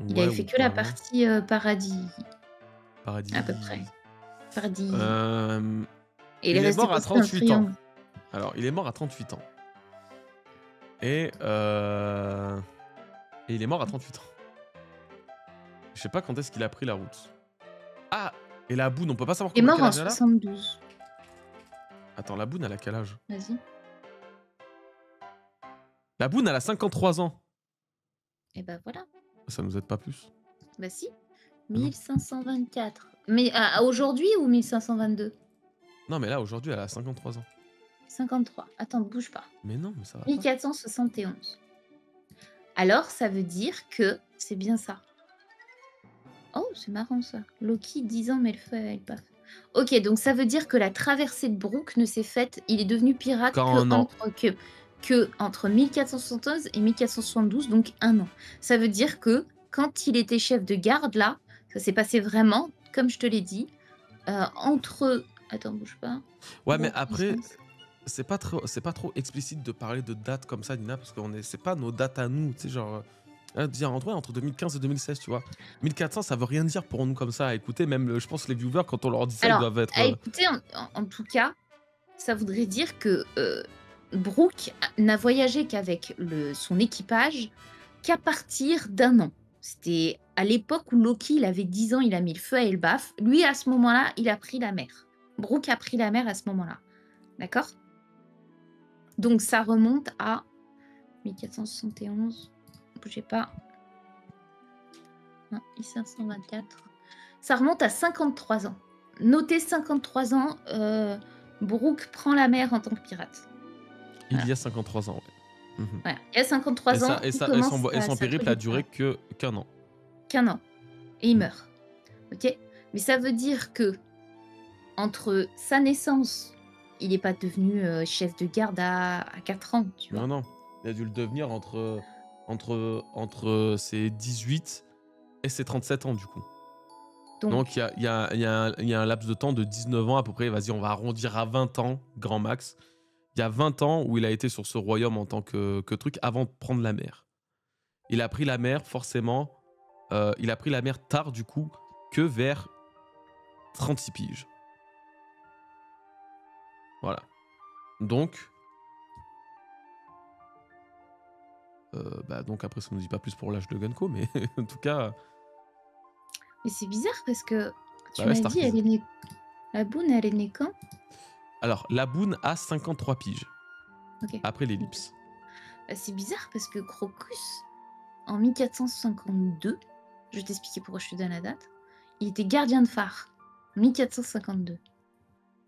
Il ouais, avait fait ou que la pas, non. partie, paradis, à peu près. Paradis. Paradis Euh, et il est il est resté mort à coincé dans le 38 ans. triangle. Alors, il est mort à 38 ans. Et, et il est mort à 38 ans. Je sais pas quand est-ce qu'il a pris la route. Ah, et la boune, on peut pas savoir Il est mort quel en âge elle a. 72. Attends, la boune, elle a quel âge? Vas-y. La boune, elle a 53 ans. Et bah, voilà. Ça nous aide pas plus. Bah si, Ah non. 1524. Mais aujourd'hui ou 1522? Non, mais là, aujourd'hui, elle a 53 ans. 53. Attends, bouge pas. Mais non, mais ça va pas. 1471. Alors, ça veut dire que c'est bien ça. Oh, c'est marrant ça. Loki, 10 ans, mais le feu elle paf. Ok, donc ça veut dire que la traversée de Brooke ne s'est faite, il est devenu pirate Quand un an. que entre 1471 et 1472, donc un an. Ça veut dire que quand il était chef de garde, là, ça s'est passé vraiment, comme je te l'ai dit, entre... Attends, bouge pas. Ouais, mais Brooke, après, naissance. c'est pas trop explicite de parler de dates comme ça, Nina, parce que c'est pas nos dates à nous, tu sais, genre. Dire entre 2015 et 2016, tu vois. 1400, ça veut rien dire pour nous comme ça à écouter. Même, je pense, les viewers, quand on leur dit ça, ils Alors, doivent être. à écouter, en tout cas, ça voudrait dire que Brooke n'a voyagé qu'avec son équipage qu'à partir d'un an. C'était à l'époque où Loki il avait 10 ans, il a mis le feu à Elbaf. Lui, à ce moment-là, il a pris la mer. Brooke a pris la mer à ce moment-là. D'accord? Donc ça remonte à 1471. Bougez pas. Non, 1524. Ça remonte à 53 ans. Notez 53 ans, Brooke prend la mer en tant que pirate. Il Voilà. y a 53 ans, ouais. Mhm. Voilà. Il y a 53 ans, il commence Et son sa périple a trajectoire. duré qu'un an. Qu'un an. Et il Mm. meurt. Ok? Mais ça veut dire que entre sa naissance, il n'est pas devenu chef de garde à 4 ans, tu vois. Non, non. Il a dû le devenir entre ses 18 et ses 37 ans, du coup. Donc, Donc, il y a un laps de temps de 19 ans à peu près. Vas-y, on va arrondir à 20 ans, grand max. Il y a 20 ans où il a été sur ce royaume en tant que truc avant de prendre la mer. Il a pris la mer, forcément. Il a pris la mer tard, du coup, que vers 36 piges. Voilà. Donc, donc après, ça nous dit pas plus pour l'âge de Gunko, mais en tout cas, mais c'est bizarre parce que bah tu ouais, m'as dit, elle Starkies. est née. La Boone, elle est née quand? Alors, la Boone a 53 piges, Ok. après l'ellipse. Bah, c'est bizarre parce que Crocus, en 1452, je vais t'expliquer pourquoi je te donne la date, il était gardien de phare. 1452.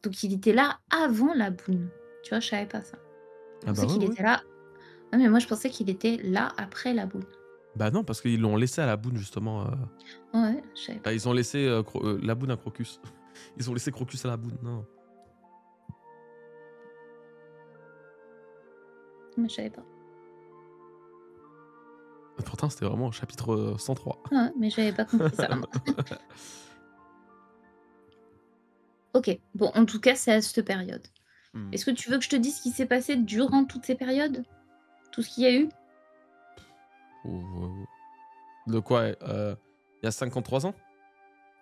Donc il était là avant la Boone. Tu vois, je savais pas ça. Je Ah bah pensais ouais, qu'il ouais. était là. Ah, mais moi, je pensais qu'il était là après la Boone. Bah non, parce qu'ils l'ont laissé à la Boone, justement. Ouais, je savais pas. Bah, ils ont laissé la Boone à Crocus. Ils ont laissé Crocus à la Boone, non. Moi, je savais pas. Pourtant, c'était vraiment chapitre 103. Ouais, mais j'avais pas compris ça. Ok, bon, en tout cas, c'est à cette période. Hmm. Est-ce que tu veux que je te dise ce qui s'est passé durant toutes ces périodes? Tout ce qu'il y a eu? De quoi il y a 53 ans?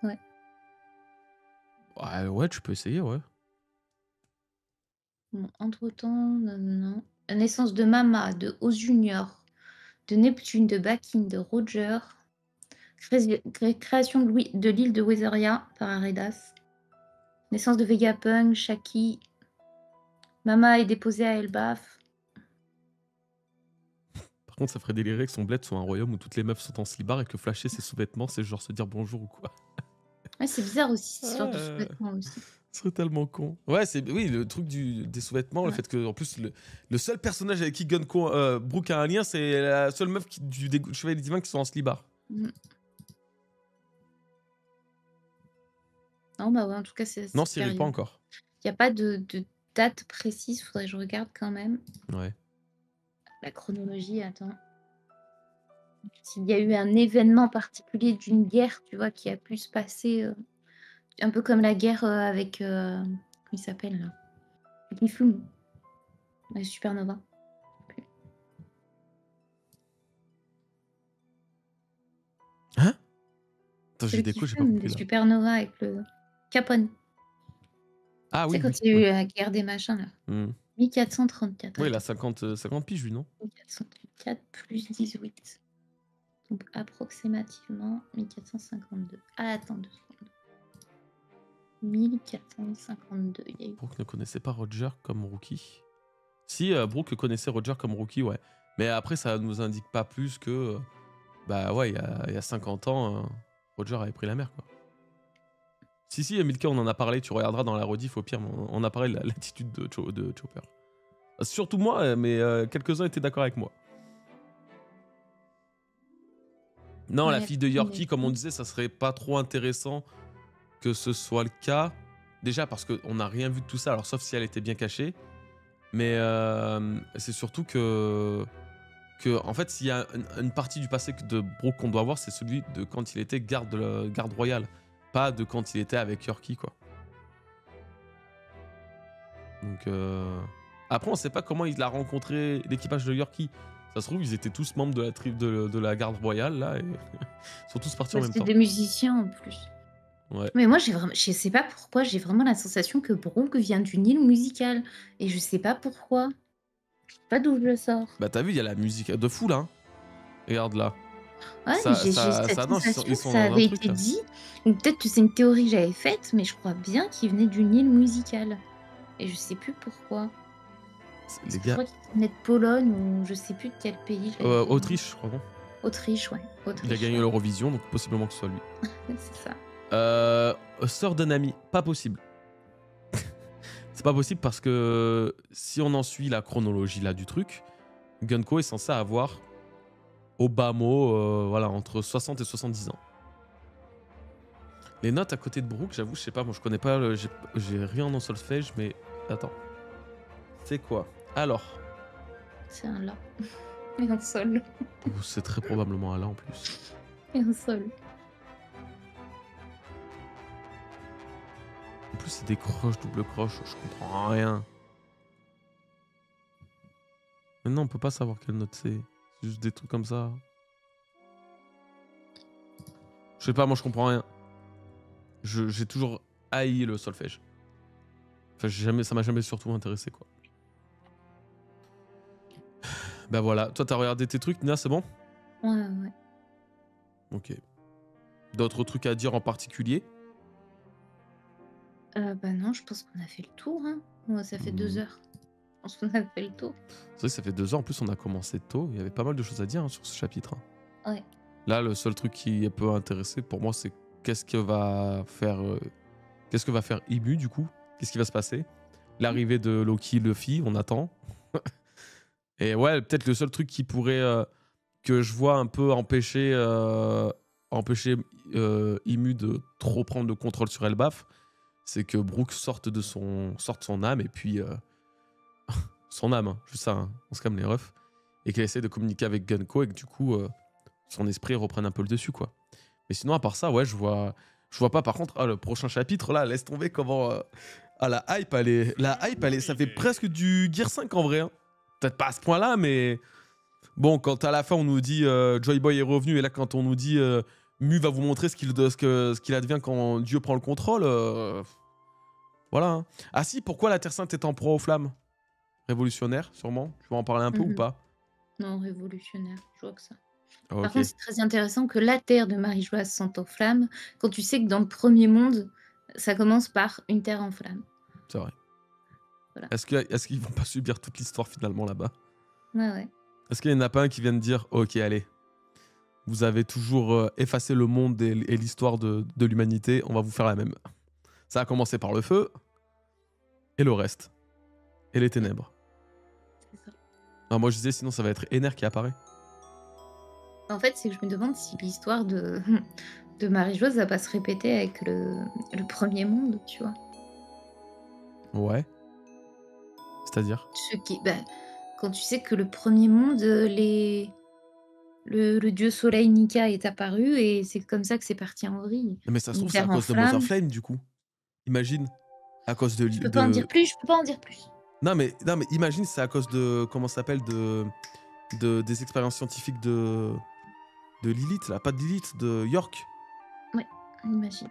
Ouais. Ouais, tu peux essayer, ouais. Bon, entre-temps, non. La naissance de Mama, de Oz Junior, de Neptune, de Bakin, de Roger. Création de l'île de Wetheria par Aredas. Naissance de Vegapunk, Shaki. Mama est déposée à Elbaf. Par contre, ça ferait délirer que son bled soit un royaume où toutes les meufs sont en slibard et que flasher ses sous-vêtements, c'est genre se dire bonjour ou quoi. Ouais, c'est bizarre aussi, cette histoire de Ouais, sous-vêtements aussi. ce serait tellement con. Ouais, oui, le truc des sous-vêtements, le Ouais. fait que, en plus, le seul personnage avec qui Brooke a un lien, c'est la seule meuf des Chevaliers Divins qui sont en slibard. Mm. Non, bah ouais, en tout cas, c'est Non, cette Cyril, pas période. encore. Il n'y a pas de date précise, faudrait que je regarde quand même. Ouais. La chronologie, attends. S'il y a eu un événement particulier d'une guerre, tu vois, qui a pu se passer, un peu comme la guerre avec. Comment il s'appelle là? Avec les Flum, les Supernova. Hein? Attends, j'ai Celui des qui coups, j'ai pas fume, les compris là. Supernova avec le Capone. Ah Tu sais, oui, quand oui. il y a eu Oui, la guerre des machins là. Hmm. 1434, Ouais, il a attends. 50 piges, lui, non? 1434 plus 18. Donc approximativement 1452. Ah, attends 2 secondes. 1452, il y a eu. Brooke ne connaissait pas Roger comme rookie. Si, Brooke connaissait Roger comme rookie, ouais. Mais après, ça nous indique pas plus que. Bah ouais, il y a 50 ans, Roger avait pris la mer, quoi. Si, Milka, on en a parlé, tu regarderas dans la rediff au pire, mais on a parlé de l'attitude de Chopper. Surtout moi, mais quelques-uns étaient d'accord avec moi. Non, la Ouais, fille de Yorkie, comme on disait, ça serait pas trop intéressant que ce soit le cas. Déjà parce qu'on n'a rien vu de tout ça, alors sauf si elle était bien cachée. Mais c'est surtout que en fait, s'il y a une partie du passé de Brooke qu'on doit voir, c'est celui de quand il était garde royale, pas de quand il était avec Yorkie, quoi. Donc après, on sait pas comment il a rencontré l'équipage de Yorkie. Ça se trouve, ils étaient tous membres de la tribu de la garde royale là, et ils sont tous partis en bah, même c'est temps. des musiciens en plus. Ouais. Mais moi, je sais pas pourquoi, j'ai vraiment la sensation que Brooke vient d'une île musicale. Et je sais pas pourquoi. Je sais pas d'où je le sors. Bah t'as vu, il y a la musique de fou là. Hein. Regarde là. Ouais, mais j'ai cette Ça danse, sensation ils que sont ça dans un avait truc été là. dit, ou peut-être que c'est une théorie que j'avais faite, mais je crois bien qu'il venait d'une île musicale. Et je sais plus pourquoi. Parce Les que je gars, crois qu'il venait de Pologne ou je sais plus de quel pays je l'avais vu. Autriche, je crois, non? Autriche, ouais. Il a Autriche, gagné ouais. l'Eurovision, donc possiblement que ce soit lui. C'est ça. Sœur d'un ami, pas possible. C'est pas possible parce que si on en suit la chronologie là du truc, Gunko est censé avoir au bas mot, voilà, entre 60 et 70 ans. Les notes à côté de Brooke, j'avoue, je sais pas, moi je connais pas, j'ai rien en solfège, mais attends. C'est quoi? Alors, C'est un la. Et un sol. c'est très probablement un là en plus. Et un sol. En plus, c'est des croches, double croche, je comprends rien. Maintenant, on peut pas savoir quelle note c'est. C'est juste des trucs comme ça. Je sais pas, moi je comprends rien. J'ai toujours haï le solfège. Enfin, ça m'a jamais surtout intéressé, quoi. Bah voilà, toi t'as regardé tes trucs, Nina, c'est bon? Ouais, ouais. Ok. D'autres trucs à dire en particulier? Bah non, je pense qu'on a fait le tour, hein. Ouais, ça fait 2 heures. Je pense qu'on a fait le tour. C'est vrai que ça fait 2 heures, en plus on a commencé tôt, il y avait pas mal de choses à dire hein, sur ce chapitre. Hein. Ouais. Là, le seul truc qui peut intéresser pour moi, c'est qu'est-ce que va faire Imu du coup? Qu'est-ce qui va se passer? L'arrivée de Loki, Luffy, on attend. Et ouais, peut-être le seul truc qui pourrait que je vois un peu empêcher Imu de trop prendre le contrôle sur Elbaf, c'est que Brooke sorte son âme et puis son âme, hein, juste ça, hein, on se calme les refs, et qu'elle essaie de communiquer avec Gunko et que du coup son esprit reprenne un peu le dessus, quoi. Mais sinon, à part ça, ouais, je vois Je vois pas, par contre, le prochain chapitre, là, laisse tomber comment... la hype, ça fait presque du Gear 5 en vrai. Hein. Peut-être pas à ce point-là, mais... Bon, quand à la fin, on nous dit Joy Boy est revenu, et là, quand on nous dit Mu va vous montrer ce qu'il advient quand Dieu prend le contrôle, voilà. Hein. Ah si, pourquoi la Terre Sainte est en proie aux flammes? Révolutionnaire, sûrement. Tu vas en parler un peu ou pas? Non, révolutionnaire, je vois que ça. Ah, Par contre, c'est très intéressant que la terre de Marie-Joie s'en aux flammes, quand tu sais que dans le premier monde, ça commence par une terre en flammes. C'est vrai. Voilà. Est-ce qu'ils vont pas subir toute l'histoire finalement là-bas? Ouais. Est-ce qu'il y en a pas un qui vient de dire ok, allez, vous avez toujours effacé le monde et l'histoire de l'humanité, on va vous faire la même. Ça a commencé par le feu, et le reste. Et les ténèbres. C'est ça. Ah, moi je disais sinon ça va être Ener qui apparaît. En fait, c'est que je me demande si l'histoire de, de Marie-Joise va pas se répéter avec le premier monde, tu vois. Ouais. C'est-à-dire Quand tu sais que le premier monde, le dieu soleil Nika est apparu et c'est comme ça que c'est parti en vrille. Mais ça se Une trouve c'est à terre en cause de Mother flammes. Flame du coup. Imagine. À cause de... Je peux pas en dire plus, je peux pas en dire plus. Non mais imagine c'est à cause de... Comment ça s'appelle des expériences scientifiques de Lilith là. Pas de Lilith, de York. Ouais, imagine.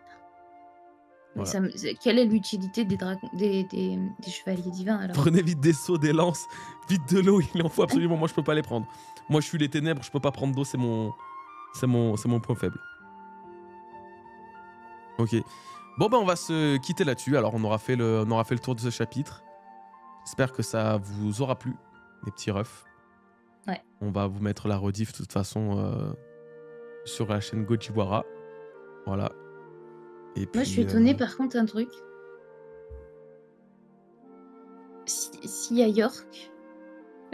Mais Voilà. quelle est l'utilité des dragons, des chevaliers divins alors? Prenez vite des seaux, des lances, vite de l'eau, il en faut absolument. Moi je peux pas les prendre. Moi je suis les ténèbres, je peux pas prendre d'eau, c'est mon point faible. Ok. Bon bah on va se quitter là-dessus. Alors on aura fait le tour de ce chapitre. J'espère que ça vous aura plu, les petits refs. Ouais. On va vous mettre la rediff de toute façon sur la chaîne Gojiwara. Voilà. Et puis, Moi, je suis étonnée par contre un truc. S'il y a York,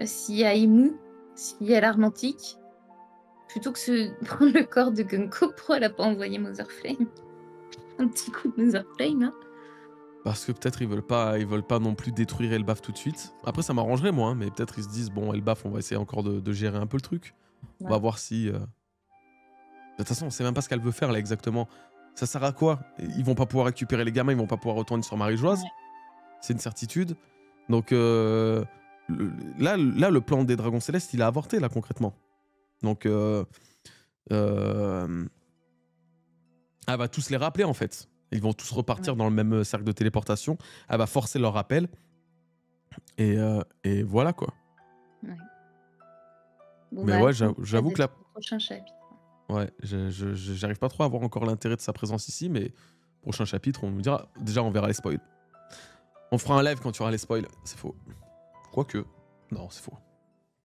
s'il y a Imu, s'il y a l'Armantique, plutôt que de prendre le corps de Gunko, pourquoi elle a pas envoyé Motherflame? Un petit coup de Motherflame, hein? Parce que peut-être ils veulent pas non plus détruire Elbaf tout de suite. Après ça m'arrangerait moi, hein, mais peut-être ils se disent bon Elbaf on va essayer encore de gérer un peu le truc. Ouais. On va voir si... De toute façon on sait même pas ce qu'elle veut faire là exactement. Ça sert à quoi? Ils vont pas pouvoir récupérer les gamins, ils vont pas pouvoir retourner sur Marie-Joise. Ouais. C'est une certitude. Donc là, le plan des Dragons Célestes, il a avorté là concrètement. Donc elle va tous les rappeler en fait. Ils vont tous repartir dans le même cercle de téléportation. Elle va forcer leur rappel. Et voilà quoi. Ouais. Bon, mais ouais, j'avoue que la... Prochain chapitre. Ouais, j'arrive pas trop à voir encore l'intérêt de sa présence ici, mais prochain chapitre, on nous dira... Déjà, on verra les spoils. On fera un live quand tu auras les spoils. C'est faux. Quoique... Non, c'est faux.